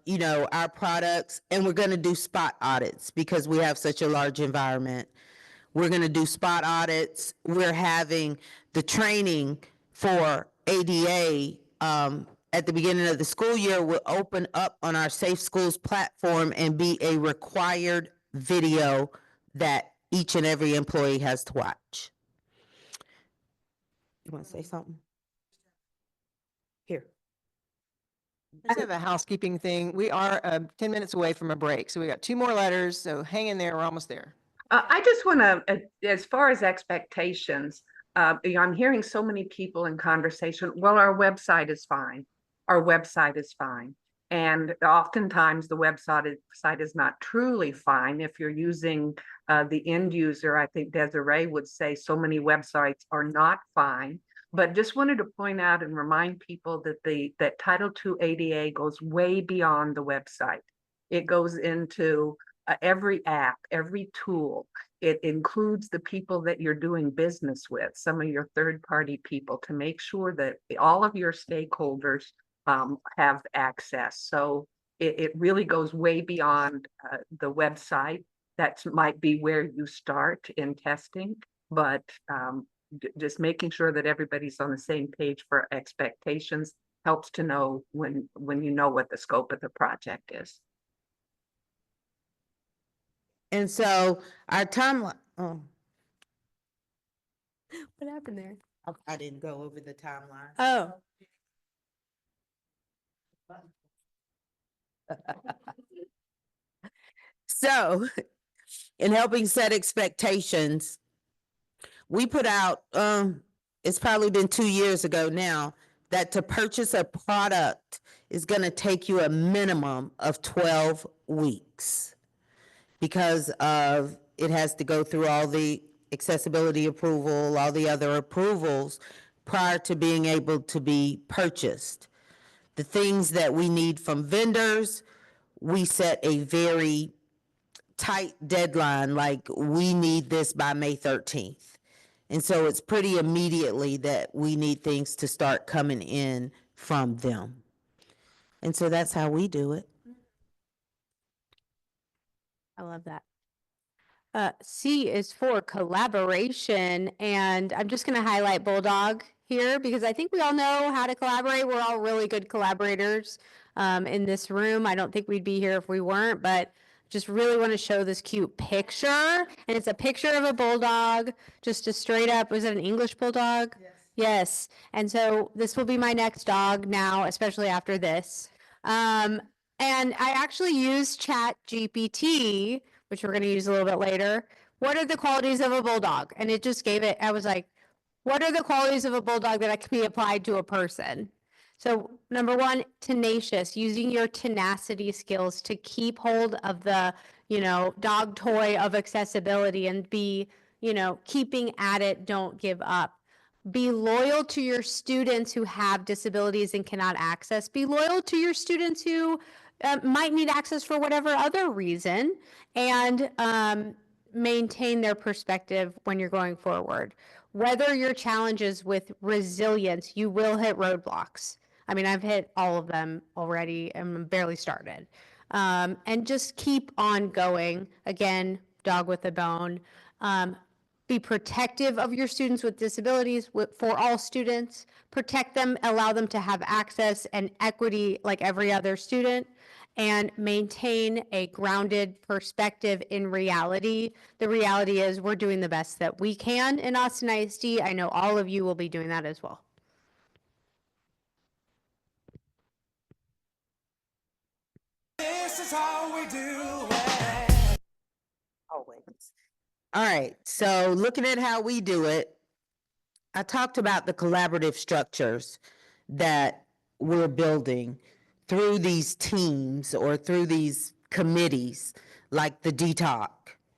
our products, and we're going to do spot audits because we have such a large environment. We're going to do spot audits. We're having the training for ADA at the beginning of the school year will open up on our Safe Schools platform and be a required video that each and every employee has to watch. You want to say something? Here. Just have a housekeeping thing. We are 10 minutes away from a break, so we got 2 more letters, so hang in there, we're almost there. I just want to, as far as expectations, I'm hearing so many people in conversation, well, our website is fine. Our website is fine. And oftentimes the website is not truly fine. If you're using the end user, I think Desiree would say so many websites are not fine. But just wanted to point out and remind people that that Title II ADA goes way beyond the website. It goes into every app, every tool. It includes the people that you're doing business with, some of your third-party people, to make sure that all of your stakeholders have access. So it really goes way beyond the website. That might be where you start in testing, but just making sure that everybody's on the same page for expectations helps to know when you know what the scope of the project is. And so our timeline, oh, What happened there? I didn't go over the timeline. Oh, So, in helping set expectations, we put out, it's probably been 2 years ago now, that to purchase a product is gonna take you a minimum of 12 weeks. Because of, it has to go through all the accessibility approval, all the other approvals prior to being able to be purchased. The things that we need from vendors, we set a very tight deadline, like we need this by May 13th. And so it's pretty immediately that we need things to start coming in from them. And so that's how we do it. I love that. C is for collaboration, and I'm just going to highlight Bulldog here because I think we all know how to collaborate. We're all really good collaborators in this room. I don't think we'd be here if we weren't, but just really want to show this cute picture. And it's a picture of a bulldog, just a straight up, was it an English bulldog? Yes. Yes. And so this will be my next dog now, especially after this. And I actually used ChatGPT, which we're going to use a little bit later. What are the qualities of a bulldog? And it just gave it, I was like, what are the qualities of a bulldog that can be applied to a person? So number one, tenacious, using your tenacity skills to keep hold of the, dog toy of accessibility and be, keeping at it, don't give up. Be loyal to your students who have disabilities and cannot access. Be loyal to your students who might need access for whatever other reason, and maintain their perspective when you're going forward. Whether your challenge is with resilience, you will hit roadblocks. I mean, I've hit all of them already and barely started. And just keep on going. Again, dog with a bone. Be protective of your students with disabilities, for all students. Protect them, allow them to have access and equity like every other student, and maintain a grounded perspective in reality. The reality is we're doing the best that we can in Austin ISD. I know all of you will be doing that as well. This is how we do it. Always. All right, so looking at how we do it, I talked about the collaborative structures that we're building through these teams or through these committees, like the DTALK,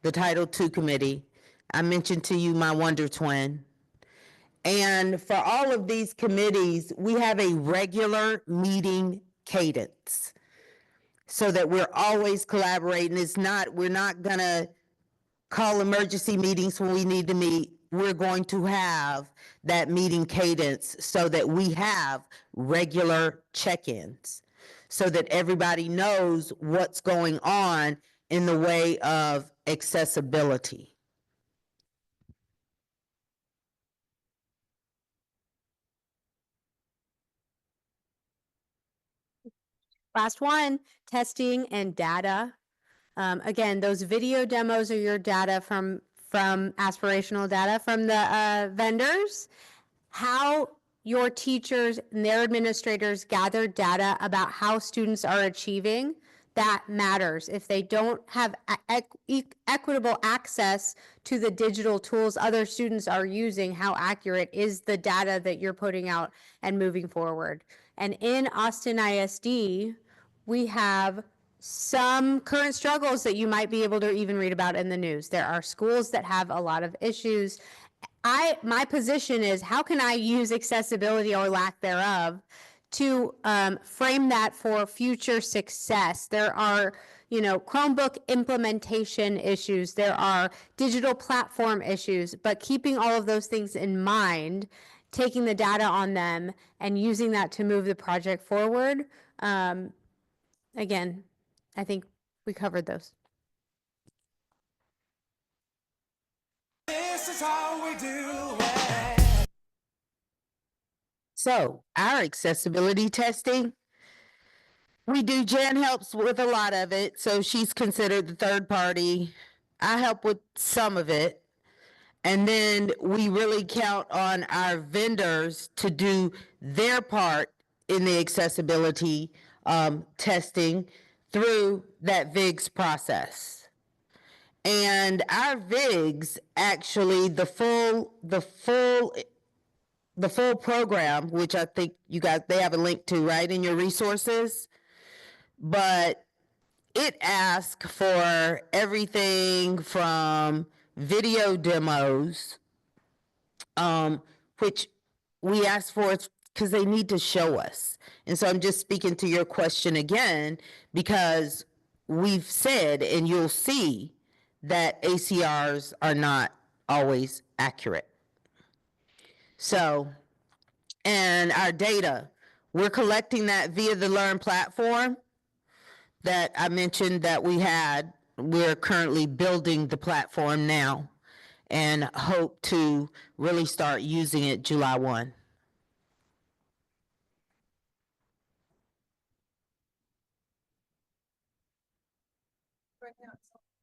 the Title II committee. I mentioned to you my Wonder Twin. And for all of these committees, we have a regular meeting cadence so that we're always collaborating. We're not gonna call emergency meetings when we need to meet. We're going to have that meeting cadence so that we have regular check-ins, so that everybody knows what's going on in the way of accessibility. Last one, testing and data. Again, those video demos are your data from aspirational data from the vendors. How your teachers and their administrators gather data about how students are achieving, that matters. If they don't have equitable access to the digital tools other students are using, how accurate is the data that you're putting out and moving forward? And in Austin ISD, we have some current struggles that you might be able to even read about in the news. There are schools that have a lot of issues my position is, how can I use accessibility or lack thereof to frame that for future success? There are, Chromebook implementation issues, there are digital platform issues, but keeping all of those things in mind, taking the data on them and using that to move the project forward. Again, I think we covered those. This is how we do it. So our accessibility testing, we do, Jan helps with a lot of it. So she's considered the third party. I help with some of it. And then we really count on our vendors to do their part in the accessibility testing through that VIGS process. And our VIGS, actually, the full program, which I think you guys, they have a link to, right, in your resources. But it asks for everything from video demos, which we ask for because they need to show us. And so I'm just speaking to your question again, because we've said, and you'll see, that ACRs are not always accurate. So, and our data, we're collecting that via the Learn platform that I mentioned that we had. We're currently building the platform now and hope to really start using it July 1.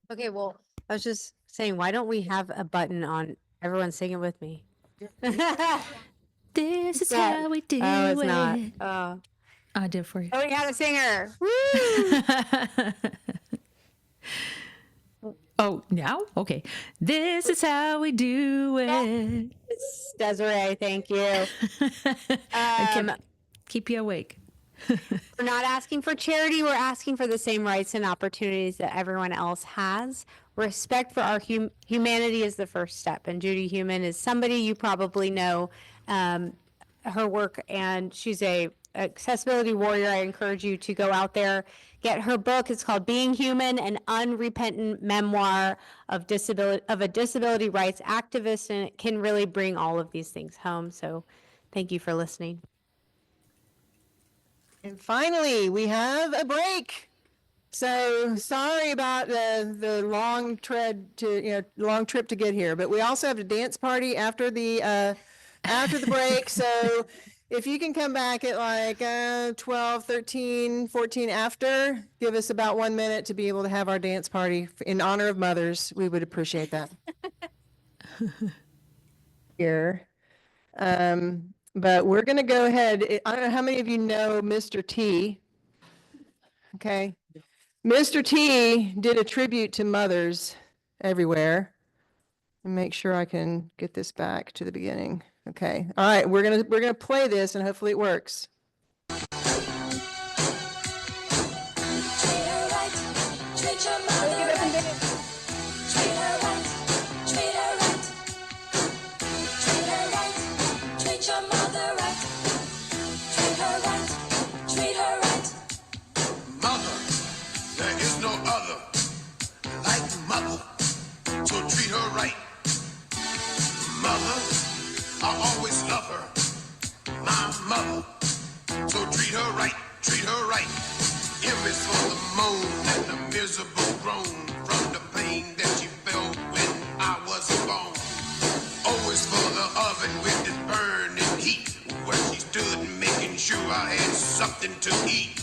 Okay, well, I was just saying, why don't we have a button on, everyone sing it with me? This is Yeah. how we do Oh, it's not. it. Oh, I did for you. we had a singer. Oh, now? Okay. This is how we do it. It's Desiree, thank you. I keep you awake. We're not asking for charity. We're asking for the same rights and opportunities that everyone else has. Respect for our humanity is the first step. And Judy Human is somebody you probably know, her work, and she's a accessibility warrior. I encourage you to go out there, get her book. It's called Being Human, an unrepentant memoir of a disability rights activist, and it can really bring all of these things home. So thank you for listening. And finally, we have a break. So sorry about the long trip to get here, but we also have a dance party after the break. So if you can come back at like 12, 13, 14 after, give us about 1 minute to be able to have our dance party in honor of mothers. We would appreciate that. Here. But we're going to go ahead. I don't know how many of you know Mr. T. Okay. Mr. T did a tribute to mothers everywhere. And make sure I can get this back to the beginning. Okay. All right. We're gonna play this and hopefully it works. Mother, so treat her right, treat her right. M is for the moan and the miserable groan from the pain that she felt when I was born. O is for the oven with its burning heat, where she stood making sure I had something to eat.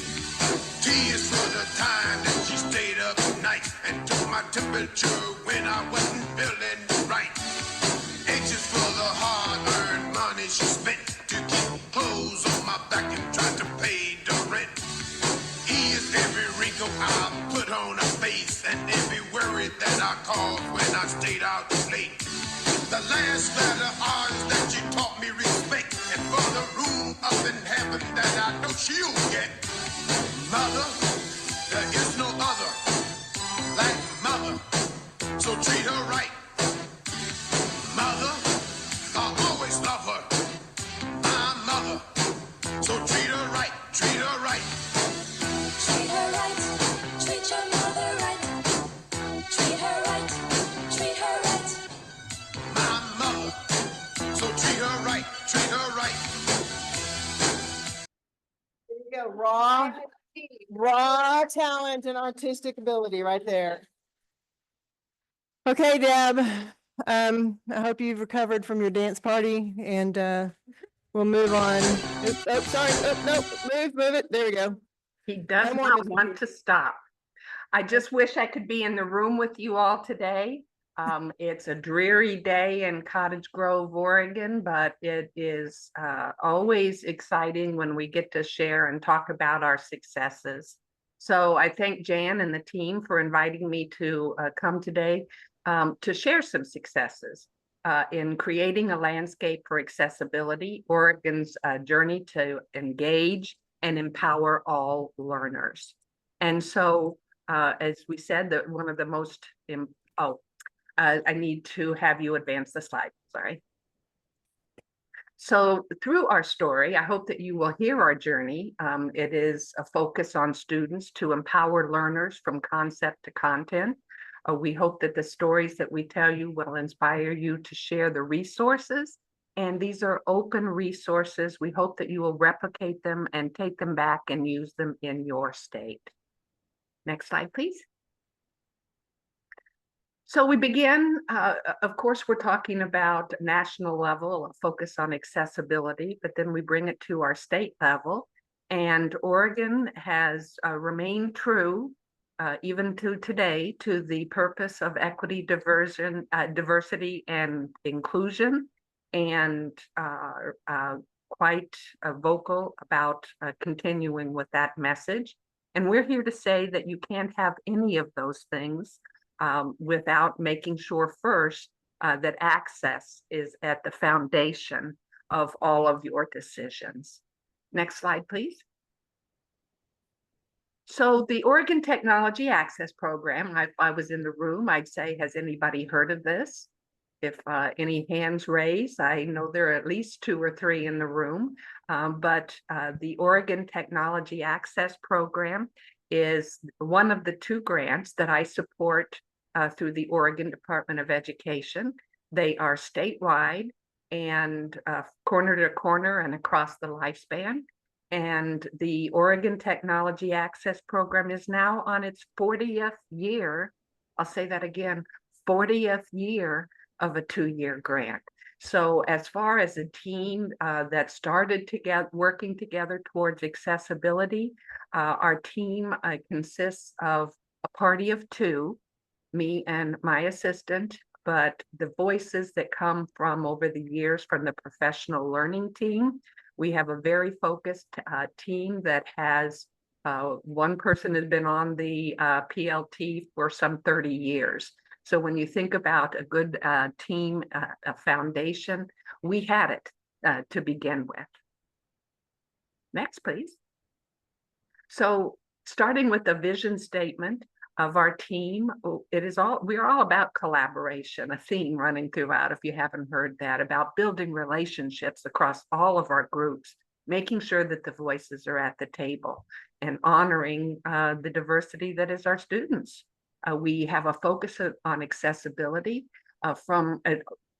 T is for the time that she stayed up night and took my temperature when I wasn't feeling right. H is for the hard-earned money she spent to keep clothes on my back and tried to pay the rent. E is every wrinkle I put on her face and every worry that I caused when I stayed out late. The last letter R is that she taught me respect, and for the room up in heaven that I know she'll get. Mother, there is no other like mother, so treat her right. Mother, raw talent and artistic ability right there. Okay, Deb, I hope you've recovered from your dance party and, we'll move on. Oops, oh, sorry. Oh, no, move it. There we go. He does No more not Mr. want to stop. I just wish I could be in the room with you all today. It's a dreary day in Cottage Grove, Oregon, but it is always exciting when we get to share and talk about our successes. So I thank Jan and the team for inviting me to come today to share some successes in creating a landscape for accessibility, Oregon's journey to engage and empower all learners. And so, as we said, that one of the most, I need to have you advance the slide, sorry. So through our story, I hope that you will hear our journey. It is a focus on students to empower learners from concept to content. We hope that the stories that we tell you will inspire you to share the resources. And these are open resources. We hope that you will replicate them and take them back and use them in your state. Next slide, please. So we begin, of course, we're talking about national level, a focus on accessibility, but then we bring it to our state level. And Oregon has remained true, even to today, to the purpose of equity, diversity, and inclusion, and quite vocal about continuing with that message. And we're here to say that you can't have any of those things without making sure first that access is at the foundation of all of your decisions. Next slide, please. So the Oregon Technology Access Program, if I was in the room, I'd say, has anybody heard of this? If any hands raised, I know there are at least 2 or 3 in the room, but the Oregon Technology Access Program is one of the 2 grants that I support through the Oregon Department of Education. They are statewide and corner to corner and across the lifespan. And the Oregon Technology Access Program is now on its 40th year. I'll say that again, 40th year of a 2-year grant. So as far as a team that started together, working together towards accessibility, our team consists of a party of 2, me and my assistant, but the voices that come from over the years from the professional learning team. We have a very focused team that has, one person has been on the PLT for some 30 years. So when you think about a good team, a foundation, we had it to begin with. Next, please. So starting with the vision statement of our team, we're all about collaboration, a theme running throughout, if you haven't heard that, about building relationships across all of our groups, making sure that the voices are at the table and honoring the diversity that is our students. We have a focus on accessibility from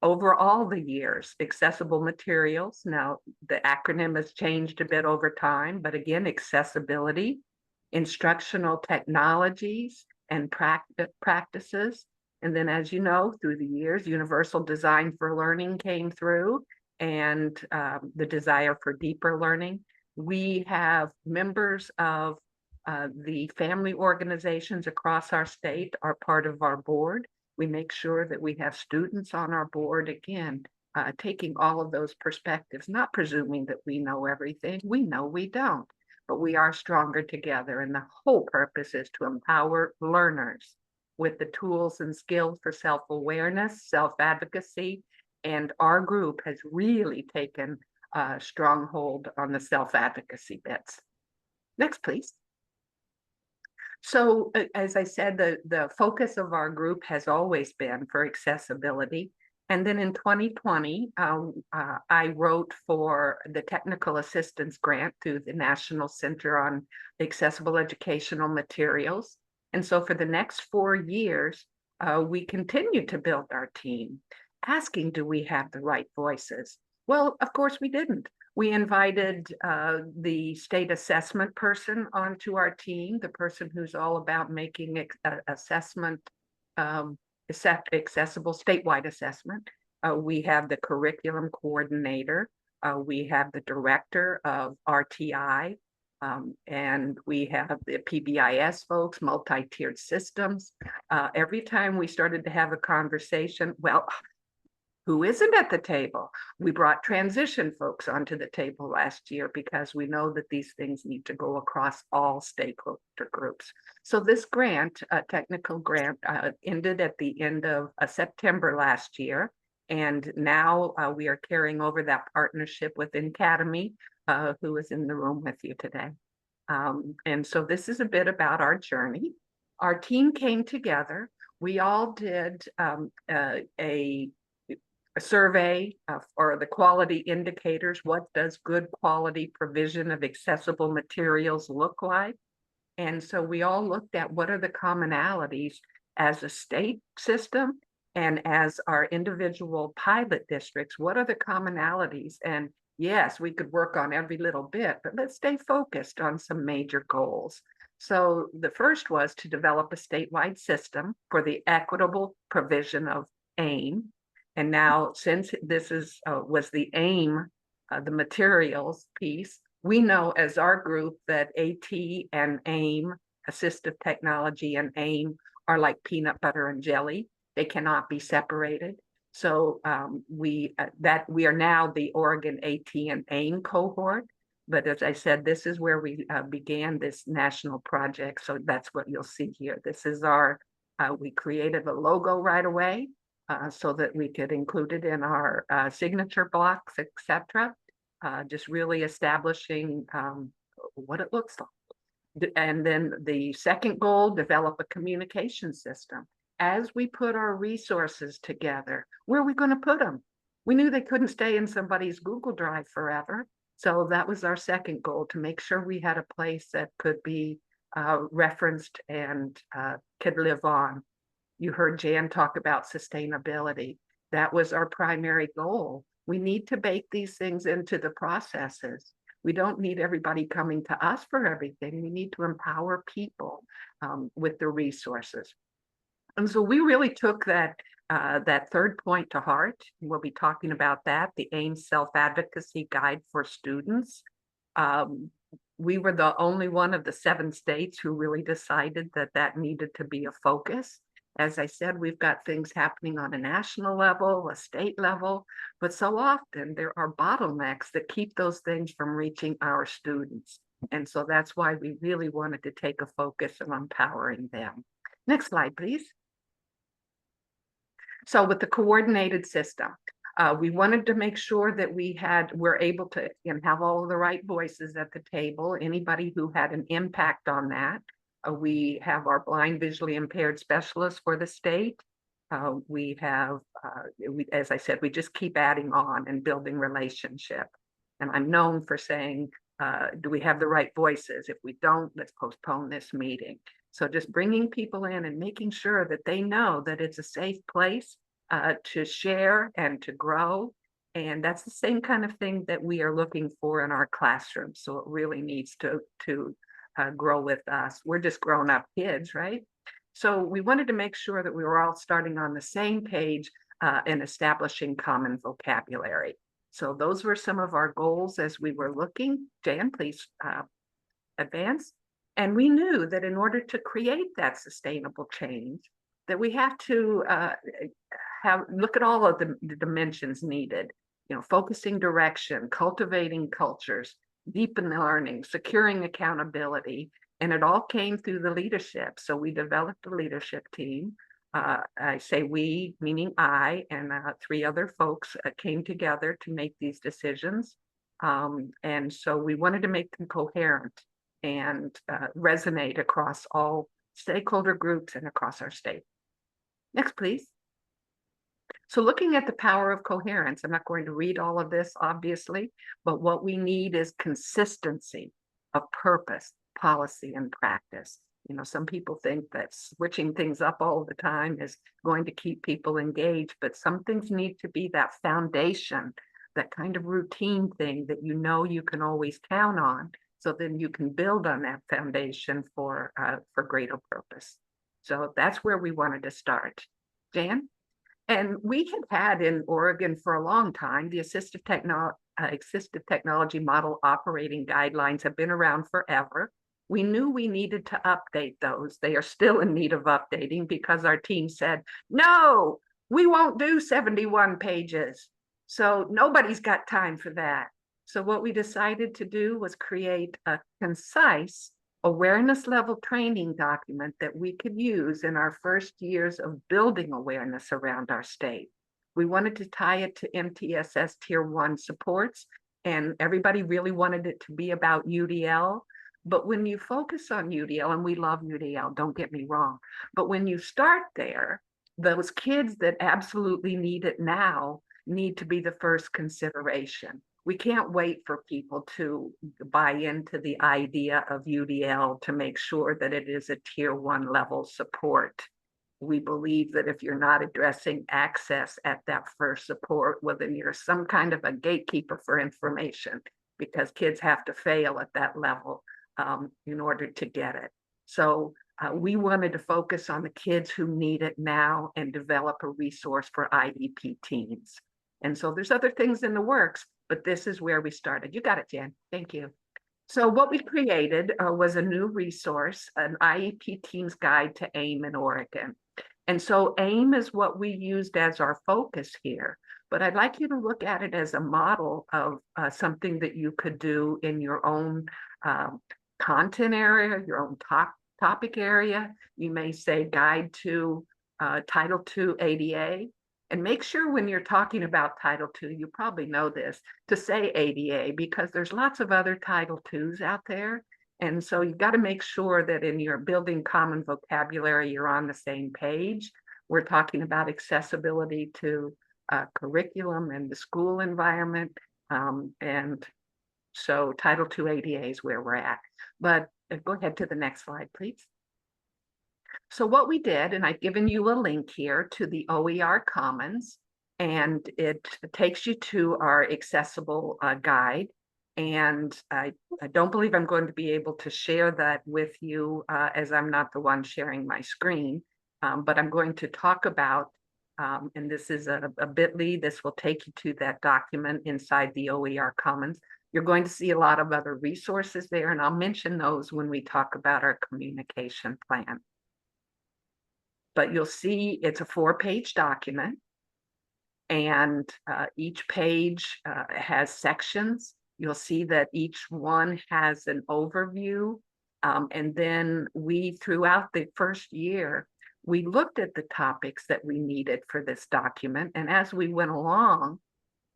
over all the years, accessible materials. Now, the acronym has changed a bit over time, but again, accessibility, instructional technologies and practices. And then, as you know, through the years, universal design for learning came through, and the desire for deeper learning. We have members of the family organizations across our state are part of our board. We make sure that we have students on our board, again, taking all of those perspectives, not presuming that we know everything. We know we don't, but we are stronger together. And the whole purpose is to empower learners with the tools and skills for self-awareness, self-advocacy. And our group has really taken a strong hold on the self-advocacy bits. Next, please. So as I said, the focus of our group has always been for accessibility. And then in 2020, I wrote for the Technical Assistance Grant through the National Center on Accessible Educational Materials. And so for the next 4 years, we continue to build our team, asking, do we have the right voices? Well, of course we didn't. We invited the state assessment person onto our team, the person who's all about making assessment accessible, statewide assessment. We have the curriculum coordinator. We have the director of RTI. And we have the PBIS folks, multi-tiered systems. Every time we started to have a conversation, well, who isn't at the table? We brought transition folks onto the table last year because we know that these things need to go across all stakeholder groups. So this grant, technical grant, ended at the end of September last year. And now we are carrying over that partnership with Academy, who is in the room with you today. And so this is a bit about our journey. Our team came together. We all did a survey for the quality indicators. What does good quality provision of accessible materials look like? And so we all looked at what are the commonalities as a state system and as our individual pilot districts, what are the commonalities? And yes, we could work on every little bit, but let's stay focused on some major goals. So the first was to develop a statewide system for the equitable provision of AIM. And now, since this was the AIM, the materials piece, we know as our group that AT and AIM, assistive technology and AIM, are like peanut butter and jelly. They cannot be separated. So we are now the Oregon AT and AIM cohort. But as I said, this is where we began this national project. So that's what you'll see here. This is our, we created a logo right away. So that we could include it in our signature blocks, etc. Just really establishing what it looks like. And then the second goal, develop a communication system. As we put our resources together, where are we going to put them? We knew they couldn't stay in somebody's Google Drive forever. So that was our second goal, to make sure we had a place that could be referenced and could live on. You heard Jan talk about sustainability. That was our primary goal. We need to bake these things into the processes. We don't need everybody coming to us for everything. We need to empower people with the resources. And so we really took that third point to heart. We'll be talking about that, the AIM Self-Advocacy Guide for Students. We were the only one of the 7 states who really decided that that needed to be a focus. As I said, we've got things happening on a national level, a state level, but so often there are bottlenecks that keep those things from reaching our students. And so that's why we really wanted to take a focus on empowering them. Next slide, please. So with the coordinated system, we wanted to make sure that we're able to have all of the right voices at the table, anybody who had an impact on that. We have our blind visually impaired specialists for the state. We have, as I said, we just keep adding on and building relationship. And I'm known for saying, do we have the right voices? If we don't, let's postpone this meeting. So just bringing people in and making sure that they know that it's a safe place to share and to grow. And that's the same kind of thing that we are looking for in our classroom. So it really needs to grow with us. We're just grown up kids, right? So we wanted to make sure that we were all starting on the same page in establishing common vocabulary. So those were some of our goals as we were looking. Jan, please advance. And we knew that in order to create that sustainable change, that we have to look at all of the dimensions needed, focusing direction, cultivating cultures, deepen the learning, securing accountability, and it all came through the leadership. So we developed a leadership team. I say we, meaning I and 3 other folks came together to make these decisions. And so we wanted to make them coherent and resonate across all stakeholder groups and across our state. Next, please. So looking at the power of coherence, I'm not going to read all of this, obviously, but what we need is consistency of purpose, policy, and practice. Some people think that switching things up all the time is going to keep people engaged, but some things need to be that foundation that kind of routine thing that you know you can always count on. So then you can build on that foundation for greater purpose. So that's where we wanted to start. Jan? And we had in Oregon for a long time, the assistive technology model operating guidelines have been around forever. We knew we needed to update those. They are still in need of updating because our team said, no, we won't do 71 pages. So nobody's got time for that. So what we decided to do was create a concise awareness level training document that we could use in our first years of building awareness around our state. We wanted to tie it to MTSS Tier 1 supports, and everybody really wanted it to be about UDL. But when you focus on UDL, and we love UDL, don't get me wrong, but when you start there, those kids that absolutely need it now need to be the first consideration. We can't wait for people to buy into the idea of UDL to make sure that it is a Tier 1 level support. We believe that if you're not addressing access at that first support, well, then you're some kind of a gatekeeper for information, because kids have to fail at that level in order to get it. So we wanted to focus on the kids who need it now and develop a resource for IEP teams. And so there's other things in the works, but this is where we started. You got it, Jan. Thank you. So what we created was a new resource, an IEP Teams Guide to AIM in Oregon. And so AIM is what we used as our focus here, but I'd like you to look at it as a model of something that you could do in your own content area, your own topic area. You may say Guide to Title II ADA. And make sure when you're talking about Title II, you probably know this, to say ADA, because there's lots of other Title IIs out there. And so you've got to make sure that in your building common vocabulary, you're on the same page. We're talking about accessibility to curriculum and the school environment. And so Title II ADA is where we're at. But go ahead to the next slide, please. So what we did, and I've given you a link here to the OER Commons, and it takes you to our accessible guide. And I don't believe I'm going to be able to share that with you as I'm not the one sharing my screen, but I'm going to talk about, and this is a bit.ly, this will take you to that document inside the OER Commons. You're going to see a lot of other resources there, and I'll mention those when we talk about our communication plan. But you'll see it's a 4-page document, and each page has sections. You'll see that each one has an overview. And then throughout the first year, we looked at the topics that we needed for this document. And as we went along,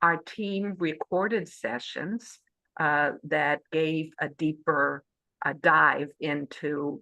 our team recorded sessions that gave a deeper dive into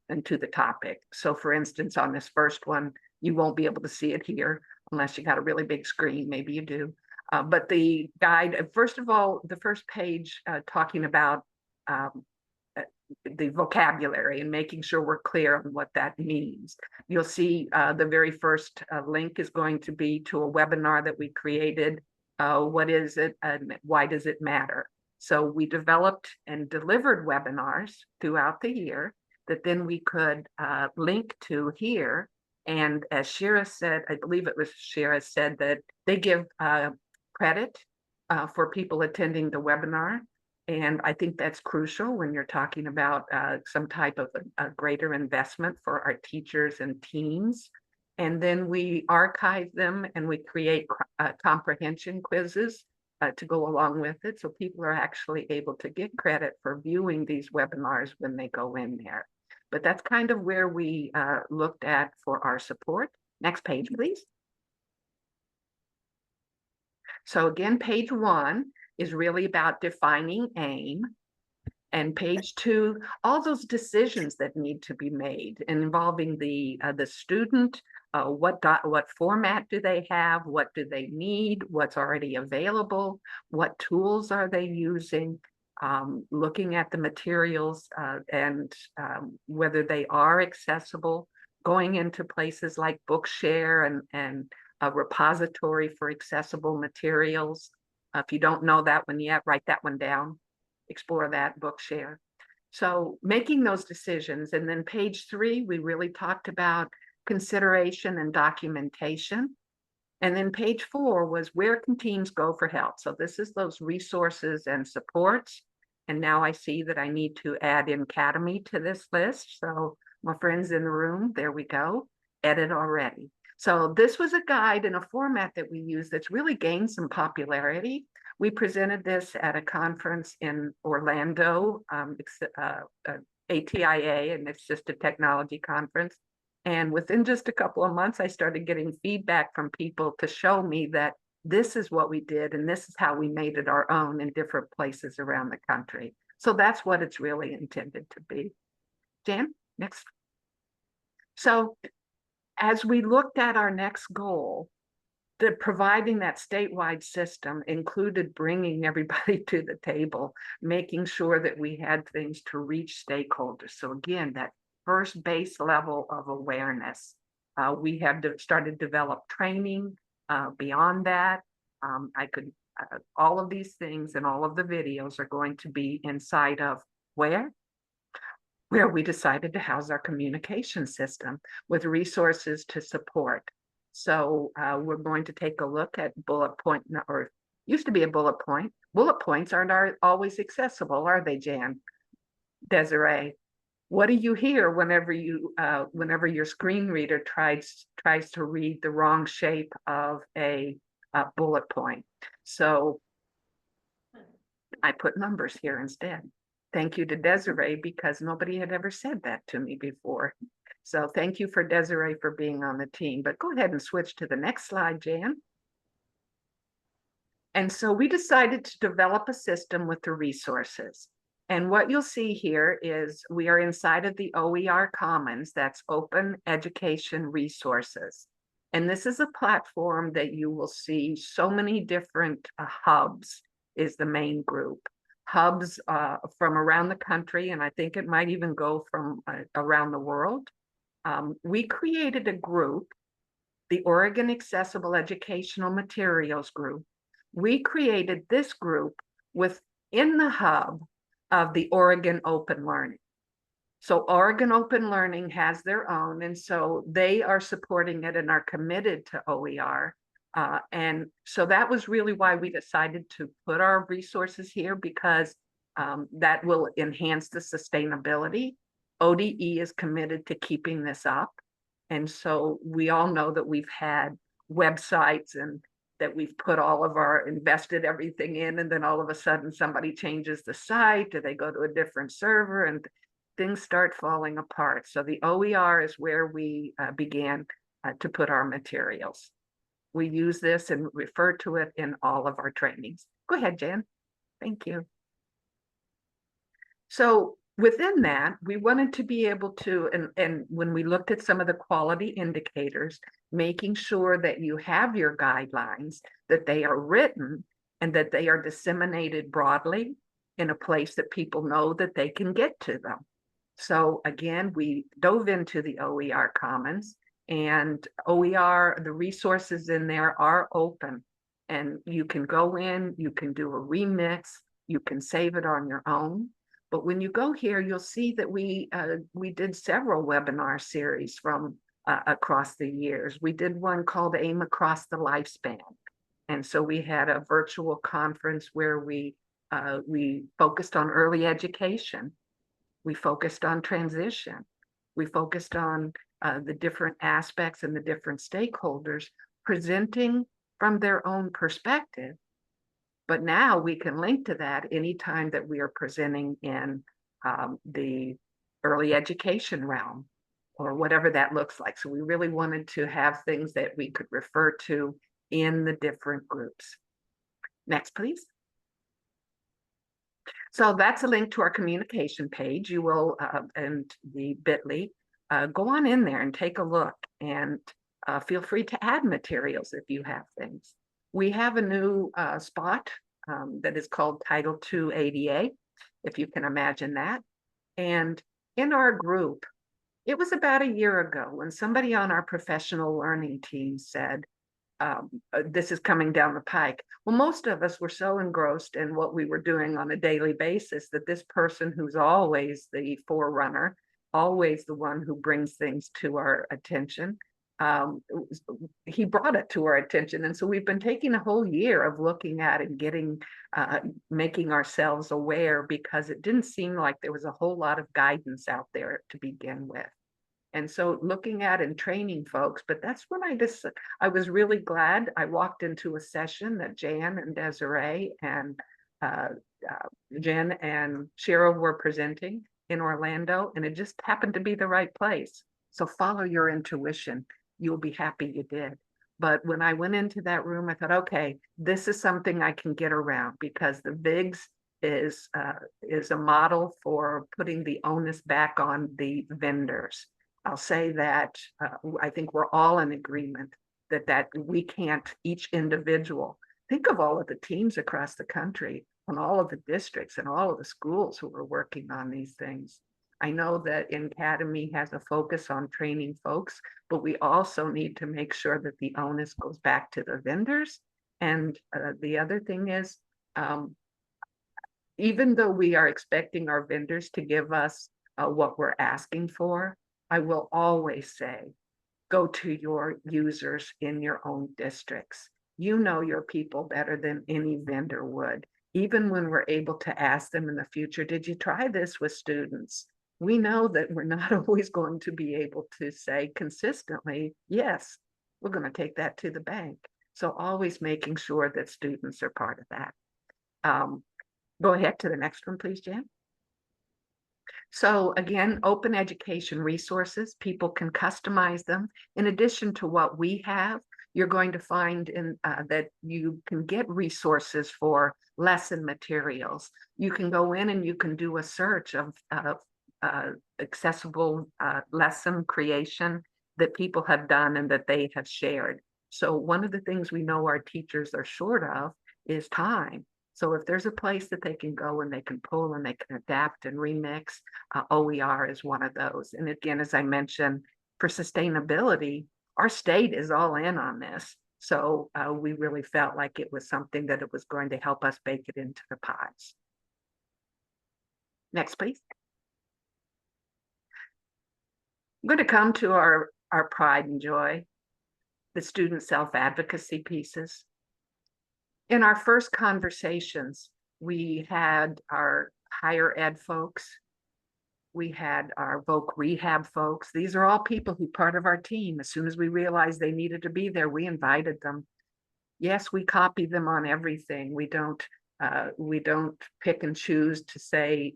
the topic. So for instance, on this first one, you won't be able to see it here unless you got a really big screen, maybe you do. But the guide, first of all, the first page talking about the vocabulary and making sure we're clear on what that means. You'll see the very first link is going to be to a webinar that we created. What is it and why does it matter? So we developed and delivered webinars throughout the year that then we could link to here. And as Shira said, I believe it was Shira said that they give credit for people attending the webinar. And I think that's crucial when you're talking about some type of a greater investment for our teachers and teams. And then we archive them and we create comprehension quizzes to go along with it. So people are actually able to get credit for viewing these webinars when they go in there. But that's kind of where we looked at for our support. Next page, please. So again, page 1 is really about defining AIM. And page 2, all those decisions that need to be made involving the student, what format do they have, what do they need, what's already available, what tools are they using, looking at the materials and whether they are accessible, going into places like Bookshare and a repository for accessible materials. If you don't know that one yet, write that one down, explore that, Bookshare. So making those decisions. And then page 3, we really talked about consideration and documentation. And then page 4 was where can teams go for help? So this is those resources and supports. And now I see that I need to add in Academy to this list. So my friends in the room, there we go, edit already. So this was a guide and a format that we use that's really gained some popularity. We presented this at a conference in Orlando, ATIA, and it's just a technology conference. And within just a couple of months, I started getting feedback from people to show me that this is what we did and this is how we made it our own in different places around the country. So that's what it's really intended to be. Jan, next. So as we looked at our next goal, providing that statewide system included bringing everybody to the table, making sure that we had things to reach stakeholders. So again, that first base level of awareness. We have started to develop training beyond that. All of these things and all of the videos are going to be inside of where we decided to house our communication system with resources to support. So we're going to take a look at bullet point, or used to be a bullet point. Bullet points aren't always accessible, are they, Jan? Desiree, what do you hear whenever your screen reader tries to read the wrong shape of a bullet point? So I put numbers here instead. Thank you to Desiree, because nobody had ever said that to me before. So thank you for Desiree for being on the team, but go ahead and switch to the next slide, Jan. And so we decided to develop a system with the resources. And what you'll see here is we are inside of the OER Commons, that's Open Education Resources. And this is a platform that you will see so many different hubs is the main group. Hubs from around the country, and I think it might even go from around the world. We created a group, the Oregon Accessible Educational Materials Group. We created this group within the hub of the Oregon Open Learning. So Oregon Open Learning has their own, and so they are supporting it and are committed to OER. And so that was really why we decided to put our resources here, because that will enhance the sustainability. ODE is committed to keeping this up. And so we all know that we've had websites and that we've put all of our invested everything in, and then all of a sudden somebody changes the site, or they go to a different server and things start falling apart. So the OER is where we began to put our materials. We use this and refer to it in all of our trainings. Go ahead, Jan. Thank you. So within that, we wanted to be able to, and when we looked at some of the quality indicators, making sure that you have your guidelines, that they are written and that they are disseminated broadly in a place that people know that they can get to them. So again, we dove into the OER Commons, and OER, the resources in there are open, and you can go in, you can do a remix, you can save it on your own. But when you go here, you'll see that we did several webinar series from across the years. We did one called AIM Across the Lifespan. And so we had a virtual conference where we focused on early education. We focused on transition. We focused on the different aspects and the different stakeholders presenting from their own perspective. But now we can link to that anytime that we are presenting in the early education realm or whatever that looks like. So we really wanted to have things that we could refer to in the different groups. Next, please. So that's a link to our communication page. You will, and the bit.ly, go on in there and take a look, and feel free to add materials if you have things. We have a new spot that is called Title II ADA, if you can imagine that. And in our group, it was about a year ago when somebody on our professional learning team said, this is coming down the pike. Well, most of us were so engrossed in what we were doing on a daily basis that this person who's always the forerunner, always the one who brings things to our attention, he brought it to our attention. And so we've been taking a whole year of looking at and getting, making ourselves aware, because it didn't seem like there was a whole lot of guidance out there to begin with. And so looking at and training folks, but that's when I was really glad I walked into a session that Jan and Desiree and Jen and Cheryl were presenting in Orlando, and it just happened to be the right place. So follow your intuition. You'll be happy you did. But when I went into that room, I thought, okay, this is something I can get around, because the VIGS is a model for putting the onus back on the vendors. I'll say that I think we're all in agreement that we can't, each individual, think of all of the teams across the country and all of the districts and all of the schools who are working on these things. I know that Academy has a focus on training folks, but we also need to make sure that the onus goes back to the vendors. And the other thing is, even though we are expecting our vendors to give us what we're asking for, I will always say, go to your users in your own districts. You know your people better than any vendor would. Even when we're able to ask them in the future, did you try this with students? We know that we're not always going to be able to say consistently, yes, we're going to take that to the bank. So always making sure that students are part of that. Go ahead to the next one, please, Jen. So again, open education resources, people can customize them. In addition to what we have, you're going to find that you can get resources for lesson materials. You can go in and you can do a search of accessible lesson creation that people have done and that they have shared. So one of the things we know our teachers are short of is time. So if there's a place that they can go and they can pull and they can adapt and remix, OER is one of those. And again, as I mentioned, for sustainability, our state is all in on this. So we really felt like it was something that it was going to help us bake it into the pies. Next, please. I'm going to come to our pride and joy, the student self-advocacy pieces. In our first conversations, we had our higher ed folks, we had our voc rehab folks. These are all people who part of our team. As soon as we realized they needed to be there, we invited them. Yes, we copy them on everything. We don't pick and choose to say,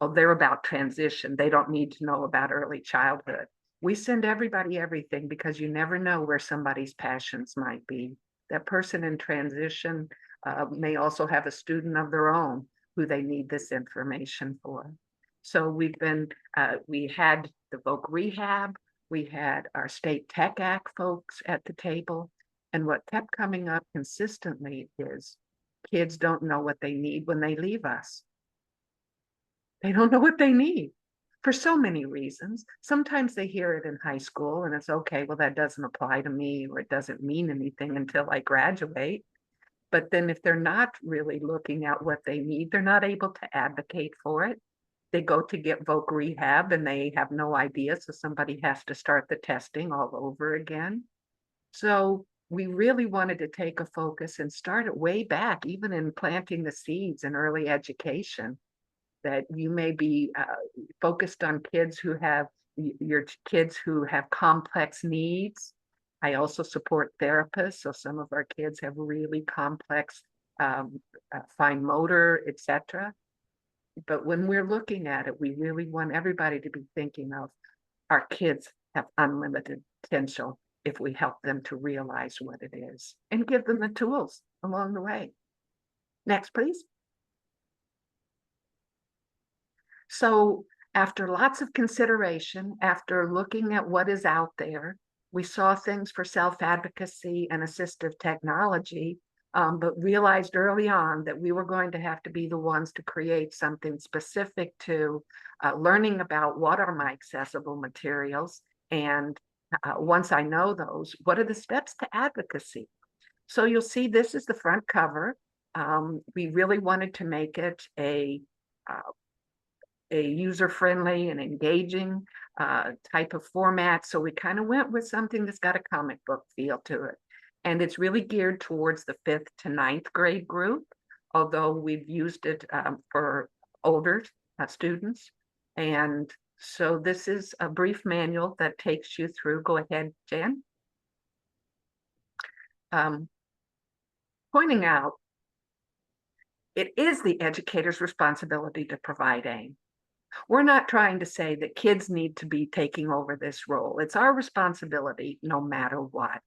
oh, they're about transition. They don't need to know about early childhood. We send everybody everything, because you never know where somebody's passions might be. That person in transition may also have a student of their own who they need this information for. So we had the voc rehab, we had our state tech act folks at the table. And what kept coming up consistently is kids don't know what they need when they leave us. They don't know what they need for so many reasons. Sometimes they hear it in high school and it's okay, well, that doesn't apply to me, or it doesn't mean anything until I graduate. But then if they're not really looking at what they need, they're not able to advocate for it. They go to get voc rehab and they have no idea. So somebody has to start the testing all over again. So we really wanted to take a focus and start it way back, even in planting the seeds in early education, that you may be focused on kids who have your kids who have complex needs. I also support therapists. So some of our kids have really complex fine motor, etc. But when we're looking at it, we really want everybody to be thinking of our kids have unlimited potential if we help them to realize what it is and give them the tools along the way. Next, please. So after lots of consideration, after looking at what is out there, we saw things for self-advocacy and assistive technology, but realized early on that we were going to have to be the ones to create something specific to learning about what are my accessible materials and once I know those, what are the steps to advocacy? So you'll see this is the front cover. We really wanted to make it a user-friendly and engaging type of format. So we kind of went with something that's got a comic book feel to it. And it's really geared towards the 5th to 9th grade group, although we've used it for older students. And so this is a brief manual that takes you through. Go ahead, Jan. Pointing out, it is the educator's responsibility to provide aim. We're not trying to say that kids need to be taking over this role. It's our responsibility no matter what.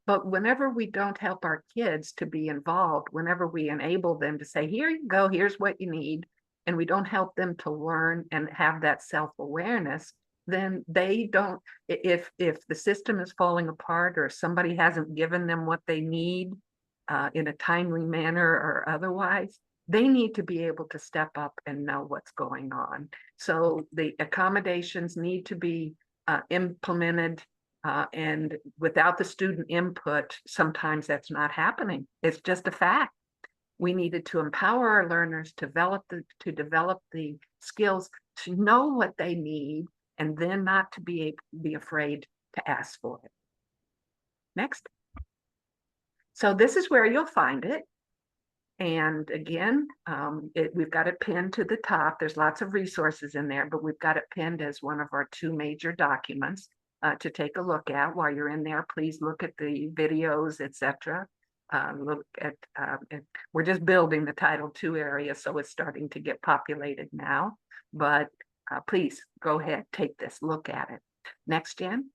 But whenever we don't help our kids to be involved, whenever we enable them to say, here you go, here's what you need, and we don't help them to learn and have that self-awareness, then they don't, if the system is falling apart or somebody hasn't given them what they need in a timely manner or otherwise, they need to be able to step up and know what's going on. So the accommodations need to be implemented, and without the student input, sometimes that's not happening. It's just a fact. We needed to empower our learners to develop the skills to know what they need, and then not to be afraid to ask for it. Next. So this is where you'll find it. And again, we've got it pinned to the top. There's lots of resources in there, but we've got it pinned as one of our 2 major documents to take a look at. While you're in there, please look at the videos, etc. Look at, we're just building the Title II area, so it's starting to get populated now. But please go ahead, take this, look at it. Next, Jen.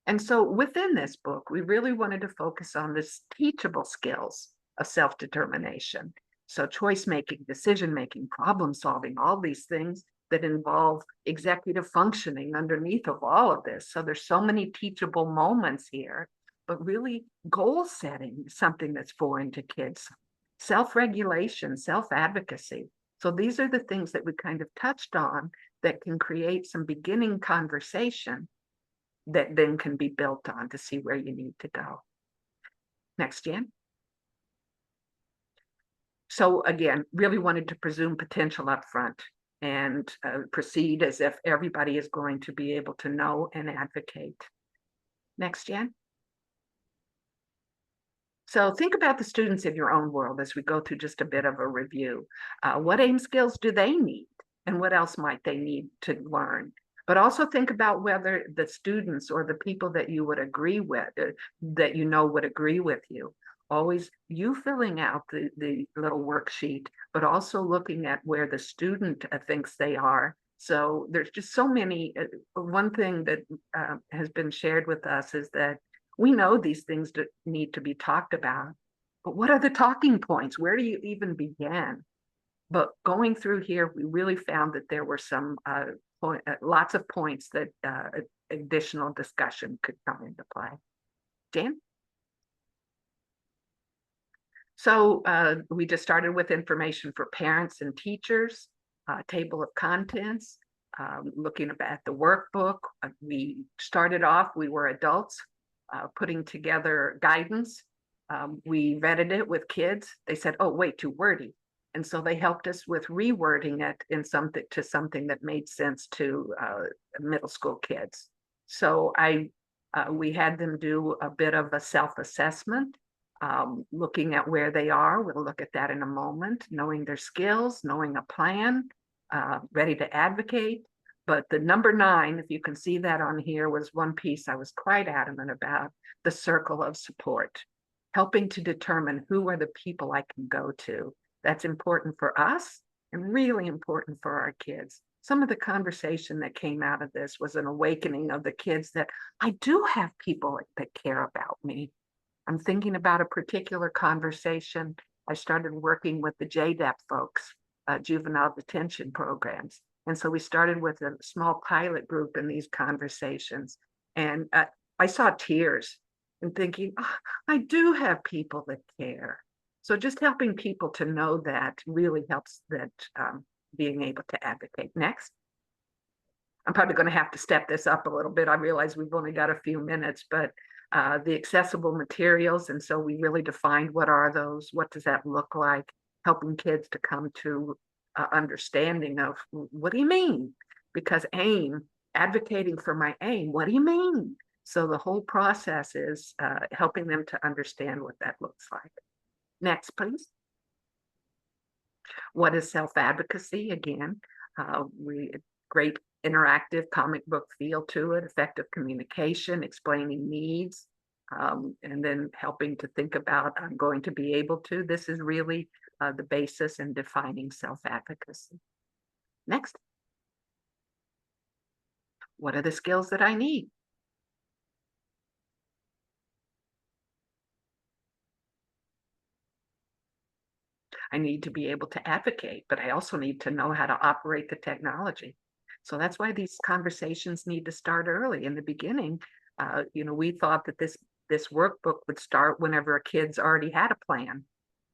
And so within this book, we really wanted to focus on this teachable skills of self-determination. So choice-making, decision-making, problem-solving, all these things that involve executive functioning underneath of all of this. So there's so many teachable moments here, but really goal setting is something that's foreign to kids. Self-regulation, self-advocacy. So these are the things that we kind of touched on that can create some beginning conversation that then can be built on to see where you need to go. Next, Jan. So again, really wanted to presume potential up front and proceed as if everybody is going to be able to know and advocate. Next, Jan. So think about the students in your own world as we go through just a bit of a review. What AIM skills do they need? And what else might they need to learn? But also think about whether the students or the people that you would agree with, that you know would agree with you. Always you filling out the little worksheet, but also looking at where the student thinks they are. So there's just so many. One thing that has been shared with us is that we know these things need to be talked about, but what are the talking points? Where do you even begin? But going through here, we really found that there were some lots of points that additional discussion could come into play. Jan? So we just started with information for parents and teachers, table of contents, looking at the workbook. We started off, we were adults putting together guidance. We vetted it with kids. They said, oh, wait, too wordy. And so they helped us with rewording it in something that made sense to middle school kids. So we had them do a bit of a self-assessment, looking at where they are. We'll look at that in a moment, knowing their skills, knowing a plan, ready to advocate. But the number 9, if you can see that on here, was one piece I was quite adamant about, the circle of support, helping to determine who are the people I can go to. That's important for us and really important for our kids. Some of the conversation that came out of this was an awakening of the kids that I do have people that care about me. I'm thinking about a particular conversation. I started working with the JDAP folks, juvenile detention programs. And so we started with a small pilot group in these conversations. And I saw tears and thinking, oh, I do have people that care. So just helping people to know that really helps that being able to advocate. Next. I'm probably going to have to step this up a little bit. I realize we've only got a few minutes, but the accessible materials. And so we really defined what are those, what does that look like, helping kids to come to understanding of what do you mean? Because AIM, advocating for my AIM, what do you mean? So the whole process is helping them to understand what that looks like. Next, please. What is self-advocacy? Again, great interactive comic book feel to it, effective communication, explaining needs, and then helping to think about, I'm going to be able to. This is really the basis in defining self-advocacy. Next. What are the skills that I need? I need to be able to advocate, but I also need to know how to operate the technology. So that's why these conversations need to start early. In the beginning, we thought that this workbook would start whenever a kid's already had a plan.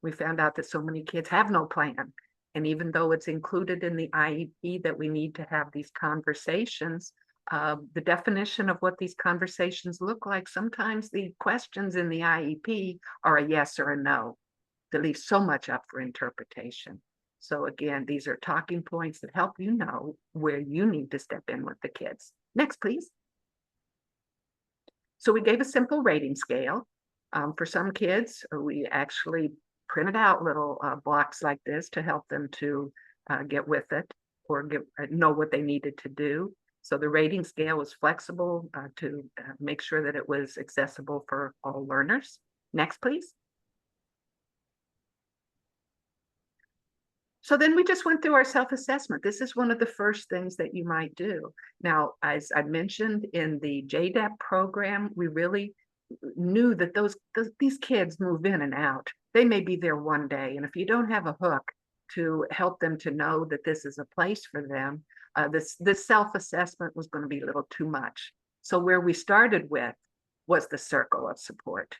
We found out that so many kids have no plan. And even though it's included in the IEP that we need to have these conversations, the definition of what these conversations look like, sometimes the questions in the IEP are a yes or a no. That leaves so much up for interpretation. So again, these are talking points that help you know where you need to step in with the kids. Next, please. So we gave a simple rating scale. For some kids, we actually printed out little blocks like this to help them to get with it or know what they needed to do. So the rating scale was flexible to make sure that it was accessible for all learners. Next, please. So then we just went through our self-assessment. This is one of the first things that you might do. Now, as I mentioned in the JDAP program, we really knew that these kids move in and out. They may be there one day. And if you don't have a hook to help them to know that this is a place for them, this self-assessment was going to be a little too much. So where we started with was the circle of support.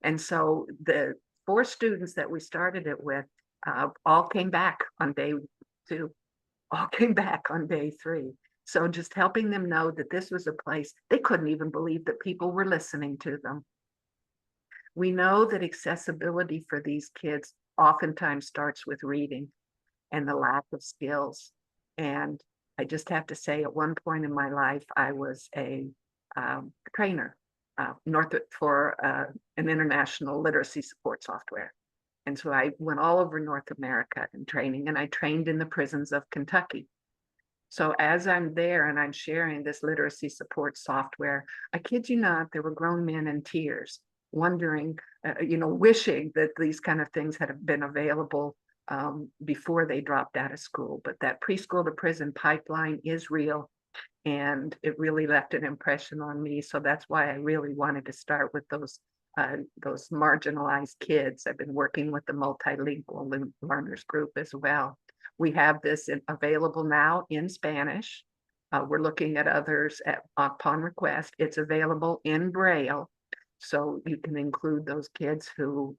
And so the 4 students that we started it with, all came back on day 2, all came back on day 3. So just helping them know that this was a place, they couldn't even believe that people were listening to them. We know that accessibility for these kids oftentimes starts with reading and the lack of skills. And I just have to say, at one point in my life, I was a trainer for an international literacy support software. And so I went all over North America in training, and I trained in the prisons of Kentucky. So as I'm there and I'm sharing this literacy support software, I kid you not, there were grown men in tears, wondering, wishing that these kind of things had been available before they dropped out of school. But that preschool to prison pipeline is real, and it really left an impression on me. So that's why I really wanted to start with those marginalized kids. I've been working with the multilingual learners group as well. We have this available now in Spanish. We're looking at others upon request. It's available in Braille, so you can include those kids who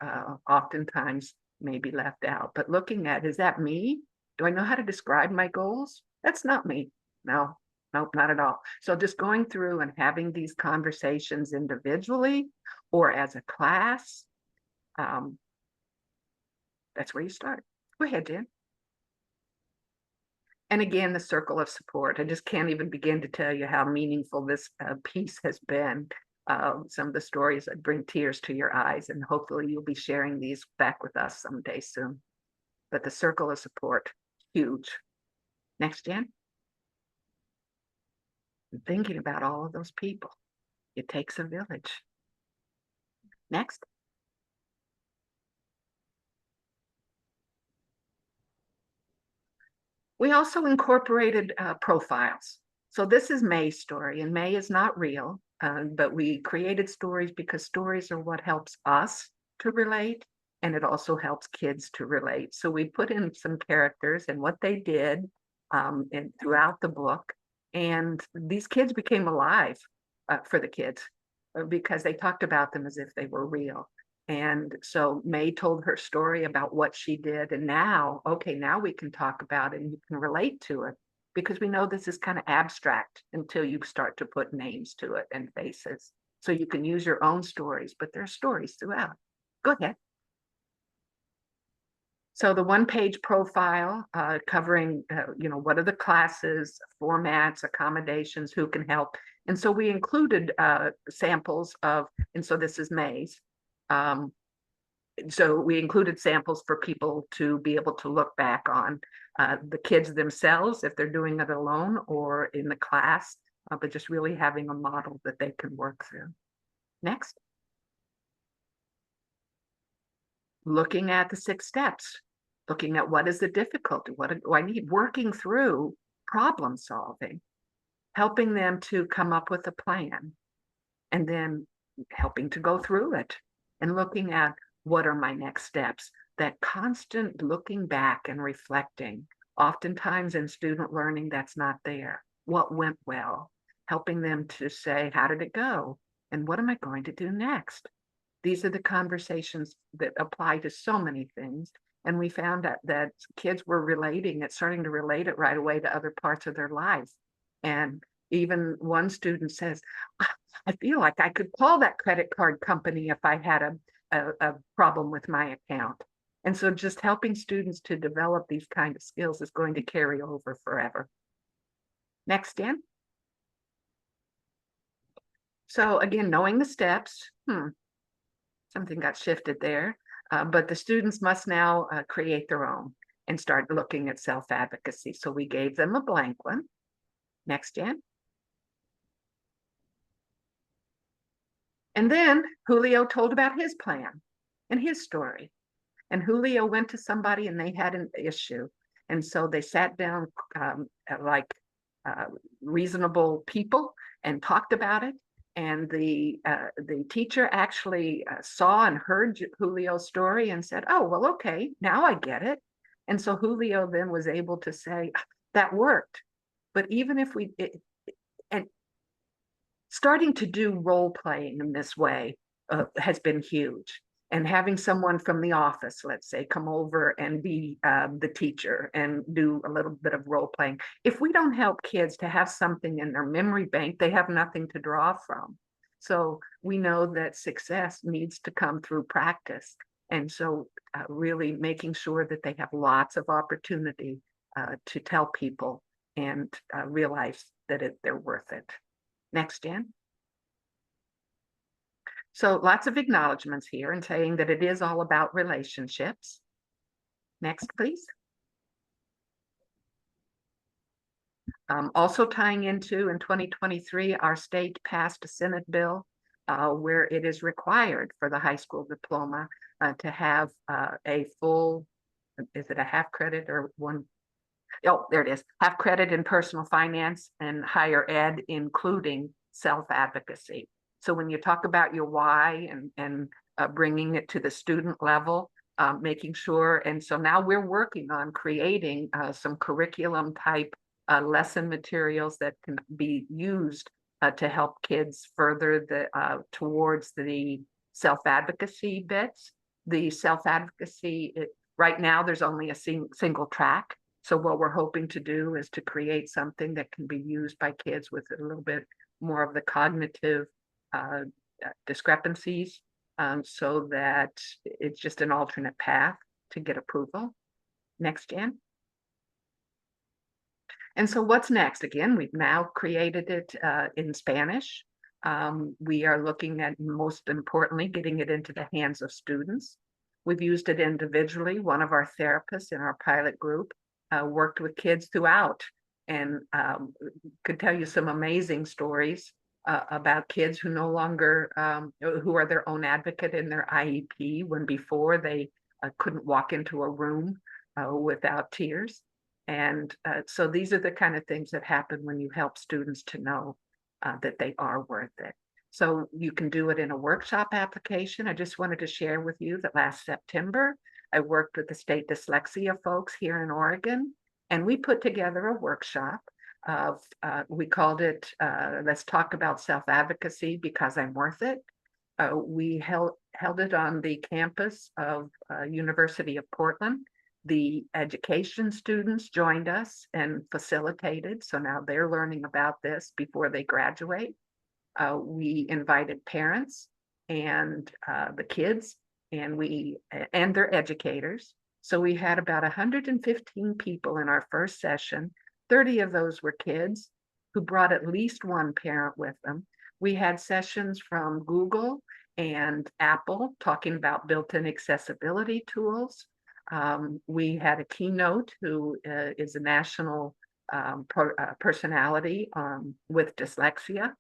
oftentimes may be left out. But looking at, is that me? Do I know how to describe my goals? That's not me. No, nope, not at all. So just going through and having these conversations individually or as a class, that's where you start. Go ahead, Jen. And again, the circle of support. I just can't even begin to tell you how meaningful this piece has been. Some of the stories that bring tears to your eyes, and hopefully you'll be sharing these back with us someday soon. But the circle of support, huge. Next, Jen. Thinking about all of those people. It takes a village. Next. We also incorporated profiles. So this is May's story, and May is not real, but we created stories because stories are what helps us to relate, and it also helps kids to relate. So we put in some characters and what they did and throughout the book, and these kids became alive for the kids because they talked about them as if they were real. And so May told her story about what she did. And now, okay, now we can talk about it and you can relate to it because we know this is kind of abstract until you start to put names to it and faces. So you can use your own stories, but there are stories throughout. Go ahead. So the one-page profile covering, what are the classes, formats, accommodations, who can help. And so we included samples of, and so this is May's. So we included samples for people to be able to look back on the kids themselves, if they're doing it alone or in the class, but just really having a model that they can work through. Next. Looking at the 6 steps, looking at what is the difficulty, what do I need, working through problem solving, helping them to come up with a plan, and then helping to go through it and looking at what are my next steps. That constant looking back and reflecting. Oftentimes in student learning, that's not there. What went well? Helping them to say, how did it go? And what am I going to do next? These are the conversations that apply to so many things. And we found that kids were relating it, starting to relate it right away to other parts of their lives. And even one student says, I feel like I could call that credit card company if I had a problem with my account. And so just helping students to develop these kind of skills is going to carry over forever. Next, Dan. So again, knowing the steps, something got shifted there, but the students must now create their own and start looking at self-advocacy. So we gave them a blank one. Next, Jan. And then Julio told about his plan and his story. And Julio went to somebody and they had an issue. And so they sat down like reasonable people and talked about it. And the teacher actually saw and heard Julio's story and said, oh, well, okay, now I get it. And so Julio then was able to say, that worked. But even if and starting to do role playing in this way has been huge. And having someone from the office, let's say, come over and be the teacher and do a little bit of role playing. If we don't help kids to have something in their memory bank, they have nothing to draw from. So we know that success needs to come through practice. And so really making sure that they have lots of opportunity to tell people and realize that they're worth it. Next, Jan. So lots of acknowledgements here and saying that it is all about relationships. Next, please. Also tying into in 2023, our state passed a Senate bill where it is required for the high school diploma to have a full, is it a half credit or one? Oh, there it is, half credit in personal finance and higher ed, including self-advocacy. So when you talk about your why and bringing it to the student level, making sure, and so now we're working on creating some curriculum type lesson materials that can be used to help kids further towards the self-advocacy bits. The self-advocacy, right now there's only a single track. So what we're hoping to do is to create something that can be used by kids with a little bit more of the cognitive discrepancies, so that it's just an alternate path to get approval. Next, Jan. And so what's next? Again, we've now created it in Spanish. We are looking at, most importantly, getting it into the hands of students. We've used it individually. One of our therapists in our pilot group worked with kids throughout and could tell you some amazing stories about kids who no longer, who are their own advocate in their IEP, when before they couldn't walk into a room without tears. And so these are the kind of things that happen when you help students to know that they are worth it. So you can do it in a workshop application. I just wanted to share with you that last September, I worked with the state dyslexia folks here in Oregon, and we put together a workshop of, we called it, let's talk about self-advocacy because I'm worth it. We held it on the campus of University of Portland. The education students joined us and facilitated, so now they're learning about this before they graduate. We invited parents and the kids and their educators. So we had about 115 people in our first session. 30 of those were kids who brought at least one parent with them. We had sessions from Google and Apple talking about built-in accessibility tools. We had a keynote who is a national personality with dyslexia.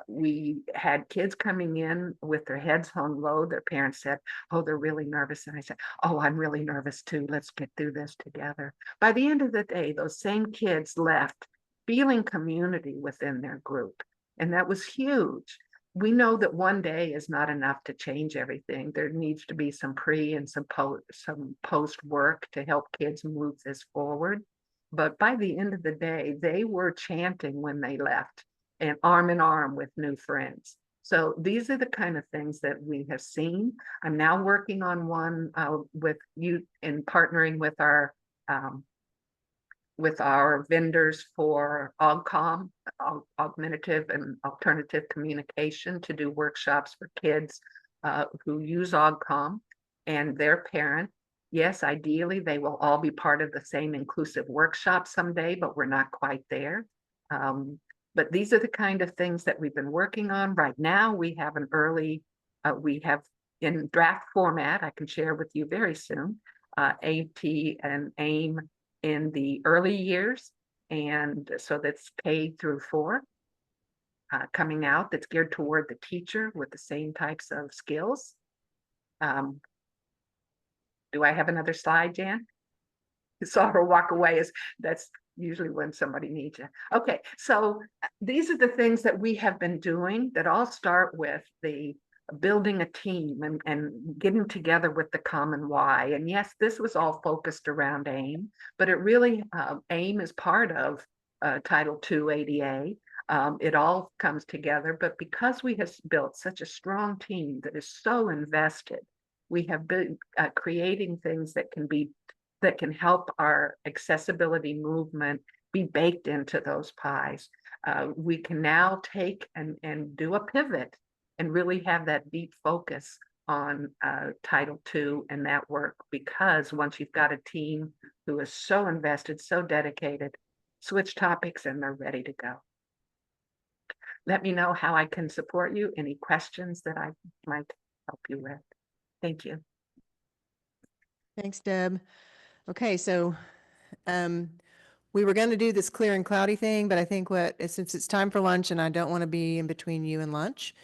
We had kids coming in with their heads hung low. Their parents said, "Oh, they're really nervous." And I said, "Oh, I'm really nervous too. Let's get through this together." By the end of the day, those same kids left feeling community within their group. And that was huge. We know that one day is not enough to change everything. There needs to be some pre and some post work to help kids move this forward. But by the end of the day, they were chanting when they left, and arm in arm with new friends. So these are the kind of things that we have seen. I'm now working on one with you in partnering with our vendors for AugCom, augmentative and alternative communication, to do workshops for kids who use AugCom and their parent. Yes, ideally, they will all be part of the same inclusive workshop someday, but we're not quite there. But these are the kind of things that we've been working on. Right now, we have we have in draft format, I can share with you very soon, AT and AIM in the early years. And so that's K through 4 coming out, that's geared toward the teacher with the same types of skills. Do I have another slide, Jan? I saw her walk away. That's usually when somebody needs you. Okay, so these are the things that we have been doing that all start with the building a team and getting together with the common why. And yes, this was all focused around AIM, but it really, AIM is part of Title II ADA. It all comes together, but because we have built such a strong team that is so invested, we have been creating things that can help our accessibility movement be baked into those pies. We can now take and do a pivot and really have that deep focus on Title II and that work, because once you've got a team who is so invested, so dedicated, switch topics and they're ready to go. Let me know how I can support you. Any questions that I might help you with. Thank you. Thanks, Deb. Okay, so we were going to do this clear and cloudy thing, but I think since it's time for lunch and I don't want to be in between you and lunch,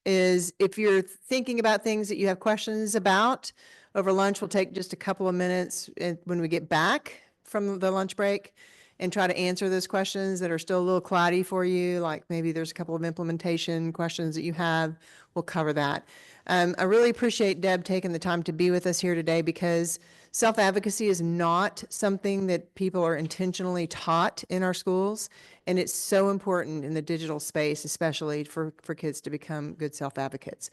is if you're thinking about things that you have questions about over lunch, we'll take just a couple of minutes when we get back from the lunch break and try to answer those questions that are still a little cloudy for you. Like maybe there's a couple of implementation questions that you have. We'll cover that. I really appreciate Deb taking the time to be with us here today, because self-advocacy is not something that people are intentionally taught in our schools. And it's so important in the digital space, especially for kids to become good self-advocates.